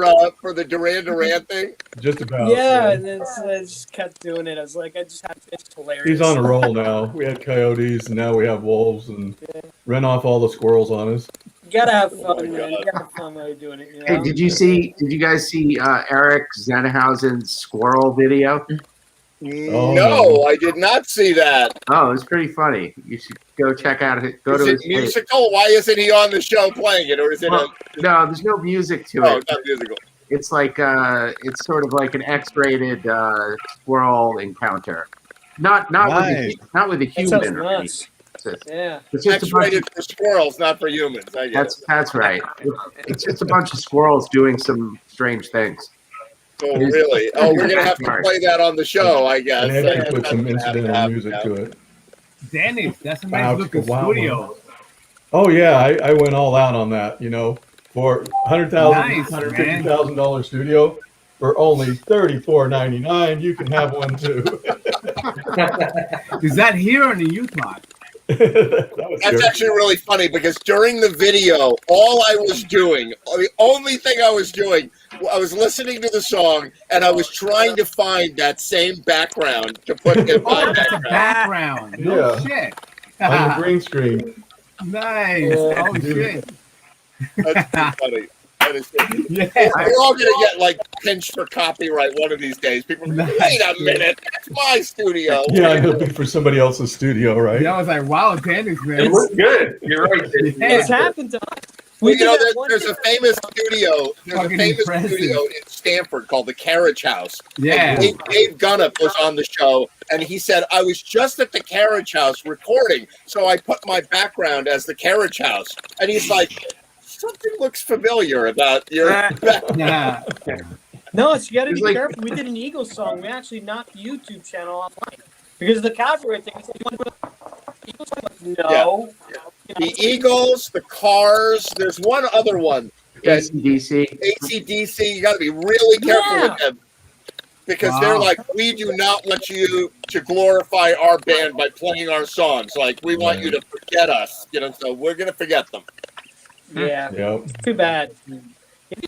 the Duran Duran thing? Just about. Yeah, and then so I just kept doing it. I was like, I just have it's hilarious. He's on a roll now. We had coyotes, and now we have wolves, and ran off all the squirrels on us. You gotta have fun, man. You gotta have fun while you're doing it. You know? Hey, did you guys see Eric Zenhausen's squirrel video? Oh, No, I did not see that. Oh, it's pretty funny. You should go check out it. Go Is to it his page. musical? Why isn't he on the show playing it, or is it? Well, no, there's no music to No, it. it's not musical. It's like it's sort of like an X-rated squirrel encounter. Not with a That sounds human. nuts. It's Yeah. just a bunch X-rated for squirrels, not for humans. I guess. that's right. It's just a bunch of squirrels doing some strange things. Oh, really? Oh, we're gonna have to play that on the show, I guess. And they have to put That's some gonna have to incidental happen music now. to it. Danny, that's a Wow, nice looking wow. studio. Oh yeah, I went all out on that. You know, for $100,000, Nice, $150,000 studio for only $34.99, you can have one too. Is that here or in Utah? That's actually really funny because during the video, all I was doing, the only thing I was doing, I was listening to the song and I was trying to find that same background to put in my Oh, that's a background. background. No Yeah. shit. On the green screen. Nice. Oh shit. That's pretty funny. That is good. Yeah. We're all gonna get like pinched for copyright one of these days. People, wait a minute, that's my studio. Yeah, it'll be for somebody else's studio, right? Yeah, I was like, wow, Danny's man. It looks good. You're right. Dave. Yeah. It's happened to us. Well, We you know, did that one there's a famous studio. There's a Fucking famous impressive. studio in Stanford called the Carriage House. Yeah. And Dave Gunnup was on the show, and he said, I was just at the Carriage House recording, so I put my background as the Carriage House. And he's like, something looks familiar about your background. Yeah. No, it's you got to It's be like- careful. We did an Eagles song. We actually knocked the YouTube channel offline because of the copyright thing. I said, "You want to do an Eagles song?" I'm like, no. The Eagles, the Cars, there's one other one. that- AC/DC. AC/DC, you got to be really careful Yeah. with them. Because Wow. they're like, we do not want you to glorify our band by playing our songs. Like, we want you to forget us. You know, so we're going to forget them. Yeah. Yep. Too bad.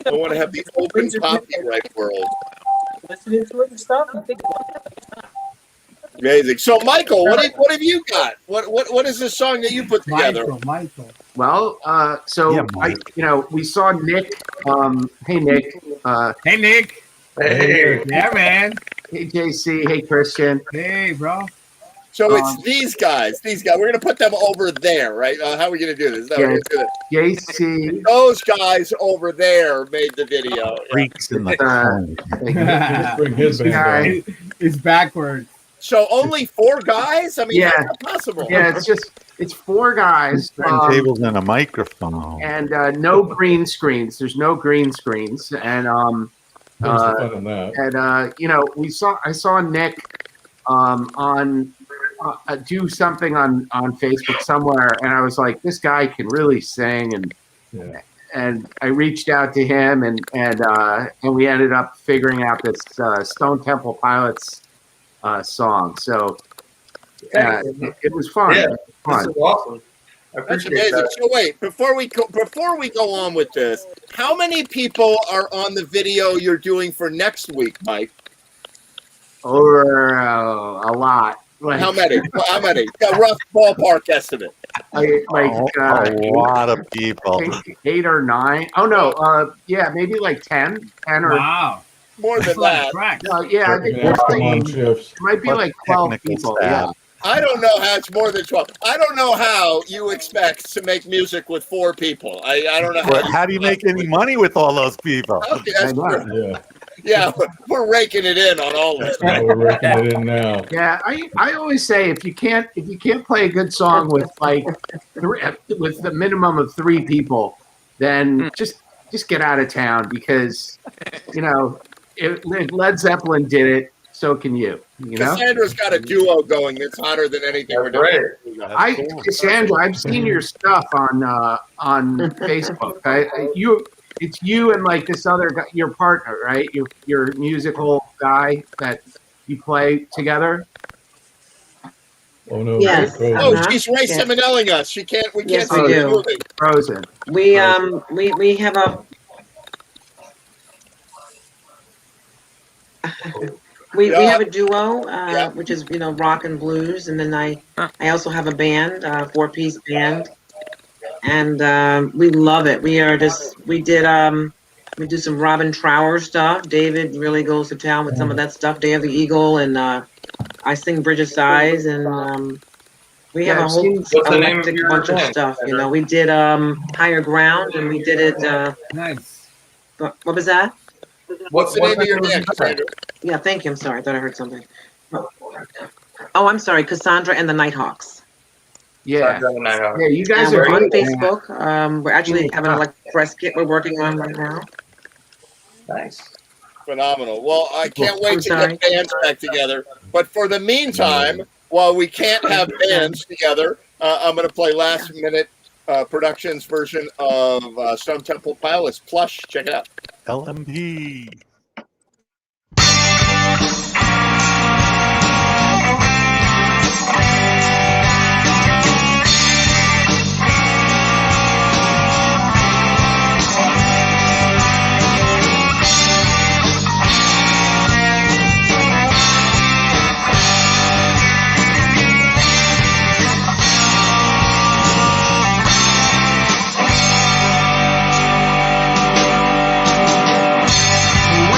I want to have the open copyright world. Listening to it and stuff. And think, Amazing. So, Michael, what have you got? What is this song that you put together? Michael. Well, we saw Nick. Hey Nick. Hey Nick. Hey. Yeah, man. Hey JC. Hey Christian. Hey, bro. So it's these guys. We're going to put them over there, right? How are we going to do this? No, we're gonna do this. JC. Those guys over there made the video. Freaks in the Just bring his band down. It's backwards. So only 4 guys? I mean, Yeah. that's not possible. Yeah, it's 4 guys. Turntables and a microphone. And no green screens. There's no green screens. And Where's the fun in that? I saw Nick on do something on Facebook somewhere, and I was like, this guy can really sing, and I reached out to him, and we ended up figuring out this Stone Temple Pilots song. So it was fun. Yeah, It was fun. this is awesome. I That's appreciate amazing. that. So wait, before we go on with this, how many people are on the video you're doing for next week, Mike? Over a lot. Like, How many? How many? A rough ballpark estimate. a lot of people. I think 8 or 9. Oh no, yeah, maybe like 10 or Wow. More than that. yeah, I think Yeah, come on, it shifts. might be like 12 Technical people. staff. Yeah. I don't know how it's more than 12. I don't know how you expect to make music with 4 people. I don't know But how do you make any money with all those people? Okay, that's true. Yeah. Yeah, we're raking it in on all this. Now we're working it in now. Yeah, I always say if you can't play a good song with like with the minimum of 3 people, then just get out of town, because if Led Zeppelin did it, so can you. You know, Cassandra's got a duo going that's hotter than anything we're doing. Cassandra, I've seen your stuff on Facebook. It's you and like this other guy, your partner, right? Your musical guy that you play together. Oh no. Yes. Frozen. Oh, Uh-huh. she's Ray Yeah. Simonelling us. She can't. We can't Yes, see we her do. moving. Frozen. We have we have a duo, which is rock and blues, and then I also have a band, 4-piece band, and we love it. We do some Robin Trower stuff. David really goes to town with some of that stuff. Day of the Eagle, and I sing Bridge of Sighs, and we have a whole What's the name of eclectic your bunch of band? stuff. We did Higher Ground, and we did it. Nice. What was that? What's the name of your band, Cassandra? Yeah, thank you. I'm sorry. I thought I heard something. Oh, I'm sorry. Cassandra and the Nighthawks. Yeah. Yeah, you guys And are we're on great. Facebook. We're actually having a press kit we're working on right now. Nice. Phenomenal. Well, I can't wait I'm to sorry. get bands back together. But for the meantime, while we can't have bands together, I'm going to play last minute Productions version of Stone Temple Pilots. Plush, check it out. LMP. Well,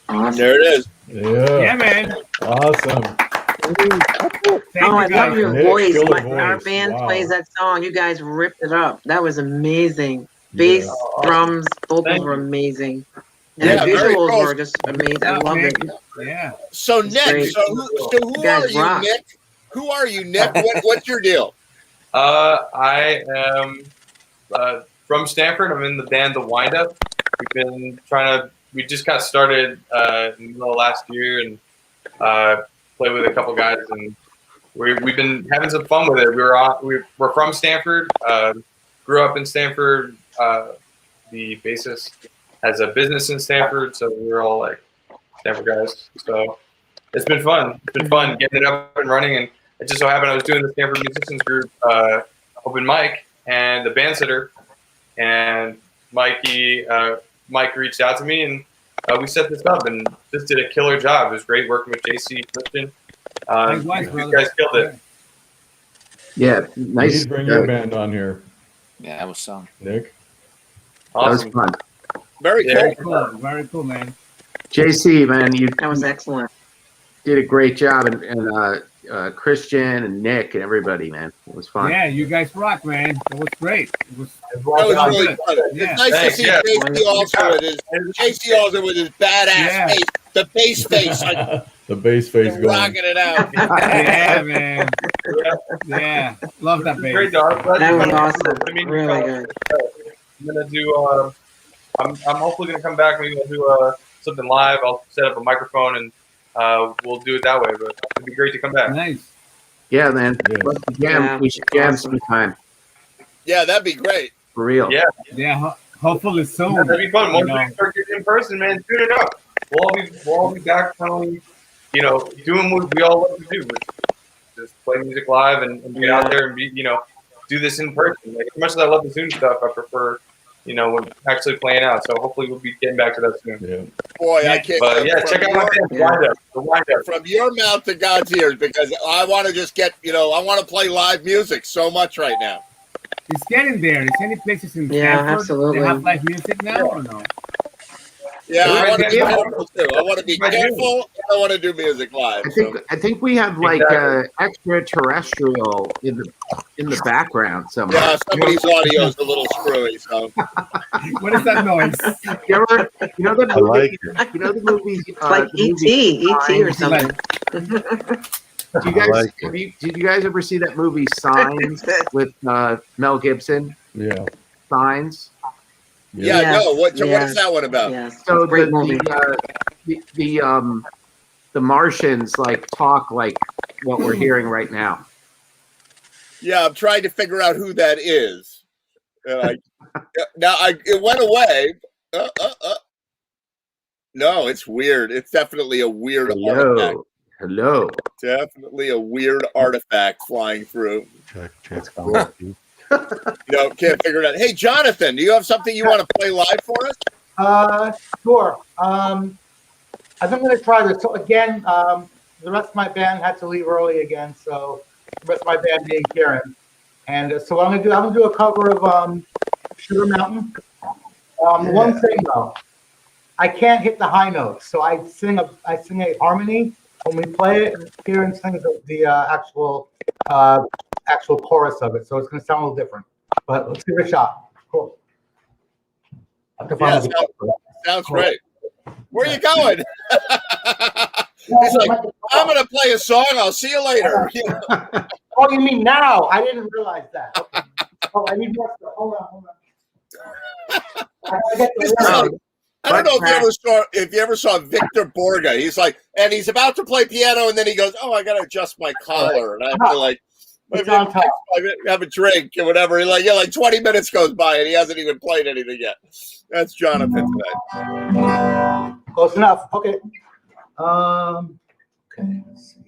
Awesome. There it is. Yeah. Yeah, man. Awesome. I love your Nick, voice. killer Our voice. band Wow. plays that song. You guys ripped it up. That was amazing. Bass, drums, vocals were amazing. And Yeah, the very visuals cool. were just amazing. I love it. Yeah. So It's Nick, great. so who You guys are you, rock. Nick? Who are you, Nick? What's your deal? I am from Stanford. I'm in the band The Wind Up. We've been we just got started in the middle of last year and played with a couple guys, and we've been having some fun with it. We're from Stanford, grew up in Stanford. The bassist has a business in Stanford, so we're all like Stanford guys. So it's been fun. It's been fun getting it up and running, and it just so happened I was doing the Stanford Musicians Group open mic and the band sitter, and Mike reached out to me, and we set this up and just did a killer job. It was great working with JC Christian. You guys killed it. Yeah, You nice. need to bring your band on here, Yeah, that was some. Nick. That was Awesome. fun. Very Very cool. cool. Very cool, man. JC, man, you That was excellent. did a great job, and Christian and Nick and everybody, man. It was fun. Yeah, you guys rock, man. It was great. It was That was really good. fun. Yeah. It's nice Thanks, to see yeah. JC also with his badass Yeah. face, the bass face, like The bass face going. rocking it out. Yeah, man. Yeah. Love that bass. Great dog. That was awesome. I mean, Really good. I'm gonna do. I'm hopefully gonna come back. Maybe I'll do something live. I'll set up a microphone and we'll do it that way. But it'd be great to come back. Nice. Yeah, man. Yeah. Let's jam. Yeah. We should jam Awesome. sometime. Yeah, that'd be great. For real. Yeah, Yeah. Hopefully soon. that'd be fun. You Once know. we start getting in person, man, tune it up. We'll all be back finally. Doing what we all love to do, which is just play music live and get out there and be, do this in person. Like, as much as I love the Zoom stuff, I prefer, when actually playing out. So hopefully we'll be getting back to that soon. Yeah. Boy, I can't. But yeah, check out my band, The Wind Up. The Wind Up. From your mouth to God's ears, because I want to just get, I want to play live music so much right now. It's getting there. Is any places in Yeah, Stanford absolutely. they have live music now or no? Yeah, I want to be Yeah. careful too. I want to be careful. And I want to do music live. I think we have like Exactly. extraterrestrial in the background somewhere. Yeah, somebody's audio is a little screwy. So What is that noise? You ever, you know the I like movie? You know the movie? It's like the movie E.T. or Signs? something. Do you guys like did you guys ever see that movie Signs with Mel Gibson? Yeah. Signs. yeah, Yes, no. What yes, is that one about? Yes. So It's a great movie. the Martians like talk like what we're hearing right now. Yeah, I'm trying to figure out who that is. It went away. No, it's weird. It's definitely a weird artifact. Hello. Definitely a weird artifact flying through. Check. Can't figure it out. Hey, Jonathan, do you have something you want to play live for us? Sure. I think I'm going to try this. So again, the rest of my band had to leave early again. So the rest of my band being Karen, and so I'm gonna do a cover of Sugar Mountain. One thing though, I can't hit the high notes, so I sing a harmony when we play it. And Karen sings the actual chorus of it, so it's gonna sound a little different. But let's give it a shot. Cool. Yeah, sounds great. Where are you going? He's like, I'm going to play a song. I'll see you later. Oh, you mean now? I didn't realize that. Okay. Oh, I need more stuff. Hold on. I don't know if you ever saw Victor Borga. He's like, and he's about to play piano, and then he goes, "Oh, I got to adjust my collar," and I feel like, maybe have a drink or whatever. Like 20 minutes goes by, and he hasn't even played anything yet. That's Jonathan tonight. Close enough. Okay. Okay. Let's see.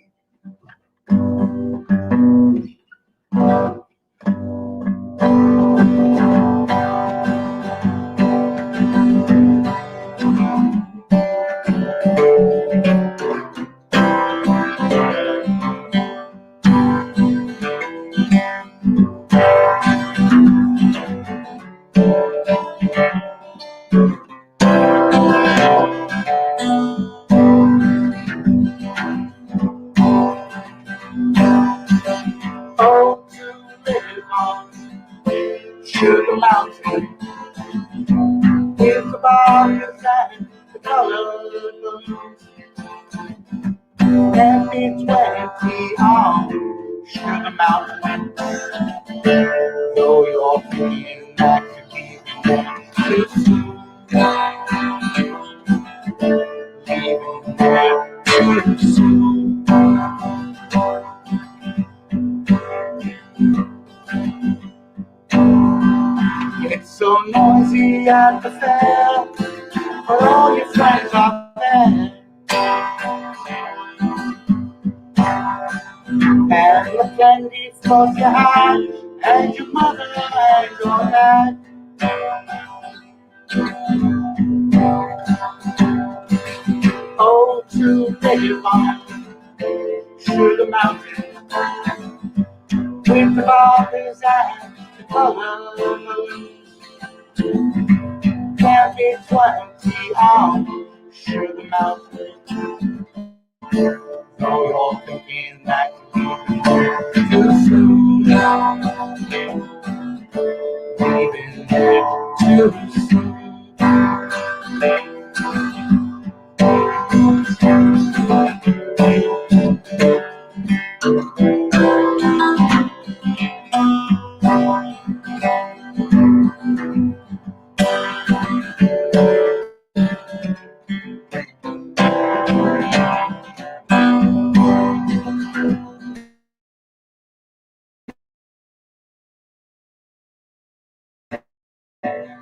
on Sugar Mountain. It's about the sand, the colored balloons. Happy 20 on Sugar Mountain. Though you're feeling like you're leaving there too soon. Leaving there too soon. It's so noisy at the fair, but all your friends are there. And your candy floats your hand, and your mother and your dad. Oh, to Baby Mom, Sugar Mountain, with the barbers and the colors. Candy 20 on Sugar Mountain. Though you're thinking that you're leaving there too soon. Leaving there too soon.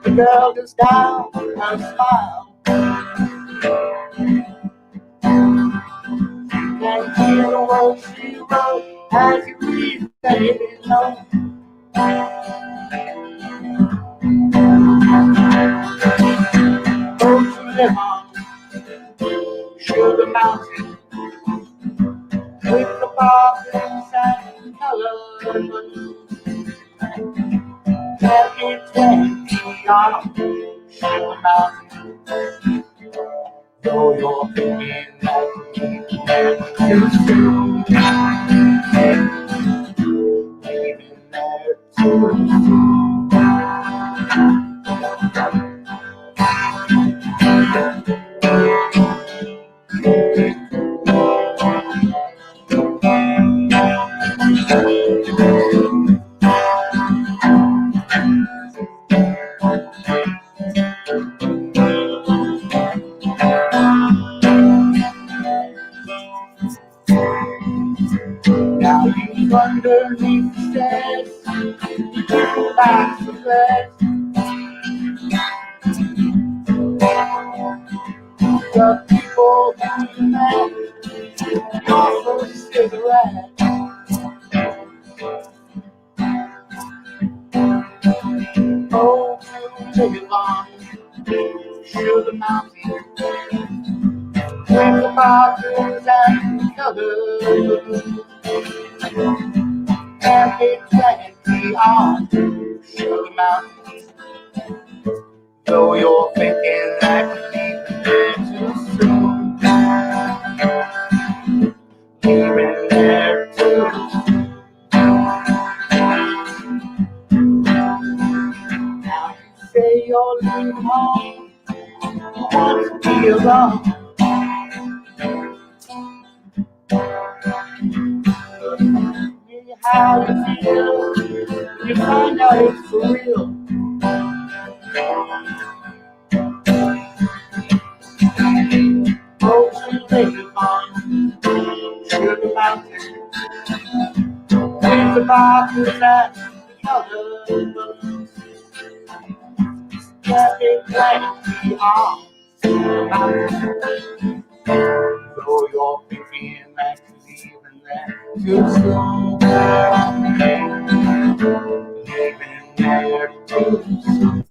The girl goes down her smile. Can't hear the words she wrote as you read the note. Oh, to live on Sugar Mountain with the barbers and colored balloons. Happy 20 on Sugar Mountain. Though you're thinking that you're leaving there too soon. Leaving there too soon. Now you underneath the stairs, you back the bed. The people in the man offer a cigarette. Oh, take it long, Sugar Mountain, with the barbers and the colors. Happy 20 on Sugar Mountain. Though you're thinking that you're leaving there too soon. Leaving there too soon. Now you say you're leaving home, you want to be alone. How you feel when you find out it's for real. Oh, to Baby Mom, Sugar Mountain, with the barbers and the colored balloons. Happy 20 on Sugar Mountain. Though you're thinking that you're leaving there too soon. Leaving there too soon.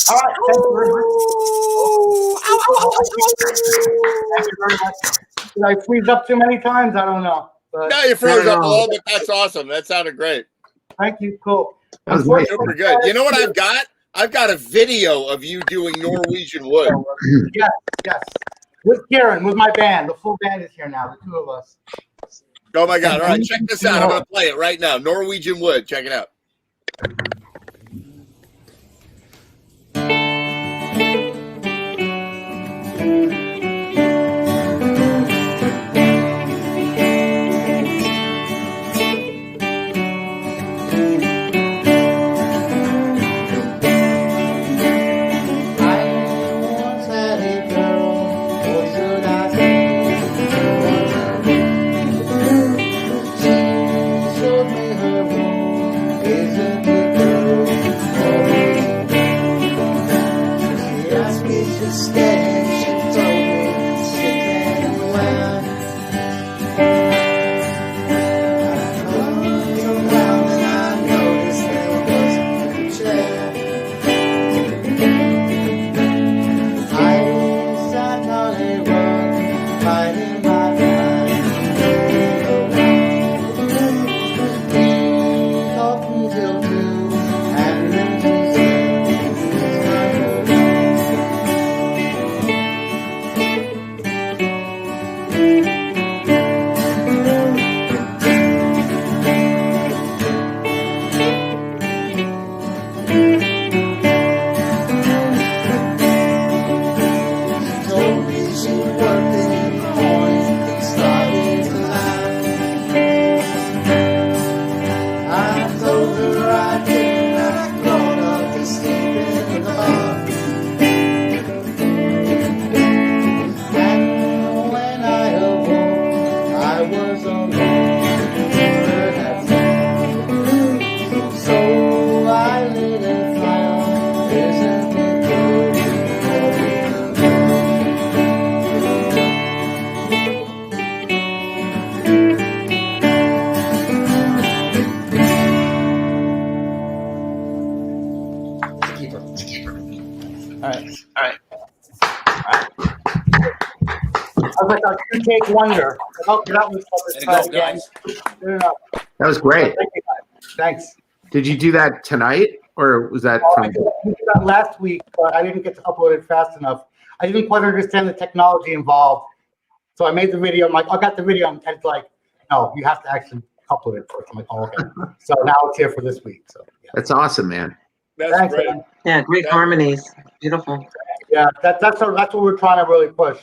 All right, thank you very much. Thank you very much. Did I freeze up too many times? I don't know. But No, you froze up a little bit. That's awesome. That sounded great. Thank you. Cool. That was nice. Super good. You know what I've got? I've got a video of you doing Norwegian Wood. Yes, yes. With Karen, with my band. The full band is here now, the two of us. Oh my God. All right, check this out. I'm going to play it right now. Norwegian Wood. Check it out. I was like a two-take wonder. Okay, that was again. That was great. Thank you, guys. Thanks. Did you do that tonight, or was that I from? did that last week, but I didn't get to upload it fast enough. I didn't quite understand the technology involved. So I made the video. I'm like, I got the video. And Ted's like, no, you have to actually upload it first. I'm like, oh, okay. So now it's here for this week. So yeah. That's awesome, man. Thanks, great. man. Yeah, great harmonies. Beautiful. Yeah, that's what we're trying to really push.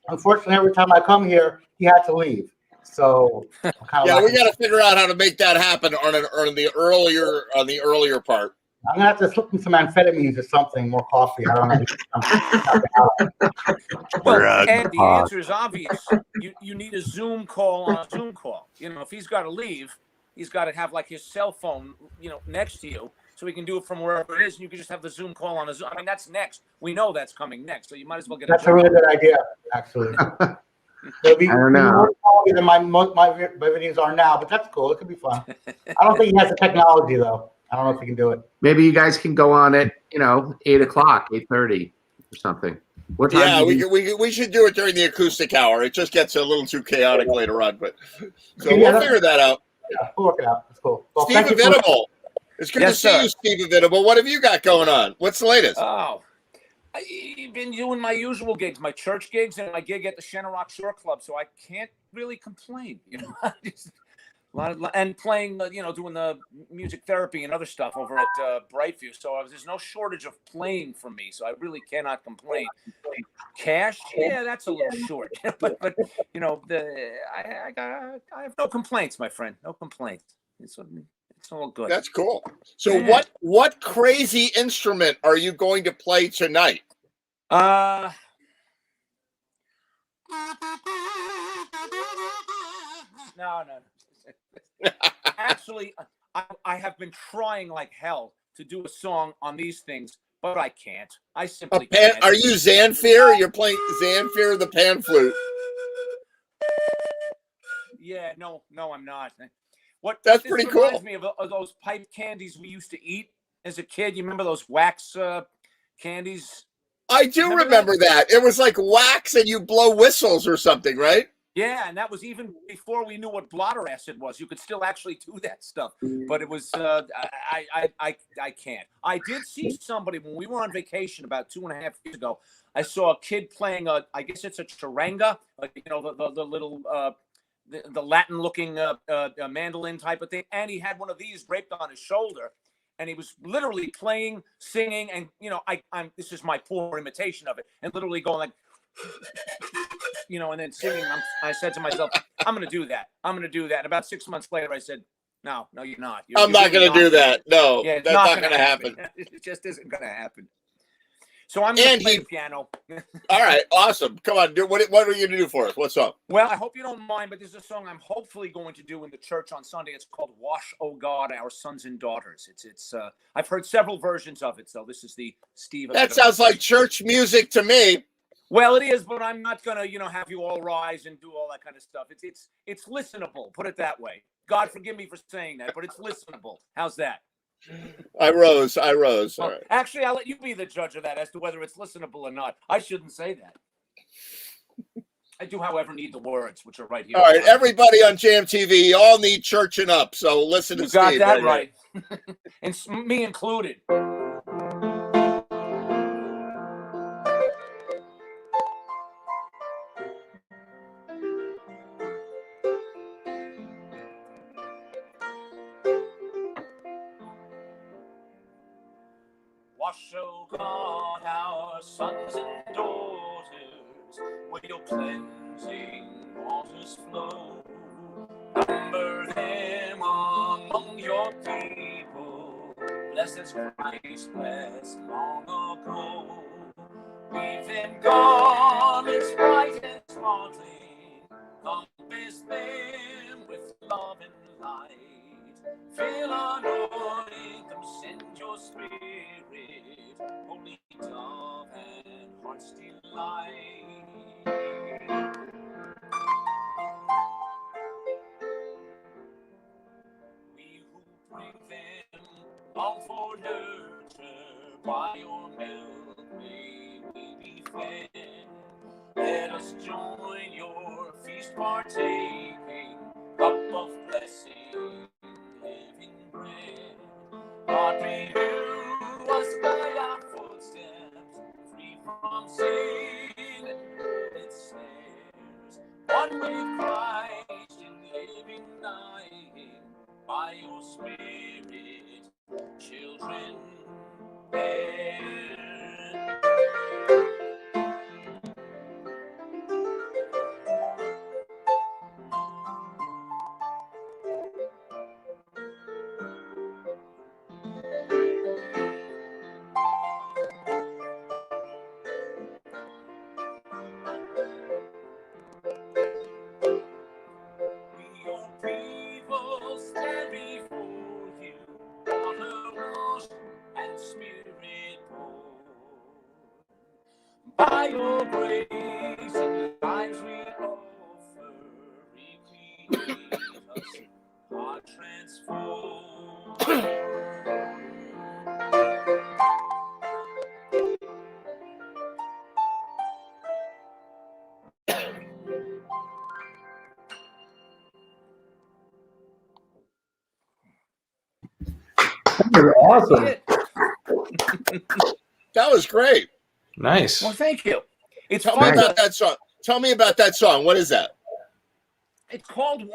Unfortunately, every time I come here, he had to leave. So Yeah, we got to figure out how to make that happen on the earlier part. I'm gonna have to slip him some amphetamines or something, more coffee. I don't know. Well, and the answer is obvious. You need a Zoom call on a Zoom call. You know, if he's got to leave, he's got to have like his cell phone, next to you, so he can do it from wherever it is, and you can just have the Zoom call on a Zoom. I mean, that's next. We know that's coming next, so you might as well get. That's a really good idea, actually. I don't know. More quality than my videos are now, but that's cool. It could be fun. I don't think he has the technology though. I don't know if he can do it. Maybe you guys can go on at 8 o'clock, 8:30, or something. What time? Yeah, do you- we should do it during the acoustic hour. It just gets a little too chaotic later on, but so Yeah, we'll figure that out. Yeah, we'll work it out. That's cool. Well, Steve thank you for- Venable. It's good Yes, to see sir. you, Steve Venable. What have you got going on? What's the latest? Oh, I've been doing my usual gigs, my church gigs, and my gig at the Shenandoah Shore Club, so I can't really complain. Just a lot of, and playing, doing the music therapy and other stuff over at Brightview. So there's no shortage of playing for me, so I really cannot complain. Cash, yeah, that's a little short, but I have no complaints, my friend. No complaints. It's all good. That's cool. So Yeah. what crazy instrument are you going to play tonight? No. Actually, I have been trying like hell to do a song on these things, but I can't. I simply can't. Are you Zanfir? You're playing Zanfir the pan flute. Yeah, no, I'm not. That's This pretty reminds cool. me of those pipe candies we used to eat as a kid. You remember those wax candies? I do remember that. It was like wax and you blow whistles or something, right? Yeah, and that was even before we knew what blotter acid was. You could still actually do that stuff, but it was I can't. I did see somebody when we were on vacation about 2.5 years ago. I saw a kid playing I guess it's a charanga, like the little the Latin looking mandolin type of thing, and he had one of these draped on his shoulder, and he was literally playing, singing, and I'm this is my poor imitation of it, and literally going like. And then singing. I said to myself, I'm going to do that. I'm going to do that. And about 6 months later, I said, no, you're not. I'm not going to do that. No, yeah, that's not going to happen. It just isn't going to happen. So I'm going to play the piano. All right, awesome. Come on, what are you going to do for us? What song? Well, I hope you don't mind, but this is a song I'm hopefully going to do in the church on Sunday. It's called "Wash, O God, Our Sons and Daughters." It's I've heard several versions of it, so this is the Steve. That sounds like church music to me. Well, it is, but I'm not gonna, have you all rise and do all that kind of stuff. It's listenable. Put it that way. God forgive me for saying that, but it's listenable. How's that? I rose. All right. Actually, I'll let you be the judge of that as to whether it's listenable or not. I shouldn't say that. I do, however, need the words, which are right here. All right, everybody on Jam TV, you all need churching up. So listen to you got Steve. That right. And me included. Wash, O God, our sons and daughters, with your cleansing waters flow. Number them among your people, blessed as Christ blessed long ago. Weave them garments bright and sparkling, compass them with love and light. Fill anoint them, send your spirit, holy dove and heart's delight. We who bring them on for nurture, by your milk may we be fed. Let us join your feast partaking, cup of blessing, living bread. God, renew us by our footsteps, free from sin and its snares. One with Christ in living night, by your Spirit, children bear. By your grace and lives we offer, recreate us, are transformed. Awesome. That was great. Nice. Well, thank you. Tell me about that song. Tell me about that song. What is that? It's called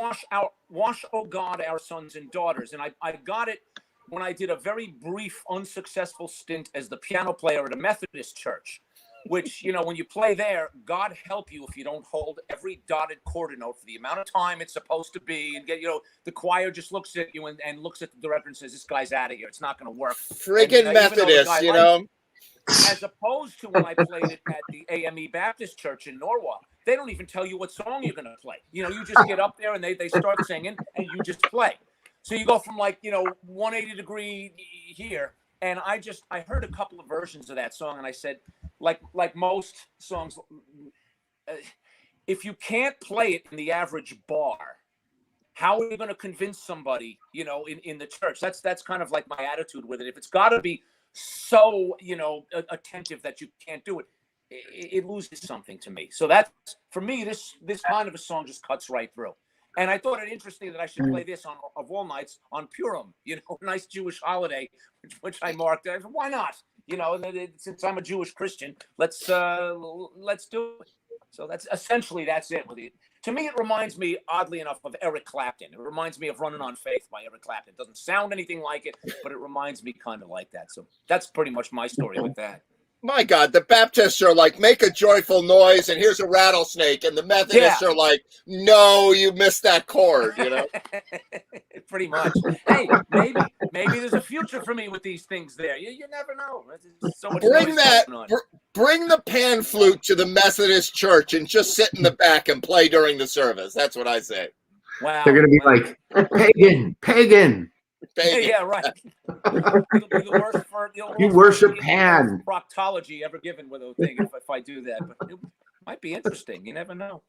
Wash, O God, Our Sons and Daughters. And I got it when I did a very brief, unsuccessful stint as the piano player at a Methodist church, which, when you play there, God help you if you don't hold every dotted quarter note for the amount of time it's supposed to be, and get, the choir just looks at you and looks at the director and says, this guy's out of here. It's not going to work. Friggin' Methodist, As opposed to when I played it at the AME Baptist Church in Norwalk, they don't even tell you what song you're going to play. You just get up there and they start singing and you just play. So you go from 180 degree here. And I heard a couple of versions of that song and I said, like most songs, if you can't play it in the average bar, how are you going to convince somebody, in the church? That's kind of like my attitude with it. If it's got to be so attentive that you can't do it, it loses something to me. So that's, for me, this kind of a song just cuts right through. And I thought it interesting that I should play this on, of all nights, on Purim, you know, a nice Jewish holiday, which I marked. I said, why not? You know, since I'm a Jewish Christian, let's do it. So that's it with it. To me, it reminds me, oddly enough, of Eric Clapton. It reminds me of Running on Faith by Eric Clapton. It doesn't sound anything like it, but it reminds me kind of like that. So that's pretty much my story with that. My God, the Baptists are like, make a joyful noise, and here's a rattlesnake. And the Methodists are like, no, you missed that chord, you know? Pretty much. Hey, maybe there's a future for me with these things there. You never know. There's so much Bring noise that, going on. bring the pan flute to the Methodist church and just sit in the back and play during the service. That's what I say. Wow. They're going to be like, pagan. Yeah, right. It'll be the worst You worship Pan. proctology ever given with a thing if I do that, but it might be interesting. You never know.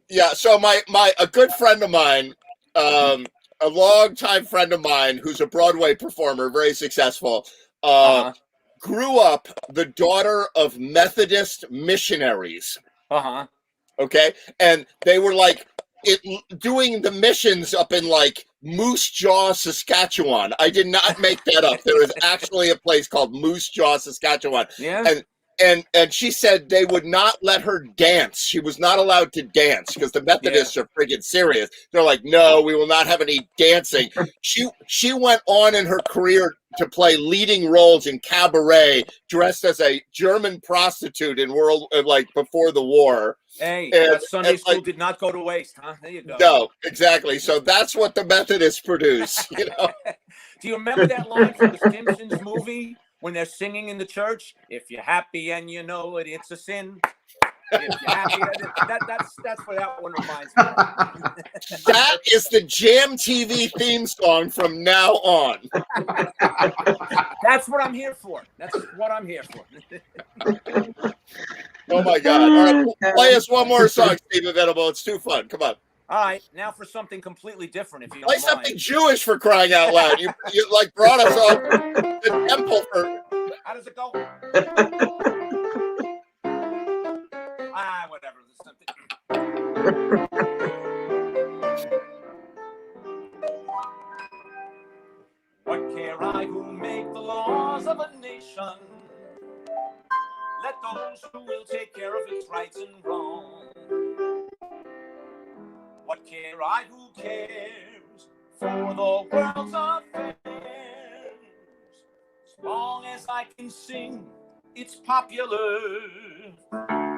Yeah. So a good friend of mine, a longtime friend of mine, who's a Broadway performer, very successful, grew up the daughter of Methodist missionaries. Okay, and they were like doing the missions up in like Moose Jaw, Saskatchewan. I did not make that up. There is actually a place called Moose Jaw, Saskatchewan. Yeah. And she said they would not let her dance. She was not allowed to dance because the Methodists are freaking serious. They're like, no, we will not have any dancing. She went on in her career to play leading roles in cabaret, dressed as a German prostitute in before the war. Hey, that Sunday school did not go to waste, huh? There you go. No, exactly. So that's what the Methodists produce. You know? Do you remember that line from the Simpsons movie when they're singing in the church? If you're happy and you know it, it's a sin. If you're happy, that's what that one reminds me of. That is the Jam TV theme song from now on. That's what I'm here for. That's what I'm here for. Oh my God! All right, play us one more song, Steve Venable. It's too fun. Come on. All right, now for something completely different, if you don't Play mind. something Jewish, for crying out loud. You like brought us off the temple for. How does it go? Whatever. What care I who make the laws of a nation? Let those who will take care of its rights and wrongs. What care I who cares for the world's affairs? As long as I can sing its popular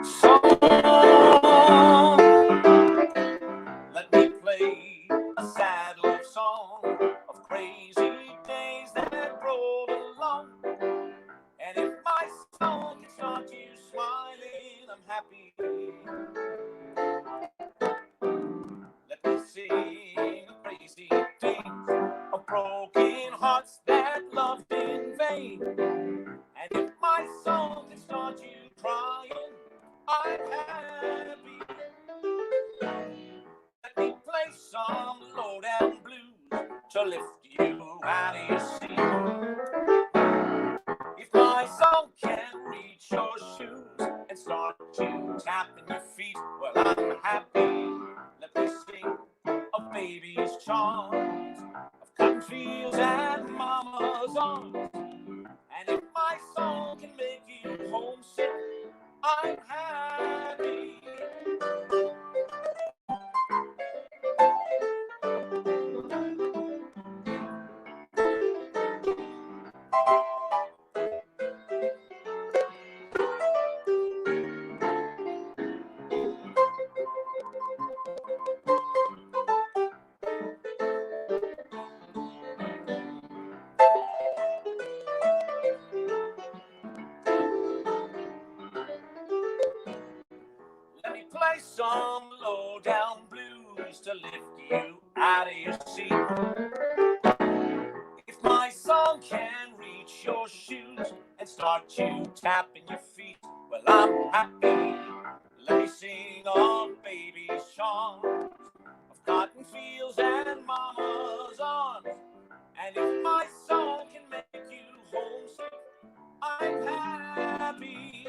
song. Let me play a sad love song of crazy days that roll along. And if my song can start you smiling, I'm happy. Let me sing crazy things of broken hearts that loved in vain. And if my song can start you crying, I'm happy. Let me play some low-down blues to lift you out of your seat. If my song can't reach your shoes and start you tapping your feet, well, I'm happy. Let me sing of baby's charms, of cotton fields and mama's arms. And if my song can make you homesick, I'm happy. Play some low-down blues to lift you out of your seat. If my song can reach your shoes and start you tapping your feet, well, I'm happy. Let me sing of baby's charms, of cotton fields and mama's arms. And if my song can make you homesick, I'm happy.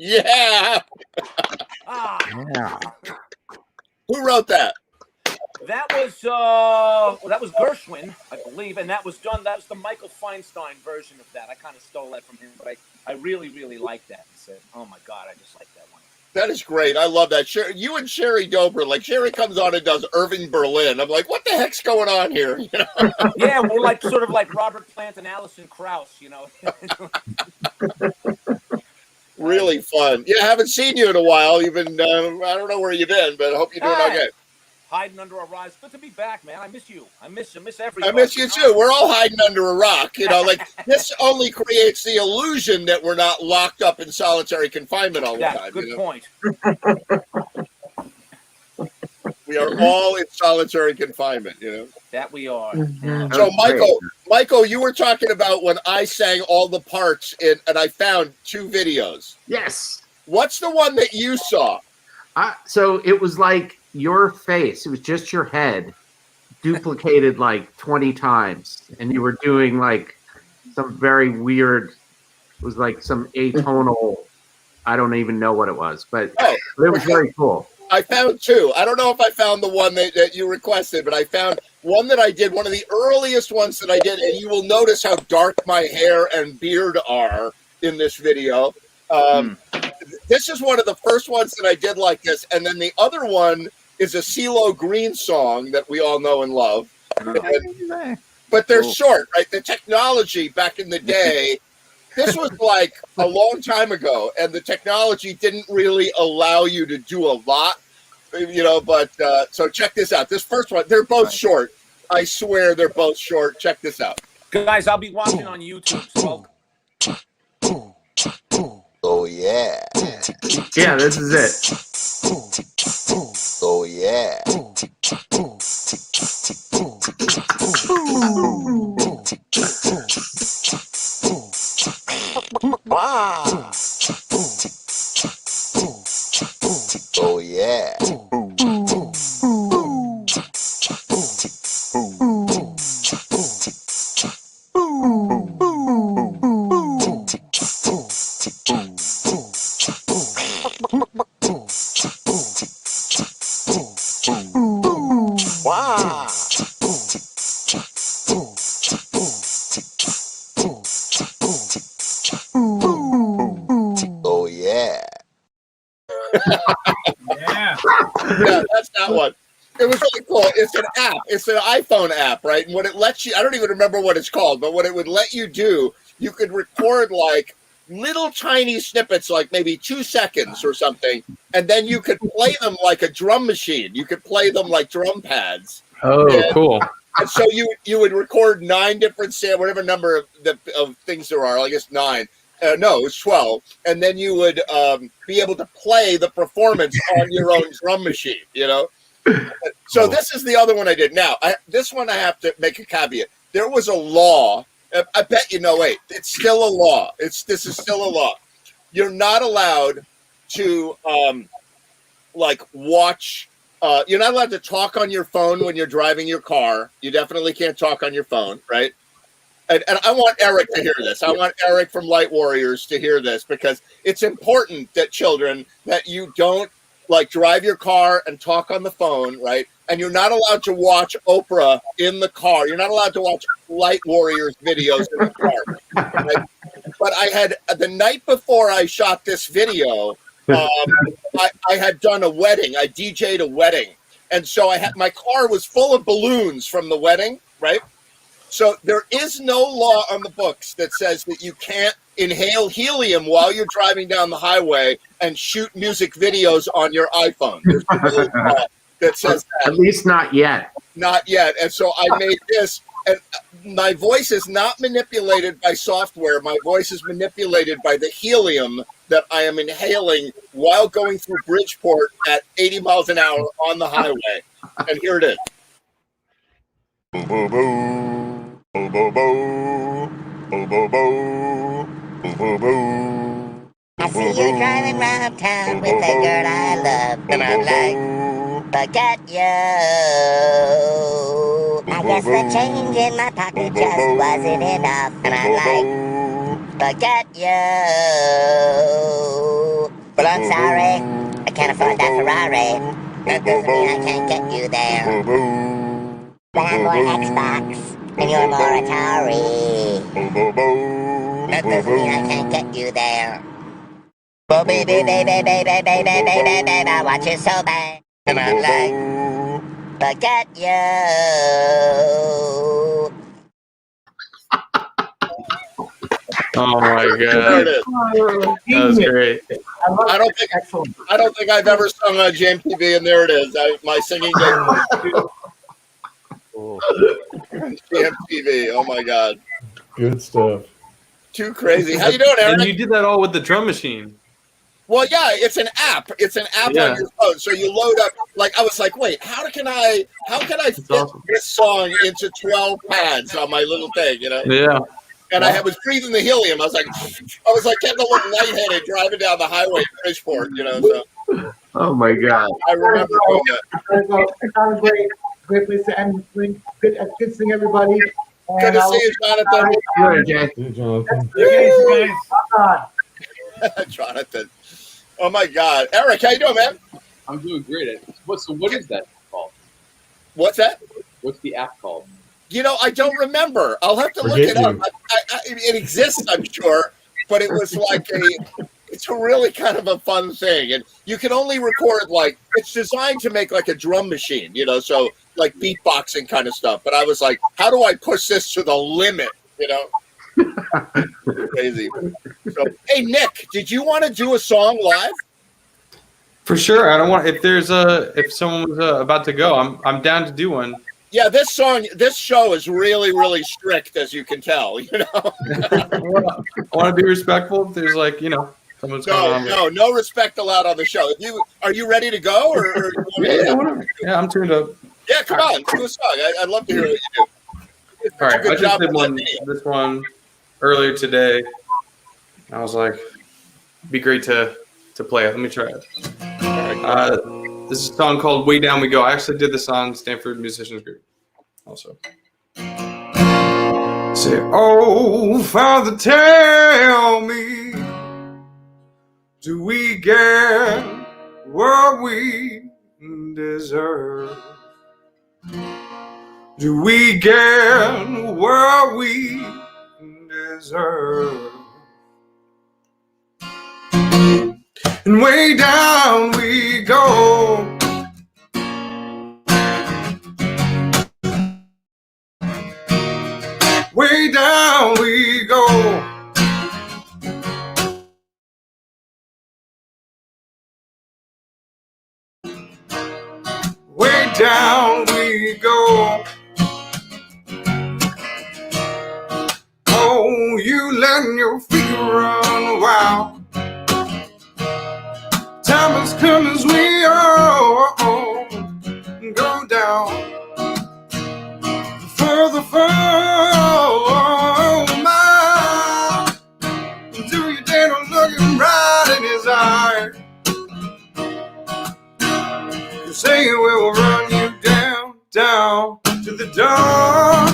Yeah. Yeah. Who wrote that? That was Gershwin, I believe, and that was the Michael Feinstein version of that. I kind of stole that from him, but I really, really liked that. And said, "Oh my God, I just like that one." That is great. I love that. You and Sherry Dober, like Sherry comes on and does Irving Berlin. I'm like, what the heck's going on here? You know? Yeah, we're like sort of like Robert Plant and Alison Krauss, you know. Really fun. Yeah, I haven't seen you in a while. You've been, I don't know where you've been, but I hope you're doing okay. Hiding under a rock. It's good to be back, man. I miss you. I miss everybody. I miss you too. We're all hiding under a rock. You know, like this only creates the illusion that we're not locked up in solitary confinement all the time. Good point. We are all in solitary confinement, you know. That we are. So, Michael, you were talking about when I sang all the parts and I found 2 videos. Yes. What's the one that you saw? So it was like your face. It was just your head duplicated like 20 times. And you were doing like some very weird, it was like some atonal, I don't even know what it was, but it was very cool. I found 2. I don't know if I found the one that you requested, but I found one that I did, one of the earliest ones that I did, and you will notice how dark my hair and beard are in this video. This is one of the first ones that I did like this, and then the other one is a CeeLo Green song that we all know and love. But they're short, right? The technology back in the day, this was like a long time ago, and the technology didn't really allow you to do a lot, you know, but so check this out. This first one, they're both short. I swear they're both short. Check this out. Guys, I'll be watching on YouTube. So. Oh, yeah. Yeah, this is it. Oh, yeah. Wow. Oh, yeah. Wow. Oh, yeah. Yeah. Yeah, that's that one. It was really cool. It's an app. It's an iPhone app, right? And what it lets you, I don't even remember what it's called, but what it would let you do, you could record like little tiny snippets, like maybe 2 seconds or something, and then you could play them like a drum machine. You could play them like drum pads. Oh, cool. And so you would record 9 different, whatever number of things there are, I guess 9. No, it was 12. And then you would be able to play the performance on your own drum machine, you know? So this is the other one I did. Now, this one I have to make a caveat. There was a law. I bet you know, wait, it's still a law. This is still a law. You're not allowed to watch. You're not allowed to talk on your phone when you're driving your car. You definitely can't talk on your phone, right? And I want Eric to hear this. I want Eric from Light Warriors to hear this, because it's important that children, that you don't drive your car and talk on the phone, right? And you're not allowed to watch Oprah in the car. You're not allowed to watch Light Warriors videos in the car. Right? But I had, the night before I shot this video, I had done a wedding. I DJ'd a wedding. And so my car was full of balloons from the wedding, right? So there is no law on the books that says that you can't inhale helium while you're driving down the highway and shoot music videos on your iPhone. There's no law that says that. At least not yet. Not yet. And so I made this, and my voice is not manipulated by software. My voice is manipulated by the helium that I am inhaling while going through Bridgeport at 80 miles an hour on the highway. And here it is. Boo, boo, boo. Boo, boo, boo. Boo, boo, boo. Boo, boo, boo. I see you driving round town with a girl I love, and I'm like, forget you. I guess the change in my pocket just wasn't enough, and I'm like, forget you. Well, I'm sorry. I can't afford that Ferrari. That doesn't mean I can't get you there. But I'm more Xbox, and you're more Atari. That doesn't mean I can't get you there. Oh, baby, baby, baby, baby, baby, baby, baby, I want you so bad. And I'm like, forget you. Oh my god, that was great. I don't think I've ever sung on JMTV, and there it is. My singing JMTV. Oh my god, Good stuff. too crazy. How you doing, Eric? And you did that all with the drum machine. Well, yeah, it's an app. It's an app Yeah. on your phone. So you load up. Like I was like, wait, how can I fit this song into 12 pads on my little thing? You know? Yeah. And I was breathing the helium. I was like getting a little lightheaded driving down the highway in Bridgeport. You know. So Oh my god. I remember doing that. It sounds great. Great place to end. Good to see everybody. Good to see you, Jonathan. Good, Jay. Hey, Jonathan. Jonathan. Oh my God, Eric, how you doing, man? I'm doing great. What is that called? What's that? What's the app called? You know, I don't remember. I'll have to look Forget it up. you. It exists, I'm sure, but it was like it's a really kind of a fun thing, and you can only record it's designed to make like a drum machine, you know, so like beatboxing kind of stuff. But I was like, how do I push this to the limit, you know? Crazy. So, hey, Nick, did you want to do a song live? For sure. I don't want if someone was about to go, I'm down to do one. Yeah, this show is really, really strict, as you can tell. You know, I want to be respectful. If there's someone's going on. No respect allowed on the show. Are you ready to go, or yeah, I'm turned up. Yeah, come on, do a song. I'd love to hear what you do. All right, Good I job just did with this one earlier today. I was like, it'd be great to play it. Let me try it. This is a song called Way Down We Go. I actually did this on Stanford Musicians Group also. Say, oh, Father, tell me, do we get what we deserve? Do we get what we deserve? And way down we go. Way down we go. Way down we go. Oh, you letting your feet run wild. Time has come as we all go down. Further fall, my. Do you dare to look him right in his eye? You say we will run you down, down to the dark.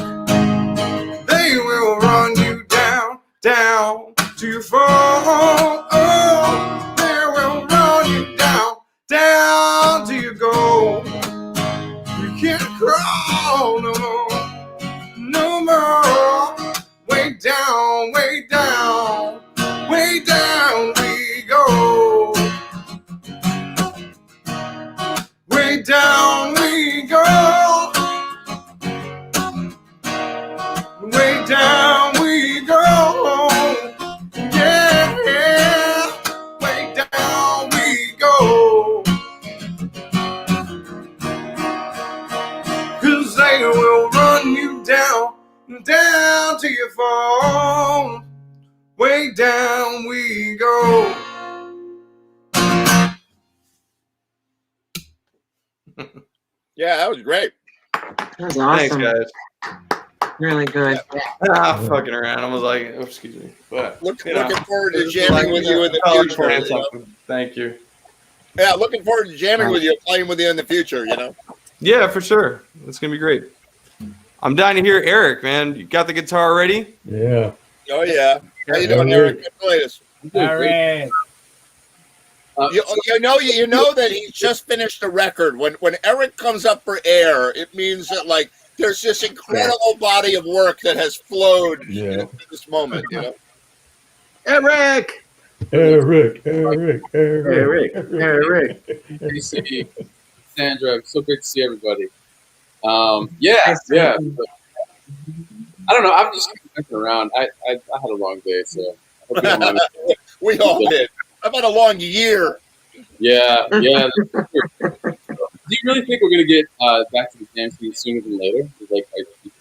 They will run you down, down to your fall. Oh, they will run you down, down till you go. You can't crawl no more, no more. Way down, way down, way down we go. Way down we go. Way down we go. Yeah, way down we go. 'Cause they will run you down, down till you fall. Way down we go. Yeah, that was great. That was awesome. Thanks, guys. Really good. Fucking around. I was like, oh, excuse me. But Looking forward to jamming with you in the future. You know? Thank you. Yeah, looking forward to jamming with you, playing with you in the future. You know. Yeah, for sure. It's gonna be great. I'm dying to hear Eric, man. You got the guitar ready? Yeah. Oh yeah. How you doing, Yeah. Eric? Good latest. All right. You know that he just finished a record. When Eric comes up for air, it means that like there's this incredible body of work that has flowed into this moment. You know, Eric. Good to see Sandra. So great to see everybody. Yeah. I don't know. I'm just looking around. I had a long day, so I hope you don't mind me. We all did. I've had a long year. Yeah. Do you really think we're gonna get back to the jam scene sooner than later? Like,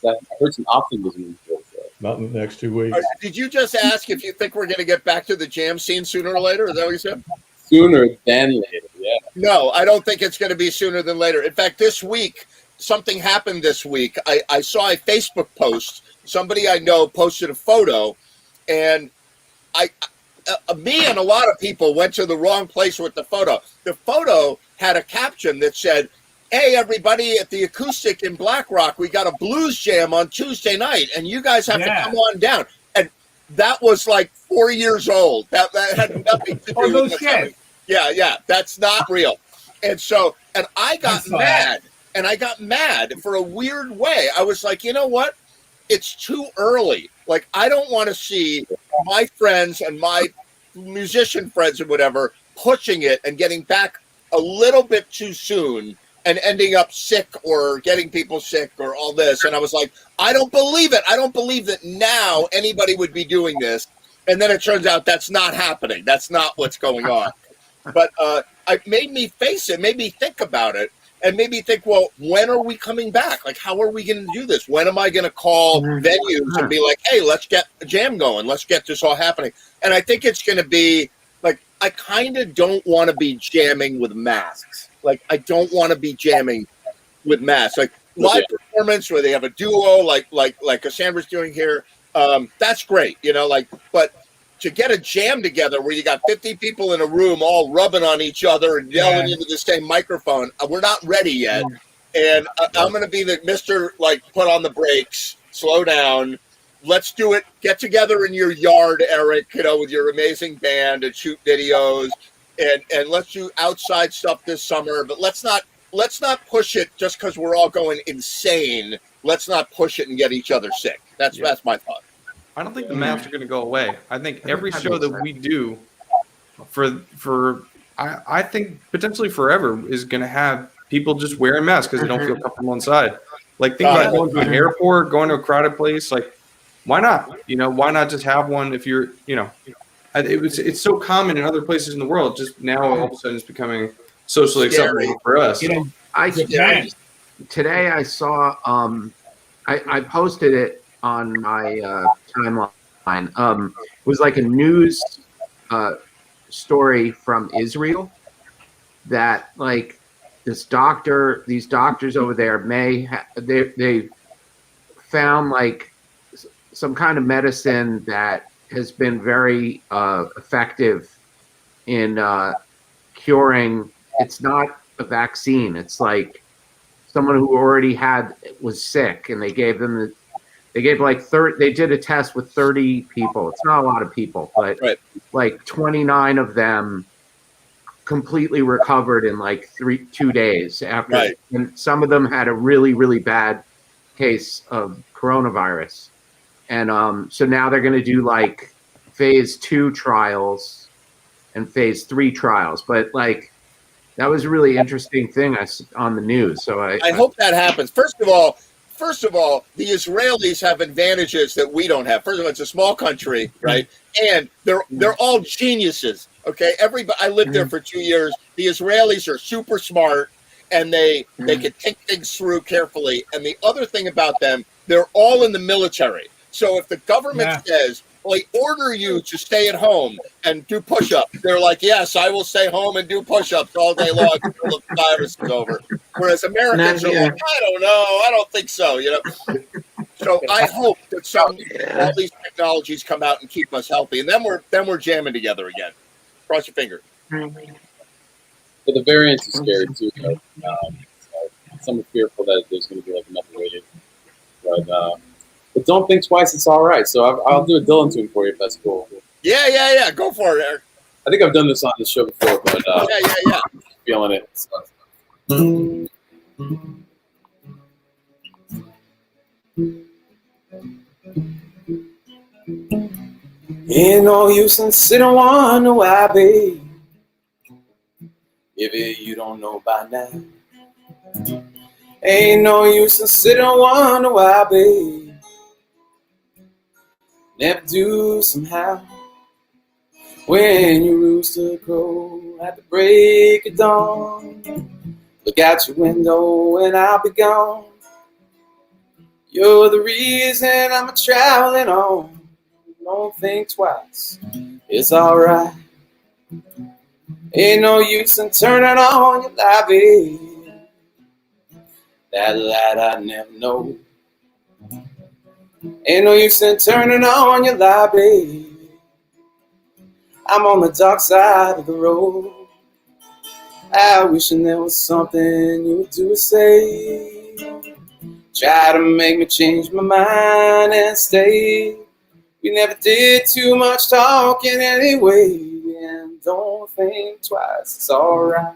I heard some optimism in the Not in the next 2 weeks. Did you just ask if you think we're going to get back to the jam scene sooner or later? Is that what you said? Sooner than later, yeah. No, I don't think it's going to be sooner than later. In fact, this week, something happened this week. I saw a Facebook post. Somebody I know posted a photo, and me and a lot of people went to the wrong place with the photo. The photo had a caption that said, "Hey, everybody at the Acoustic in Black Rock, we got a blues jam on Tuesday night, and you guys have to come on down." And that was like 4 years old. That had nothing to do with what's happening. Yeah, that's not real. And so, and I got mad, and I got mad for a weird way. I was like, you know what? It's too early. Like, I don't want to see my friends and my musician friends and whatever pushing it and getting back a little bit too soon and ending up sick or getting people sick or all this. And I was like, I don't believe it. I don't believe that now anybody would be doing this. And then it turns out that's not happening. That's not what's going on. But it made me face it, made me think about it, and made me think, well, when are we coming back? Like, how are we going to do this? When am I going to call venues and be like, hey, let's get a jam going. Let's get this all happening. And I think it's going to be like, I kind of don't want to be jamming with masks. Like, I don't want to be jamming with masks. Like, live performance where they have a duo like Cassandra's doing here, that's great, you know, like, but to get a jam together where you got 50 people in a room all rubbing on each other and yelling into the same microphone, we're not ready yet. And I'm going to be the Mr. like, put on the brakes, slow down. Let's do it. Get together in your yard, Eric, you know, with your amazing band and shoot videos, and let's do outside stuff this summer. But let's not push it just because we're all going insane. Let's not push it and get each other sick. That's my thought. I don't think the masks are going to go away. I think every show that we do I think potentially forever is going to have people just wearing masks because they don't feel comfortable inside. Like, think about going to an airport, going to a crowded place. Like, why not? You know, why not just have one if you're, you know, it's so common in other places in the world. Just now all of a sudden it's becoming socially acceptable for us. You know, today I saw, I posted it on my timeline. It was like a news story from Israel that like these doctors over there they found like some kind of medicine that has been very effective in curing. It's not a vaccine. It's like someone who already was sick, and they gave them they did a test with 30 people. It's not a lot of people, but like 29 of them completely recovered in like 2 days after. And some of them had a really, really bad case of coronavirus. And so now they're going to do like phase 2 trials and phase 3 trials. But like, that was a really interesting thing on the news. So I hope that happens. First of all, the Israelis have advantages that we don't have. First of all, it's a small country, right? And they're all geniuses. Okay, I lived there for 2 years. The Israelis are super smart, and they can think things through carefully. And the other thing about them, they're all in the military. So if the government says, well, they order you to stay at home and do push-ups, they're like, yes, I will stay home and do push-ups all day long until the virus is over. Whereas Americans are like, I don't know, I don't think so, you know. So I hope that all these technologies come out and keep us healthy, and then we're jamming together again. Cross your fingers. But the variants are scary too. So some are fearful that there's going to be like another wave, but don't think twice. It's all right. So I'll do a Dylan tune for you if that's cool. Yeah. Go for it, Eric. I think I've done this on the show before, but yeah. Feeling it. So. Ain't no use in sitting wonder why, babe. If you don't know by now. Ain't no use in sitting wonder why, babe. Never do somehow. When your rooster crow at the break of dawn, look out your window and I'll be gone. You're the reason I'm traveling on. Don't think twice, it's alright. Ain't no use in turning on your light, babe. That light I never know. Ain't no use in turning on your light, babe. I'm on the dark side of the road. I wishing there was something you would do or say. Try to make me change my mind and stay. We never did too much talking anyway. And don't think twice, it's alright.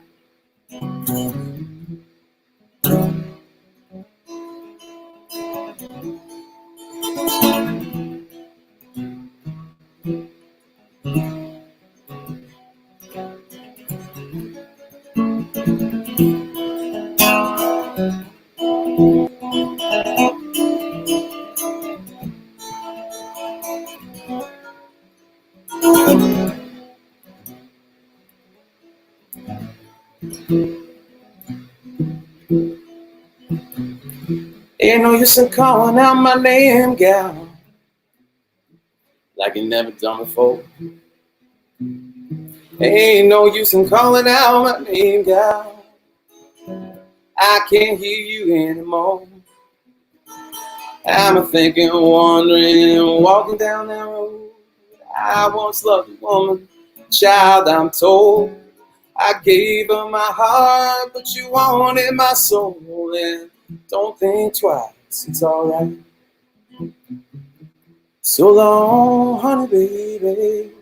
Ain't no use in calling out my name, gal, like you never done before. Ain't no use in calling out my name, gal. I can't hear you anymore. I'm thinking, wandering, walking down that road. I once loved a woman, child, I'm told. I gave her my heart, but you wanted my soul. And don't think twice, it's alright. So long, honey, baby.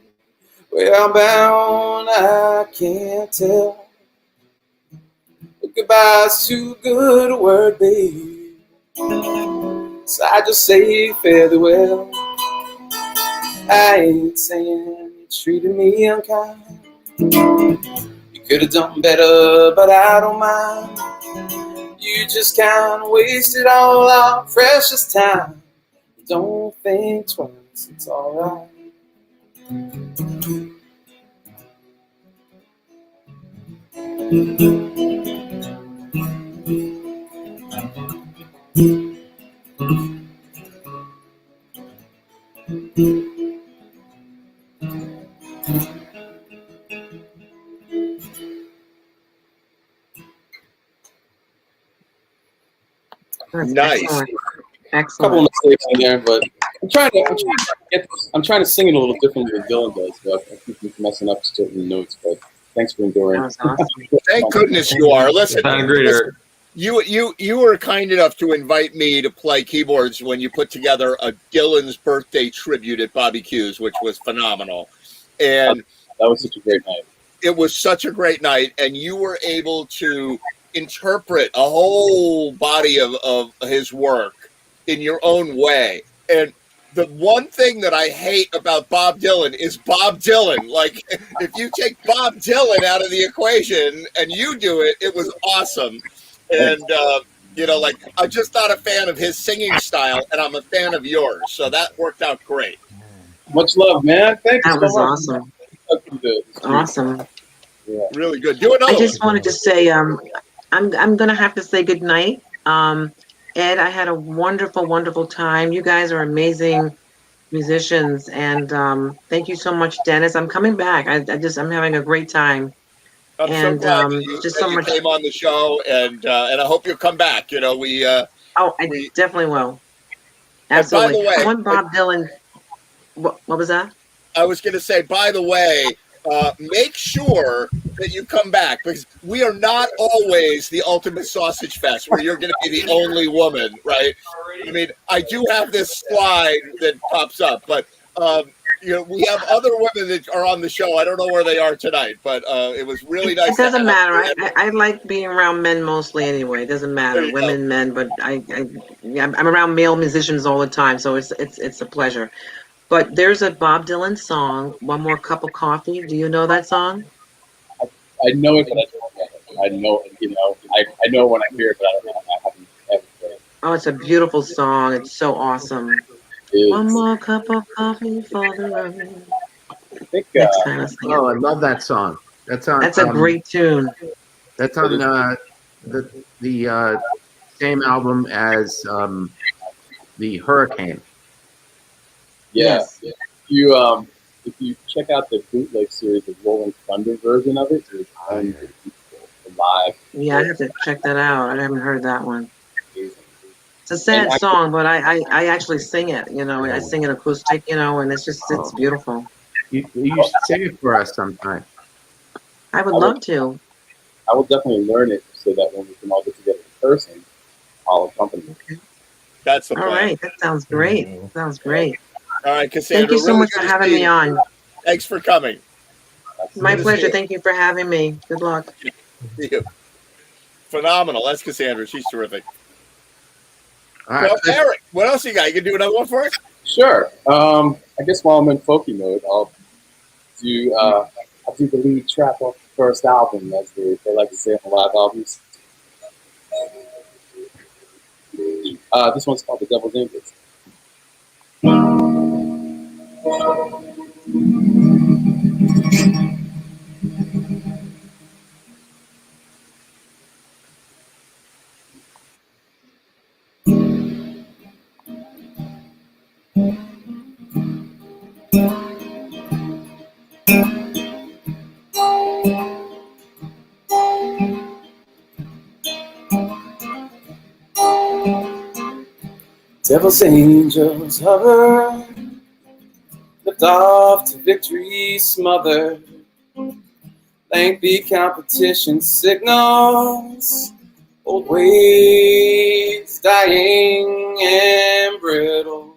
Where I'm bound, I can't tell. Goodbye's too good a word, babe. So I just say fare thee well. I ain't saying you treated me unkind. You could have done better, but I don't mind. You just kind of wasted all our precious time. Don't think twice, it's alright. Nice. Excellent. A couple of mistakes in there, but I'm trying to sing it a little differently than Dylan does. But I think I'm messing up certain notes. But thanks for enduring. Thank goodness you are. Listen, Sounded great, Eric. You were kind enough to invite me to play keyboards when you put together a Dylan's birthday tribute at Bobby Q's, which was phenomenal. And that was such a great night. It was such a great night, and you were able to interpret a whole body of his work in your own way. And the one thing that I hate about Bob Dylan is Bob Dylan. Like, if you take Bob Dylan out of the equation and you do it, it was awesome. And, like, I'm just not a fan of his singing style, and I'm a fan of yours. So that worked out great. Much love, man. Thank you That so was much. awesome. Awesome. Yeah. Really good. Do another I just wanted to say, I'm gonna have to say good night. Ed, I had a wonderful, wonderful time. You guys are amazing musicians, and thank you so much, Dennis. I'm coming back. I'm having a great time. I'm so glad that you came on the show, and I hope you'll come back. I definitely will. And by the Absolutely. way, I want Bob Dylan. What was that? I was going to say, by the way, make sure that you come back, because we are not always the ultimate sausage fest where you're going to be the only woman, right? I mean, I do have this slide that pops up, but we have other women that are on the show. I don't know where they are tonight, but it was really nice. It doesn't to have matter. I like being around men mostly anyway. It doesn't matter, women, men. But I'm around male musicians all the time, so it's a pleasure. But there's a Bob Dylan song, "One More Cup of Coffee." Do you know that song? I know it, but I don't get it. I know, I know when I hear it, but I haven't ever heard it. Oh, it's a beautiful song. It's so awesome. One more cup of coffee for the road. I think, kind of thing. Oh, I love that song. That's a great tune. That's on the same album as the Hurricane. Yeah. If you check out the bootleg series, the Rolling Thunder version of it, it's unbelievable. Live. Yeah, I have to check that out. I haven't heard that one. It's a sad song, but I actually sing it. I sing it acoustic. And it's beautiful. You should sing it for us sometime. I would love to. I will definitely learn it so that when we can all get together in person, I'll accompany you. That's the all plan. Right. That sounds great. Sounds great. All right, Cassandra. Thank you so much for having me on. Thanks for coming. My pleasure. Thank you for having me. Good luck. See you. Phenomenal. That's Cassandra. She's terrific. All right. Well, Eric, what else you got? You can do another one for us? Sure. I guess while I'm in folky mode, I'll do the lead track off the first album, as they like to say on live albums. This one's called The Devil's Angels. Devil's angels hover, lift off to victory smothered. Lengthy competition signals, old ways dying and brittle.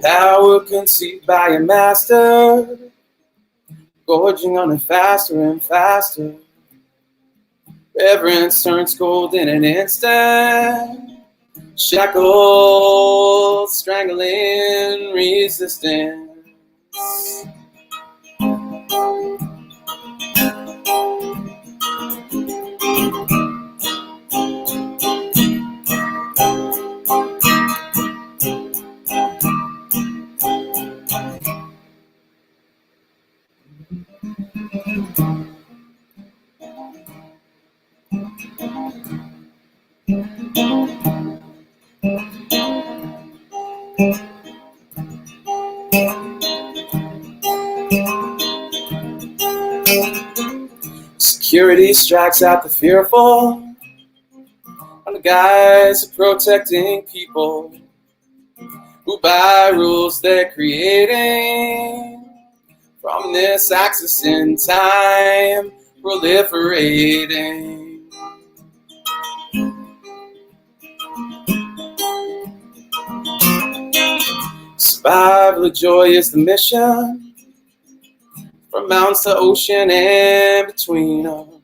Power conceived by a master, gorging on it faster and faster. Reverence turns cold in an instant. Shackled, strangling resistance. Security strikes out the fearful on the guise of protecting people who by rules they're creating from this axis in time proliferating. Survival of joy is the mission. From mountains to ocean and between them,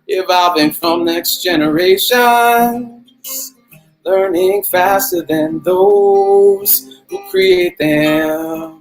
evolving from next generations, learning faster than those who create them.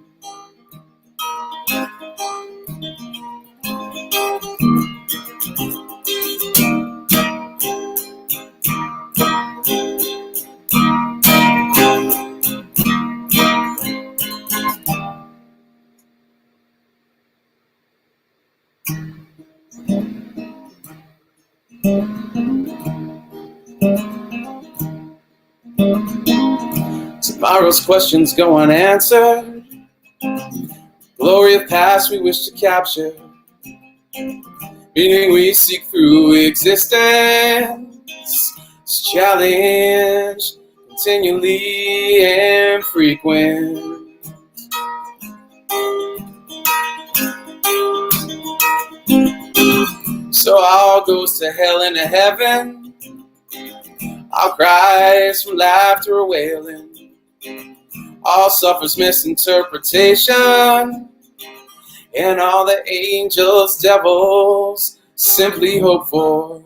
Tomorrow's questions go unanswered. Glory of past we wish to capture. Meaning we seek through existence. It's challenge continually and frequent. So all goes to hell and to heaven. All cries from laughter or wailing, all suffers misinterpretation, and all the angels, devils simply hope for.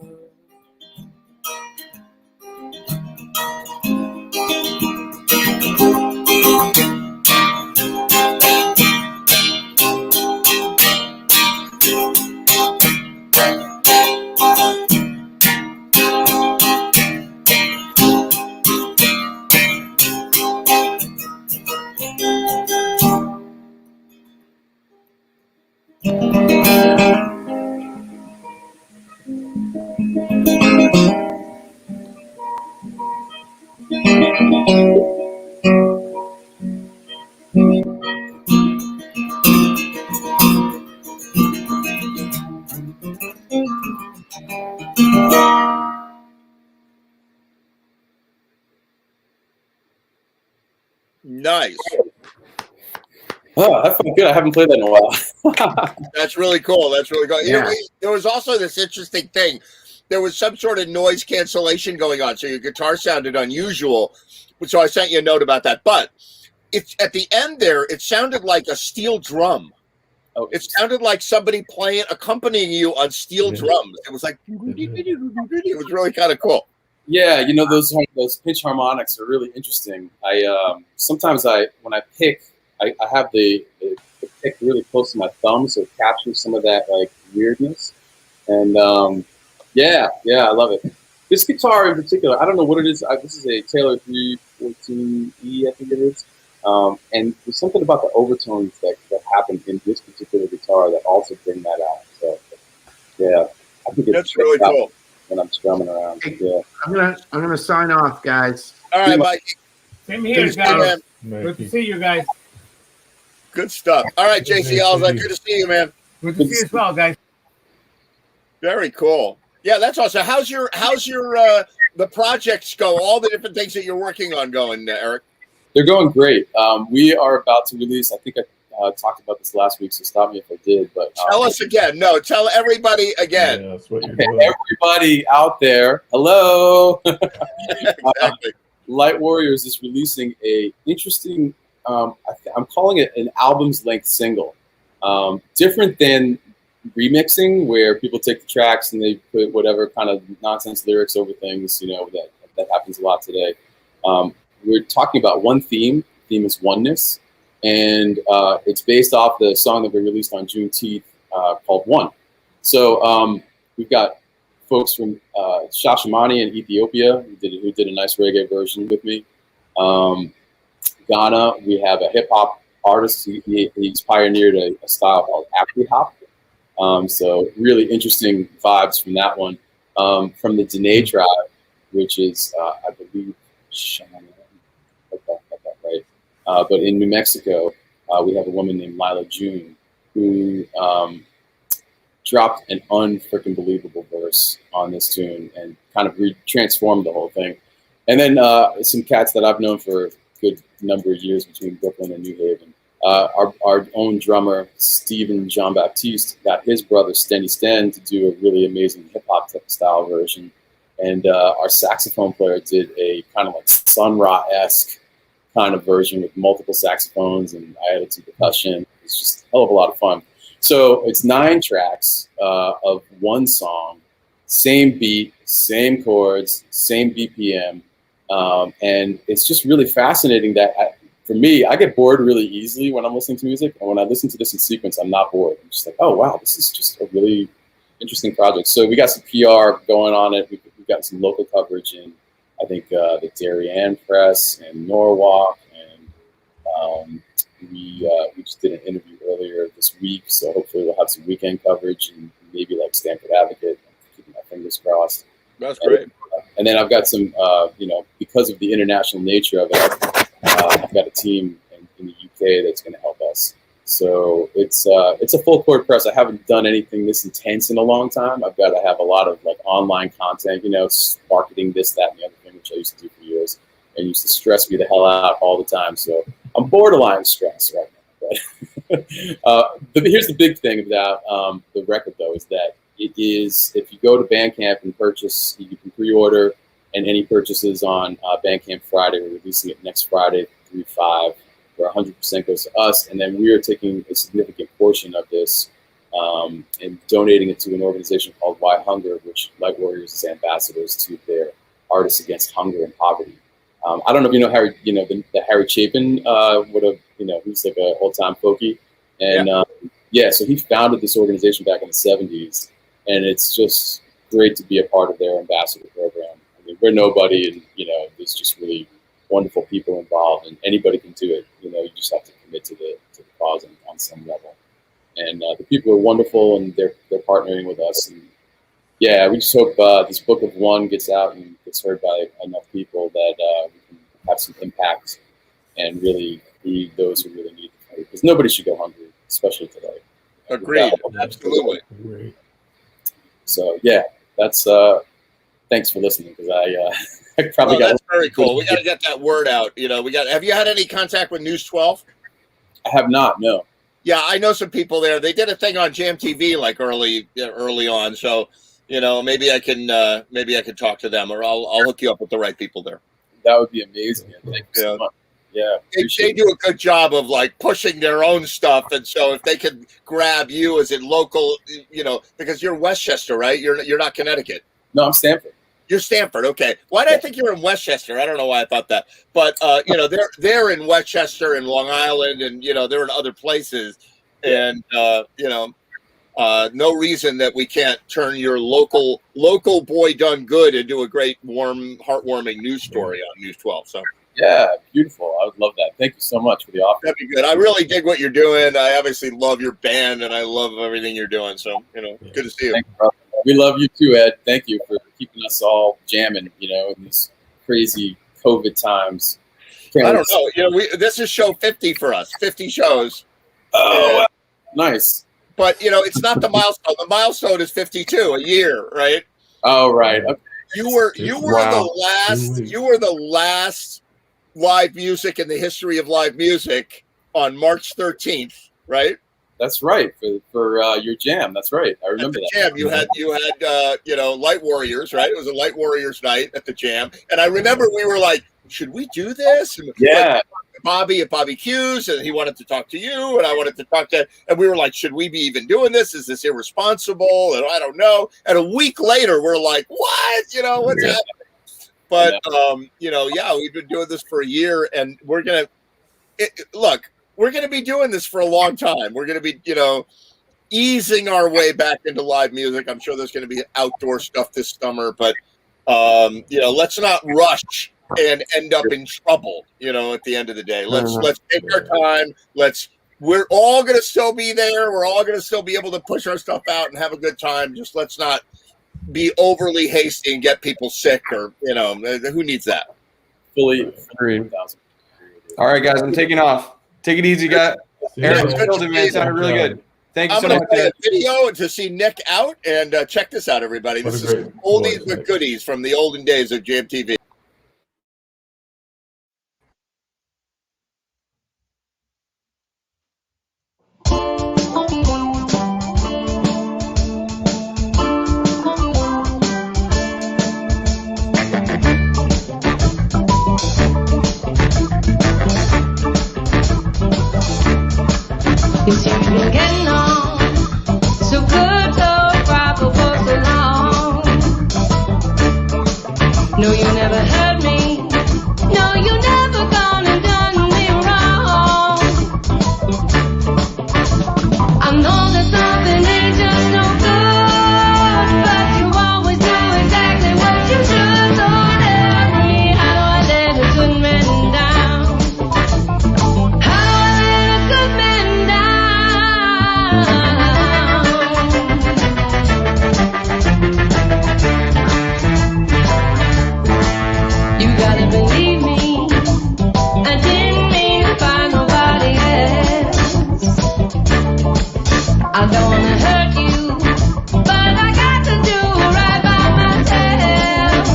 Nice. Oh, that felt good. I haven't played that in a while. That's really cool. That's really cool. You know, Yeah. there was also this interesting thing. There was some sort of noise cancellation going on, so your guitar sounded unusual. So I sent you a note about that. But it's at the end there, it sounded like a steel drum. Oh, it sounded like somebody accompanying you on steel drums. It was like it was really kind of cool. Yeah, you know, those pitch harmonics are really interesting. I sometimes when I pick, I have the pick really close to my thumb, so it captures some of that like weirdness. And yeah, I love it. This guitar in particular, I don't know what it is. This is a Taylor 314E, I think it is. And there's something about the overtones that happen in this particular guitar that also bring that out. So yeah, I think that's really cool. When I'm strumming around, yeah. I'm gonna sign off, guys. All right, Mike. Same here, guys. Good to see you guys. Good stuff. All right, JC Alza, good to see you, man. Good to see you as well, guys. Very cool. Yeah, that's awesome. How's your the projects go? All the different things that you're working on going, Eric? They're going great. We are about to release. I think I talked about this last week, so stop me if I did. But tell us again. No, tell everybody again. Yeah, that's what you're okay, doing. everybody out there, hello. Exactly. Light Warriors is releasing a interesting. I'm calling it an album's length single. Different than remixing, where people take the tracks and they put whatever kind of nonsense lyrics over things. You know that happens a lot today. We're talking about one theme. The theme is oneness. And it's based off the song that we released on Juneteenth called One. So we've got folks from Shashamane in Ethiopia who did a nice reggae version with me. Ghana, we have a hip hop artist. He's pioneered a style called Afri hop. So really interesting vibes from that one. From the Dene tribe, which is I believe Shaman. But in New Mexico, we have a woman named Lila June who dropped an unfreaking believable verse on this tune and kind of transformed the whole thing. And then some cats that I've known for a good number of years between Brooklyn and New Haven. Our own drummer, Stephen Jean-Baptiste, got his brother, Stenny Sten, to do a really amazing hip-hop style version. And our saxophone player did a kind of like Sun Ra-esque kind of version with multiple saxophones, and I added some percussion. It's just a hell of a lot of fun. So it's 9 tracks of one song, same beat, same chords, same BPM. And it's just really fascinating that for me, I get bored really easily when I'm listening to music. And when I listen to this in sequence, I'm not bored. I'm just like, oh, wow, this is just a really interesting project. So we got some PR going on it. We've got some local coverage in, I think, the Darien Press and Norwalk. And we just did an interview earlier this week. So hopefully we'll have some weekend coverage and maybe like Stanford Advocate. I'm keeping my fingers crossed. That's great. And then I've got some, because of the international nature of it, I've got a team in the UK that's going to help us. So it's a full court press. I haven't done anything this intense in a long time. I've got to have a lot of like online content, marketing this, that, and the other thing, which I used to do for years, and used to stress me the hell out all the time. So I'm borderline stressed right now. But here's the big thing about the record, though, is that it is, if you go to Bandcamp and purchase, you can pre-order, and any purchases on Bandcamp Friday, we're releasing it next Friday, 3/5, where 100% goes to us, and then we are taking a significant portion of this and donating it to an organization called Why Hunger, which Light Warriors is ambassadors to their Artists Against Hunger and Poverty. I don't know if you know Harry, the Harry Chapin would have, he's like a old-time folkie, and so he founded this organization back in the 70s, and it's just great to be a part of their ambassador program. I mean, we're nobody, and there's just really wonderful people involved, and anybody can do it. You just have to commit to the cause on some level. And the people are wonderful, and they're partnering with us. And yeah, we just hope this Book of One gets out and gets heard by enough people that we can have some impact and really feed those who really need it. Because nobody should go hungry, especially today. Agreed. Absolutely. So yeah, that's thanks for listening, because I probably got. That's very cool. We got to get that word out. Have you had any contact with News 12? I have not. No. Yeah, I know some people there. They did a thing on Jam TV like early on. So maybe I can talk to them, or I'll hook you up with the right people there. That would be amazing. Thank you so much. Yeah, they do a good job of like pushing their own stuff, and so if they could grab you as in local, because you're Westchester, right? You're not Connecticut. No, I'm Stamford. You're Stamford, okay. Why did I think you were in Westchester? I don't know why I thought that, but they're in Westchester and Long Island, and they're in other places, and no reason that we can't turn your local boy done good into a great, warm, heartwarming news story on News 12. So. Yeah, beautiful. I would love that. Thank you so much for the offer. That'd be good. I really dig what you're doing. I obviously love your band, and I love everything you're doing. So, good to see you. Thank you, brother. We love you too, Ed. Thank you for keeping us all jamming, in these crazy COVID times. I don't know. This is show 50 for us, 50 shows. Oh, wow. Nice. But, it's not the milestone. The milestone is 52 a year, right? Oh, right. Okay. You were the last live music in the history of live music on March 13th, right? That's right, for your jam. That's right. I remember that. Jam. You had Light Warriors, right? It was a Light Warriors night at the Jam, and I remember we were like, "Should we do this?" And yeah. Bobby at Bobby Q's, and he wanted to talk to you, and I wanted to talk to, and we were like, "Should we be even doing this? Is this irresponsible?" And I don't know. And a week later, we're like, "What? What's happening?" But we've been doing this for a year, and we're gonna be doing this for a long time. We're gonna be, easing our way back into live music. I'm sure there's gonna be outdoor stuff this summer, but let's not rush and end up in trouble. At the end of the day, let's take our time. We're all gonna still be there. We're all gonna still be able to push our stuff out and have a good time. Just let's not be overly hasty and get people sick, or who needs that? Fully agreed. All right, guys, I'm taking off. Take it easy, guys. Aaron, man, sounded really good. Thank you so much. I'm going to play a video to see Nick out, and check this out, everybody. This is oldies but goodies from the olden days of Jam TV. You seem to be getting on so good, so proper for so long. No, you never hurt me. No, you never gone and done me wrong. I know that something ain't just no good, but you always do exactly what you should. So tell me, how do I let a good man down? How do I let a good man down? You gotta believe me, I didn't mean to find nobody else. I don't wanna hurt you, but I got to do right by myself.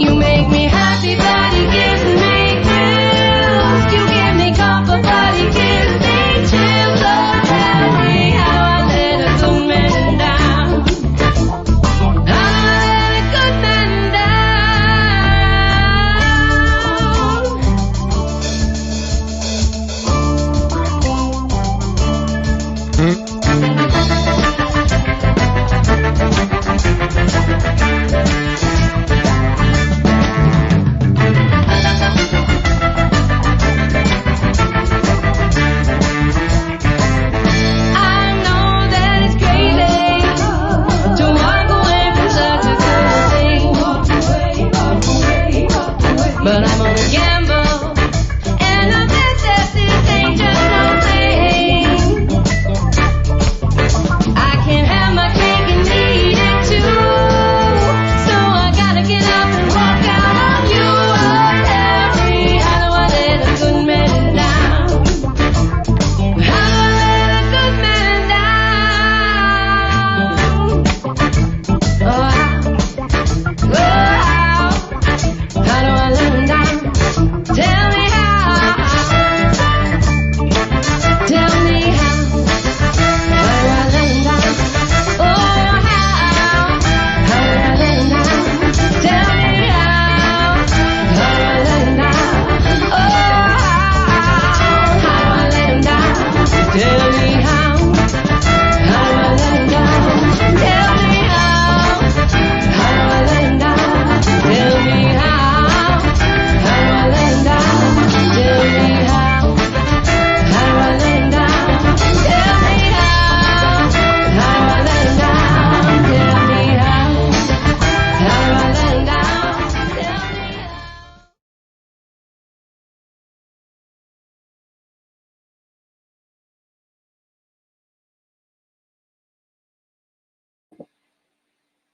You make me happy, but it gives me thrills. You give me comfort, but it gives me chills. So tell me, how I let a good man down? How I let a good man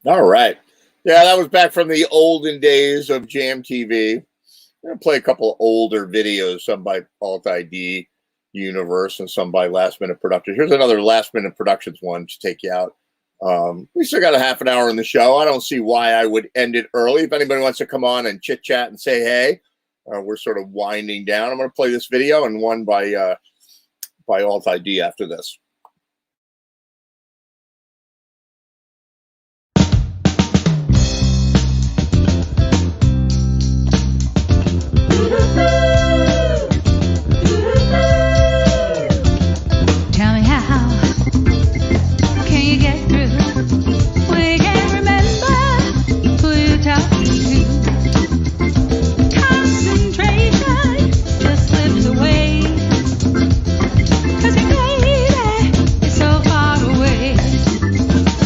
All right. Yeah, that was back from the olden days of Jam TV. I'm going to play a couple of older videos, some by Alt ID Universe and some by Last Minute Productions. Here's another Last Minute Productions one to take you out. We still got a half an hour in the show. I don't see why I would end it early. If anybody wants to come on and chit chat and say hey, we're sort of winding down. I'm going to play this video and one by Alt ID after this. Tell me how can you get through when you can't remember who you're talking to? Concentration just slips away, 'cause your baby is so far away.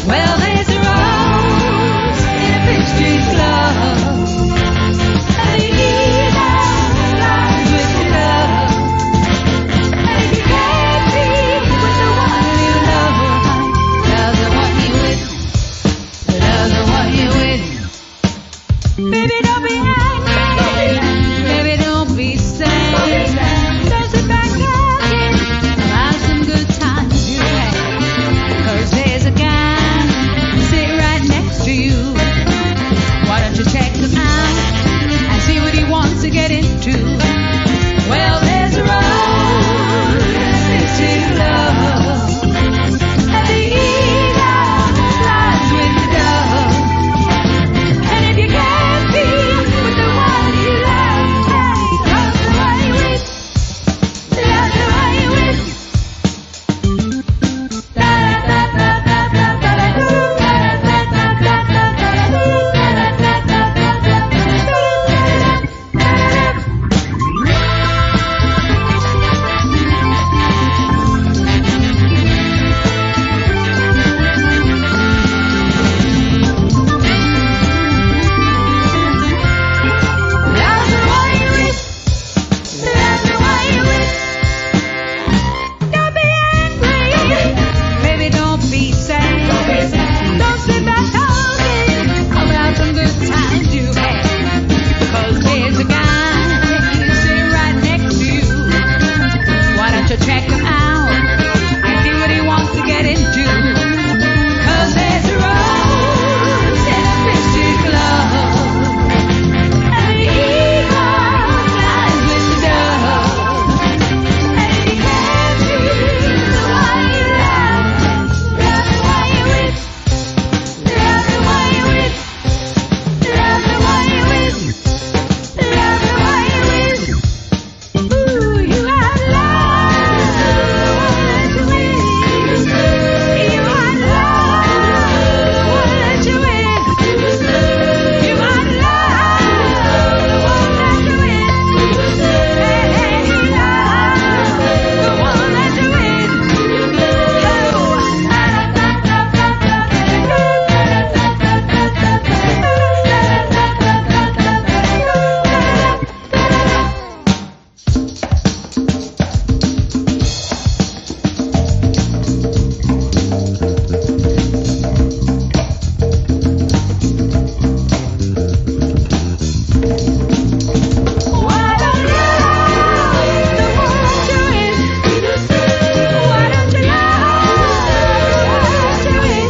Well, there's a rose in a Fifth Street glove, and the eagle lies with your love. And if you can't be with the one you love, doesn't want you with, doesn't want you with. Baby, don't be angry, baby, don't be sad. Don't sit back talking about some good times you had, 'cause there's a guy sitting right next to you. Why don't you check him out and see what he wants to get into? Well, there's a road to love, and the eagle flies with the dove. And if you can't be with the one you love, run away with, run away with. Da da da da da da da da da da da Don't be angry, baby, don't be sad. Don't sit back talking about some good times you had, 'cause there's a guy sitting right next to you. Why don't you check him out and see what he wants to get into? 'Cause there's a rose in a Fifth Street glove, and the eagle flies with the dove. And if you can't be the one you love, run away with, run away with, run away with, run away with. Ooh, you had love to win. You had love to win. You had love to win. Hey, love, the one that you win. Why don't you love the one that you win? Why don't you love to win?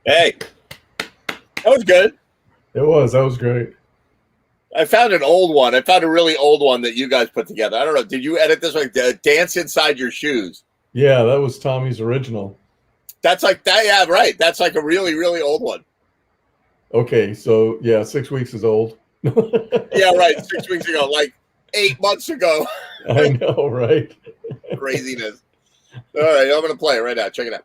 Hey, that was good. It was. That was great. I found an old one. I found a really old one that you guys put together. I don't know. Did you edit this like Dance Inside Your Shoes? Yeah, that was Tommy's original. That's like that. Yeah, right. That's like a really, really old one. Okay, so yeah, 6 weeks is old. Yeah, right. 6 weeks ago, like 8 months ago. I know, right? Craziness. All right, I'm going to play it right now. Check it out.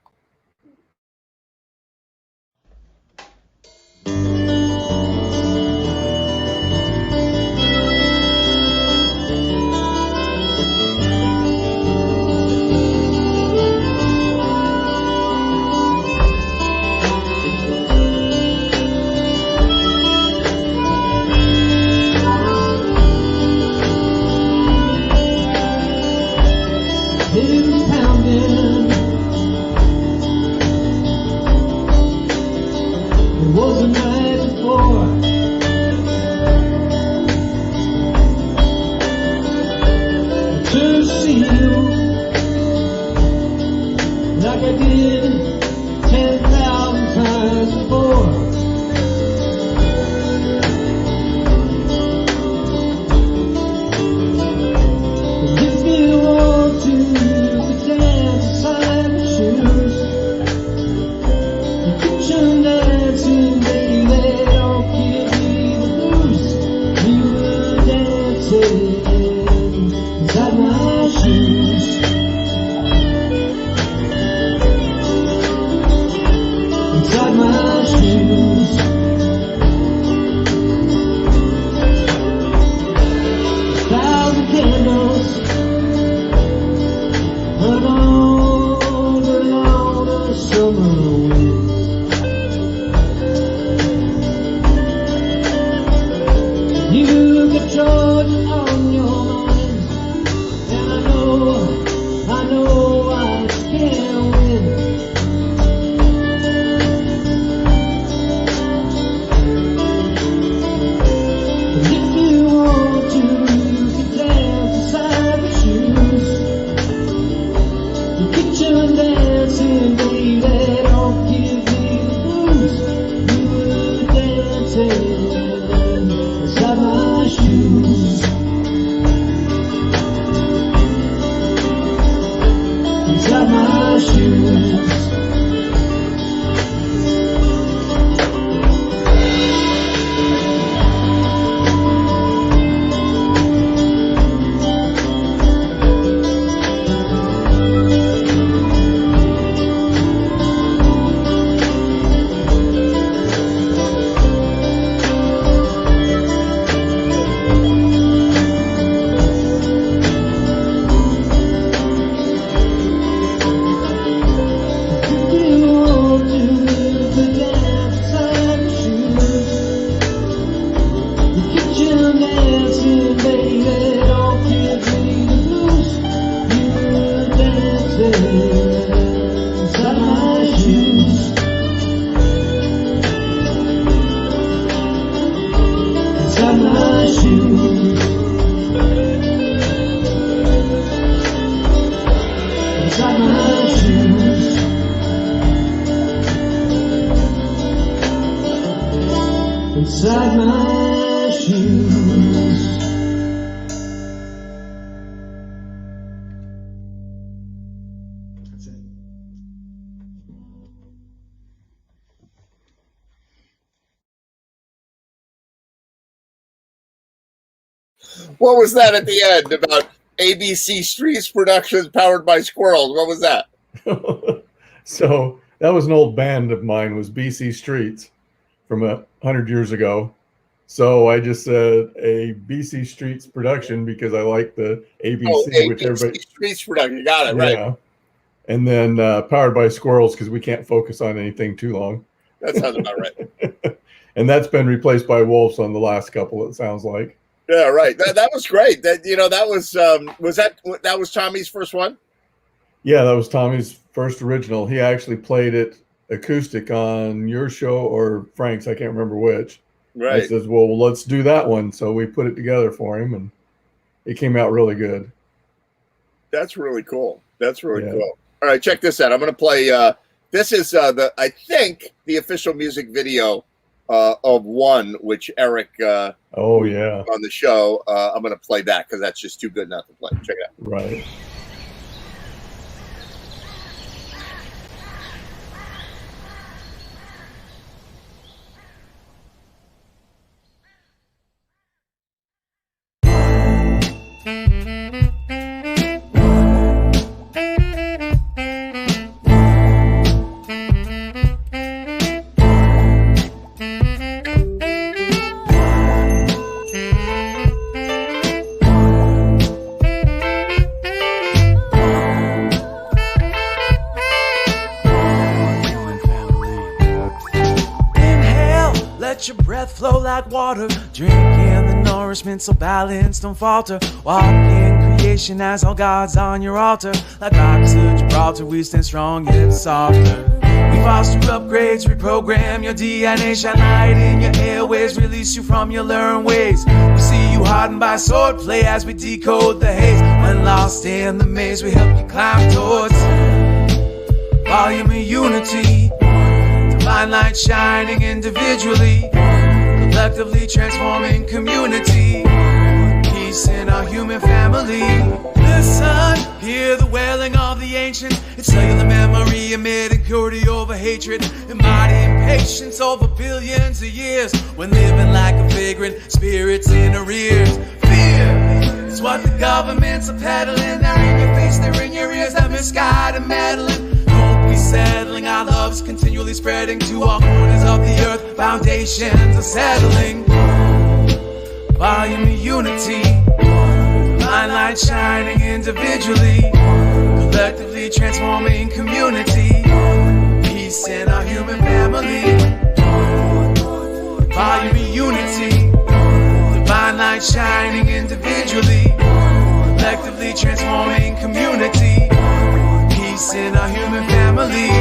was the night before. I turned to see you like I did 10,000 times before. And if you want to, you can dance inside my shoes. You can turn dancing, baby, don't give me the blues. You were dancing inside my shoes. Inside my shoes. 1,000 candles burn on the summer wind. You got Georgia on your mind, and I know I can't win. And if you want to, you can dance inside the shoes. You get your dancing, baby, don't give me the blues. You were dancing inside my shoes. Inside my shoes. Inside my shoes. What was that at the end about ABC Streets Productions powered by squirrels? What was that? So that was an old band of mine, was BC Streets from 100 years ago. So I just said a BC Streets production because I like the ABC, which everybody Streets Production. You got it right. Yeah. And then powered by squirrels because we can't focus on anything too long. That sounds about right. And that's been replaced by wolves on the last couple. It sounds like. Yeah, right. That was great. That was Tommy's first one. Yeah, that was Tommy's first original. He actually played it acoustic on your show or Frank's. I can't remember which. Right. I says, well, let's do that one. So we put it together for him, and it came out really good. That's really cool. That's really cool. All right, check this out. I'm going to play. This is I think the official music video of One, which Eric. Oh yeah. On the show, I'm going to play that because that's just too good not to play. Check it out. Right. Let your breath flow like water. Drink in the nourishment so balance don't falter. Walk in creation as all gods on your altar. Like rocks of Gibraltar, we stand strong yet softer. We foster upgrades, reprogram your DNA, shine light in your airways, release you from your learned ways. We see you hardened by swordplay as we decode the haze. When lost in the maze, we help you climb towards volume of unity. Divine light shining individually, collectively transforming community. Peace in our human family. Listen, hear the wailing of the ancient. It's cellular memory emitting purity over hatred, embodying patience over billions of years. When living like a vagrant, spirits in arrears. Fear is what the governments are peddling. They're in your face, they're in your ears, that misguided meddling. Don't be settling, our love's continually spreading to all corners of the earth. Foundations are settling. Volume of unity. Divine light shining individually, collectively transforming community. Peace in our human family. Volume of unity. Divine light shining individually, collectively transforming community. Peace in our human family.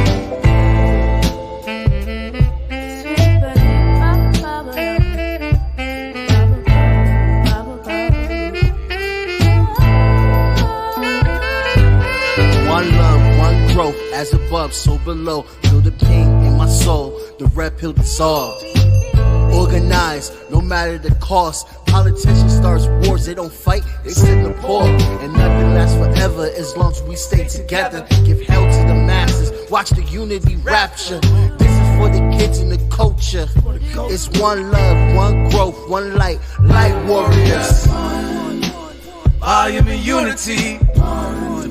Growth as above, so below. Feel the pain in my soul, the red pill dissolved. Organized, no matter the cost. Politicians starts wars, they don't fight, they sit in the poor. And nothing lasts forever as long as we stay together. Give hell to the masses, watch the unity rapture. This is for the kids and the culture. It's one love, one growth, one light, light warriors. Volume of unity.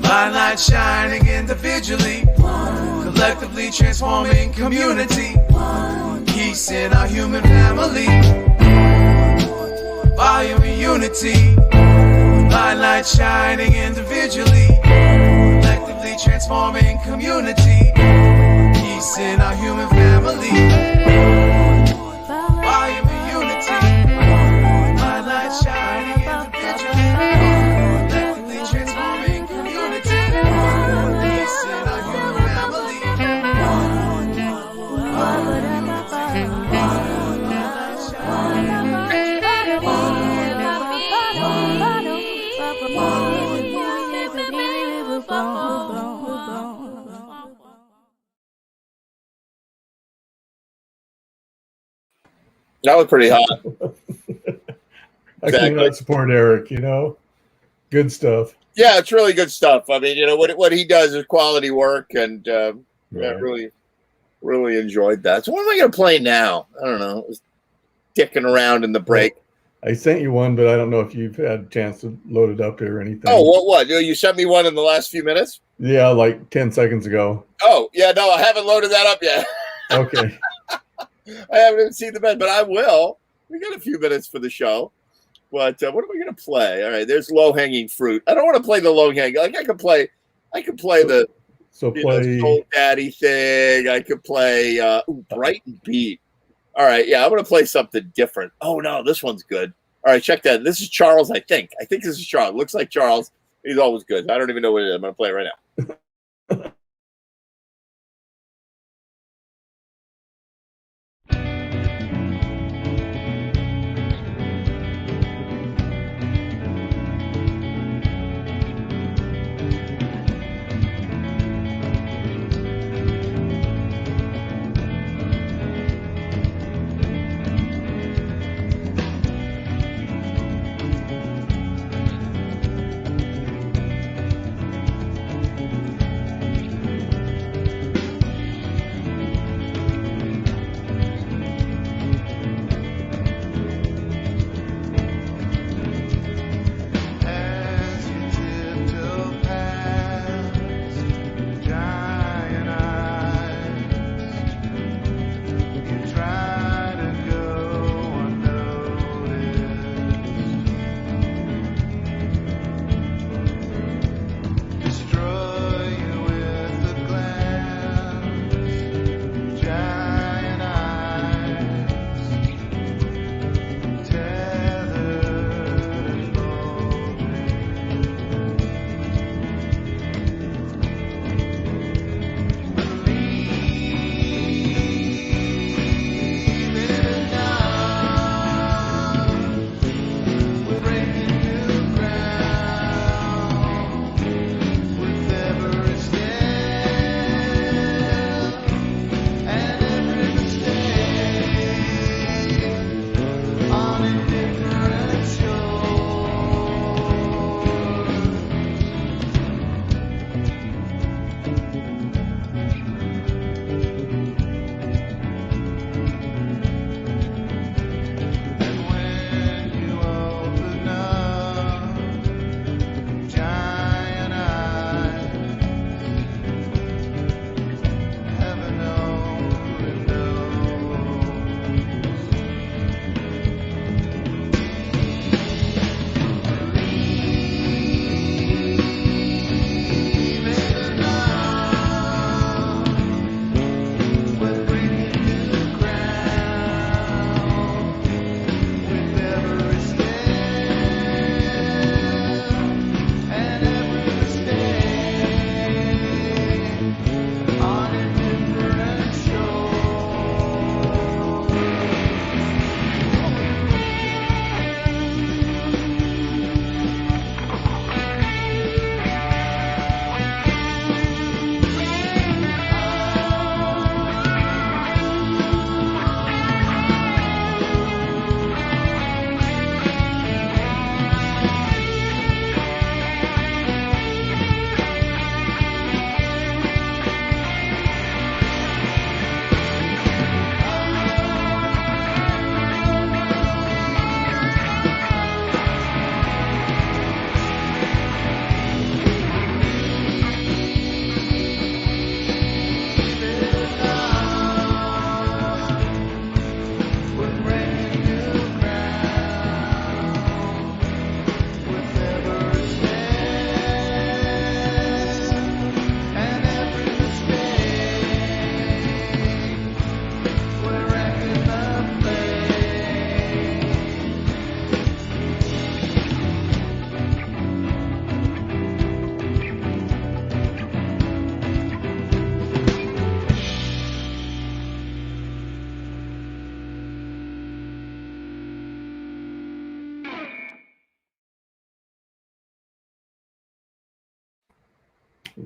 Divine light shining individually, collectively transforming community. Peace in our human family. Volume of unity. Divine light shining individually, collectively transforming community. Peace in our human family. Volume of unity. Divine light shining individually, collectively transforming community. Peace in our human family. That was pretty hot. I cannot support Eric, you know? Good stuff. Yeah, it's really good stuff. I mean, you know, what he does is quality work, and I really enjoyed that. So what am I going to play now? I don't know. It was dicking around in the break. I sent you one, but I don't know if you've had a chance to load it up or anything. Oh, what? You sent me one in the last few minutes? Yeah, like 10 seconds ago. Oh, yeah, no, I haven't loaded that up yet. Okay. I haven't even seen the bed, but I will. We got a few minutes for the show. But what am I going to play? All right, there's low-hanging fruit. I don't want to play the low-hanging. Like I could play the Soul Daddy thing. I could play Brighton Beat. All right, yeah, I'm going to play something different. Oh, no, this one's good. All right, check that. This is Charles, I think. I think this is Charles. Looks like Charles. He's always good. I don't even know what it is. I'm going to play it right now.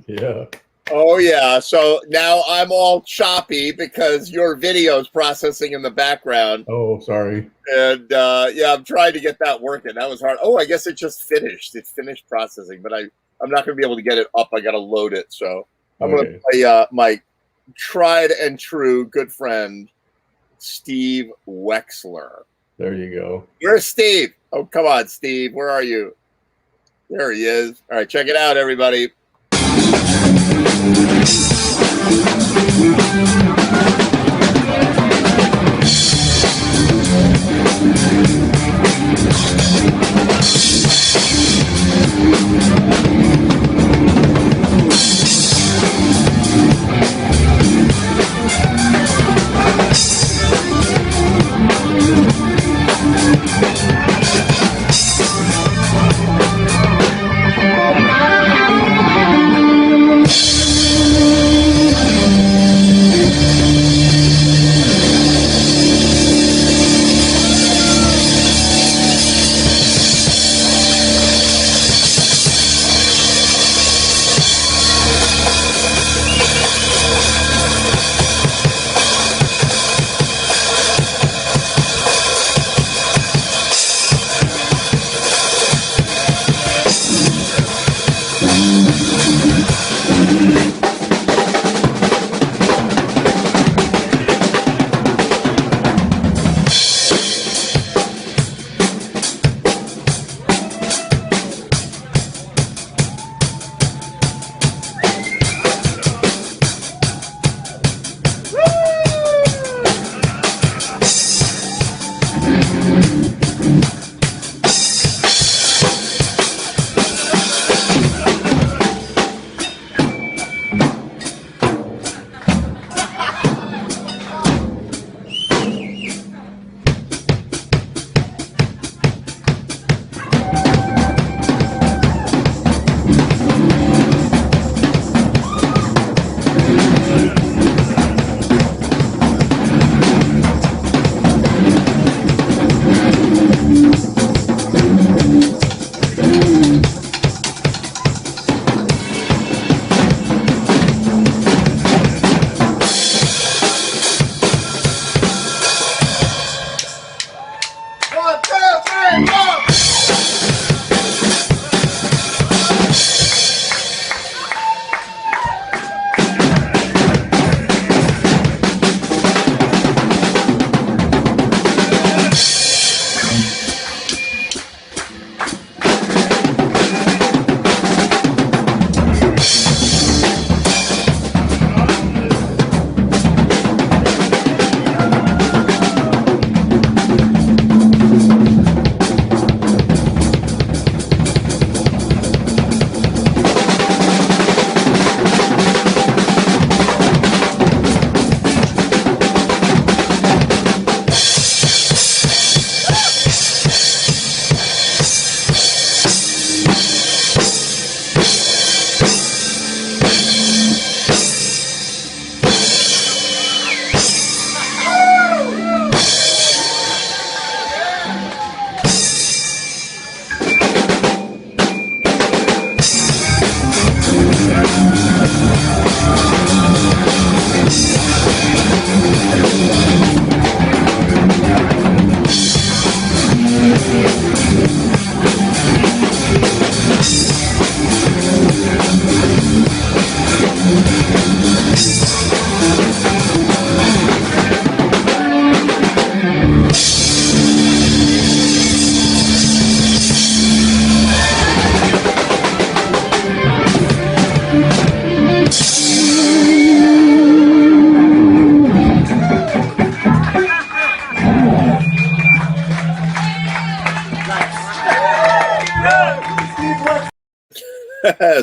Yeah. Oh yeah. So now I'm all choppy because your video's processing in the background. Oh, sorry. And yeah, I'm trying to get that working. That was hard. Oh, I guess it just finished. It finished processing, but I'm not going to be able to get it up. I got to load it. So I'm going to play my tried and true good friend, Steve Wexler. There you go. Where's Steve? Oh, come on, Steve. Where are you? There he is. All right, check it out, everybody.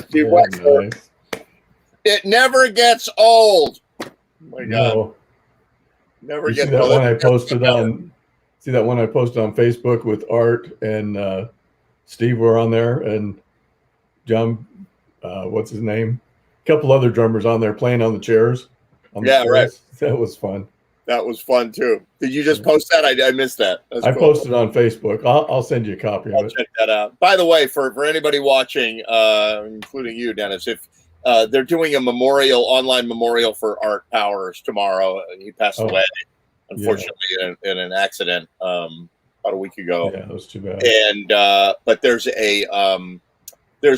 Steve Wexler. Nice. It never gets old. Oh my God. No. Never You gets see that old. one I posted on? See that one I posted on Facebook with Art and Steve were on there, and John, what's his name? A couple other drummers on there playing on the chairs. On the Yeah, chairs. right. That was fun. That was fun too. Did you just post that? I missed that. That's I cool. posted on Facebook. I'll send you a copy of I'll it. check that out. By the way, for anybody watching, including you, Dennis, if they're doing a online memorial for Art Powers tomorrow. He passed away, unfortunately, in an accident about a week ago. Yeah, that was too bad. And but there's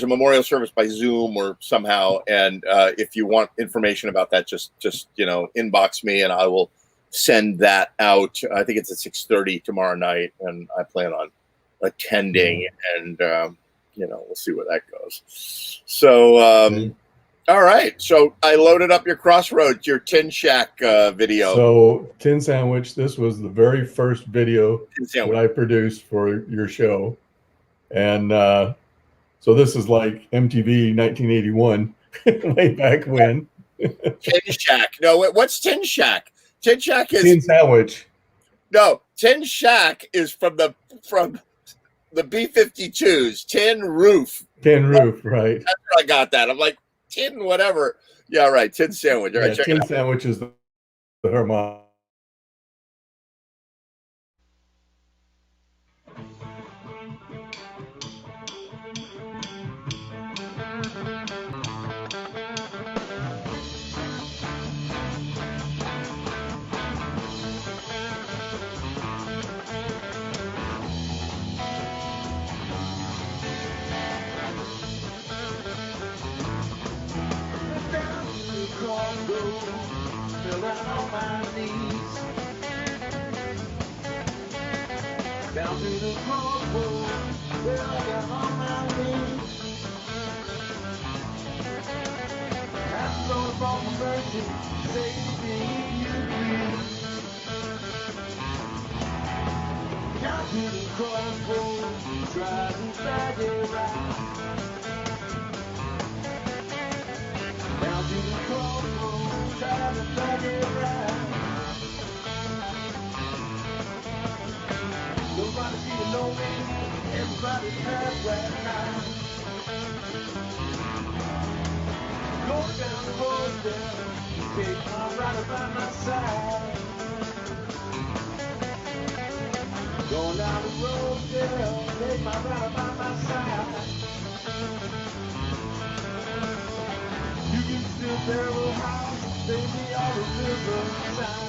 a memorial service by Zoom or somehow, and if you want information about that, just inbox me and I will send that out. I think it's at 6:30 tomorrow night, and I plan on attending, and we'll see where that goes. So all right, so I loaded up your Crossroads, your Tin Shack video. So Tin Sandwich, this was the very first video that I produced for your show, and so this is like MTV 1981, way back when. Tin Shack. No, what's Tin Shack? Tin Shack is Tin Sandwich. No, Tin Shack is from the B-52s. Tin Roof. Tin Roof, right? That's where I got that. I'm like, tin whatever. Yeah, right. Tin Sandwich. All right, check it Tin out. Sandwich is the harmonic. Down to the crossroads, where I got on my knees. Ask Lord for mercy, save me if you please. Down to the crossroads, try to drag it right. Down to the crossroads, try to drag it right. Nobody see you know me, everybody's past right now. Go down the road there, take my rider by my side. Go down the road there, take my rider by my side. You can still bury a house, baby, all the riverside.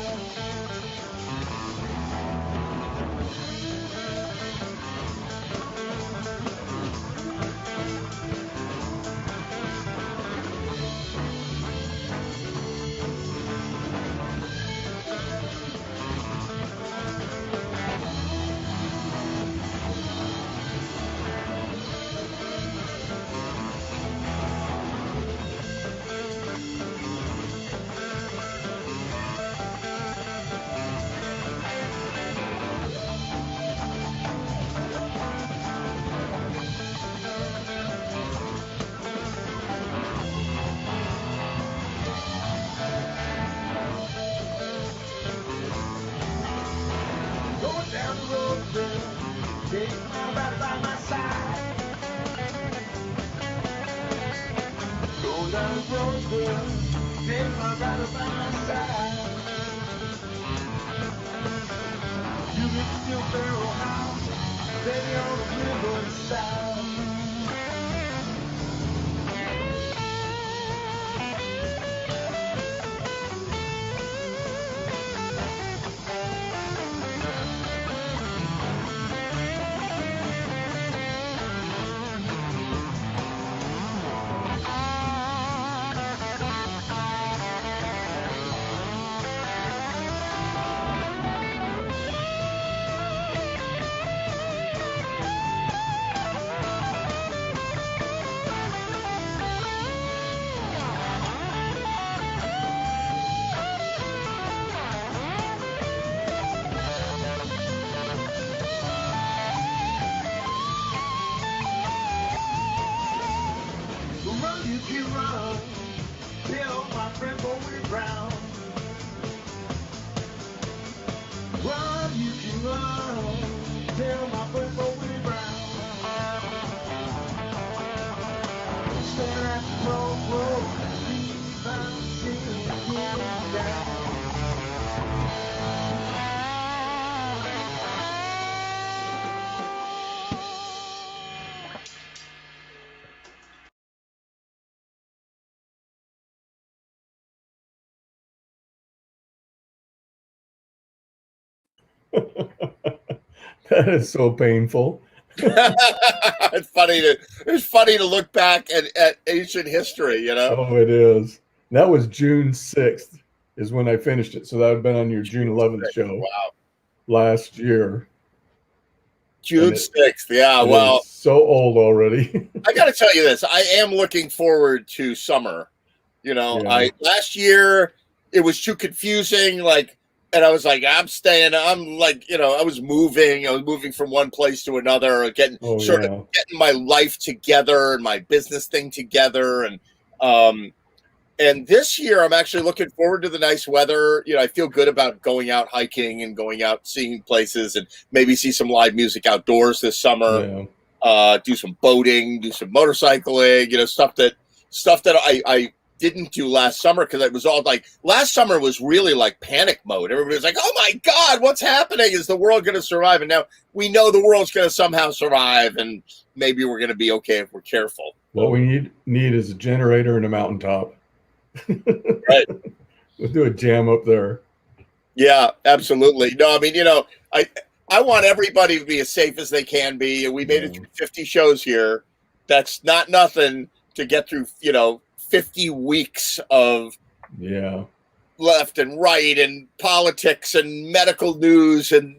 Take my ride by my side. Go down the road, girl. Take my ride by my side. You can still bury a house, baby, on the riverside. That is so painful. It's funny to look back at ancient history, you know. Oh, it is. That was June 6th is when I finished it. So that would have been on your June 11th show. Wow. Last year. June 6th. Yeah, It well, is so old already. I got to tell you this. I am looking forward to summer. You know, Yeah. last year it was too confusing. And I was like, I'm like, I was moving from one place to another, getting my life together and my business thing together. And this year I'm actually looking forward to the nice weather. I feel good about going out hiking and going out seeing places and maybe see some live music outdoors this summer. Do some boating, do some motorcycling, stuff that I didn't do last summer because it was all like last summer was really like panic mode. Everybody was like, "Oh my God, what's happening? Is the world going to survive?" And now we know the world's going to somehow survive, and maybe we're going to be okay if we're careful. What we need is a generator and a mountaintop. Right. We'll do a jam up there. Yeah, absolutely. No, I mean, I want everybody to be as safe as they can be. We made it through 50 shows here. That's not nothing to get through, 50 weeks of left and right and politics and medical news and,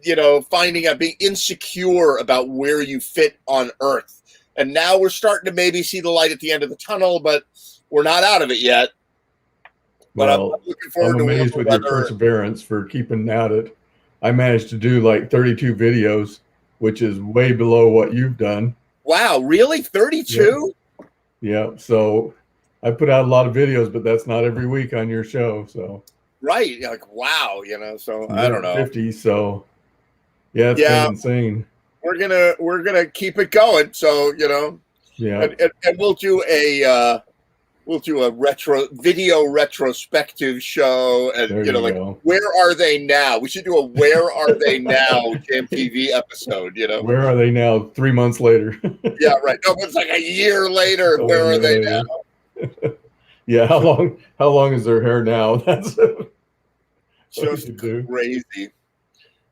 finding out, being insecure about where you fit on Earth. And now we're starting to maybe see the light at the end of the tunnel, but we're not out of it yet. But Well, I'm looking forward to amazed with your perseverance for keeping at it. I managed to do like 32 videos, which is way below what you've done. Wow, really? 32? Yeah. So I put out a lot of videos, but that's not every week on your show. So Right. Like, wow, so I don't know. 50. So yeah, it's been insane. We're gonna keep it going. So, Yeah. and we'll do a video retrospective show, and There you like go. where are they now? We should do a where are they now Jam TV episode. Where are they now? 3 months later. Yeah, right. No, it's like a year later. Oh, Where are they yeah. now? Yeah. How long is their hair now? That's Just crazy.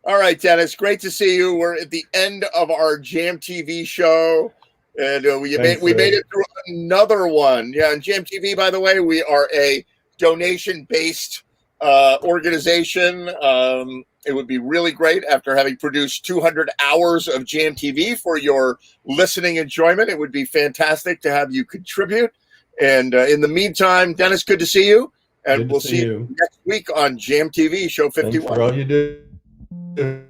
All right, Dennis. Great to see you. We're at the end of our Jam TV show. And we made it through another one. Yeah, and Jam TV, by the way, we are a donation-based organization. It would be really great after having produced 200 hours of Jam TV for your listening enjoyment. It would be fantastic to have you contribute. And in the meantime, Dennis, good to see you. And Good to we'll see see you. you next week on Jam TV, show Thanks 51. for all you do.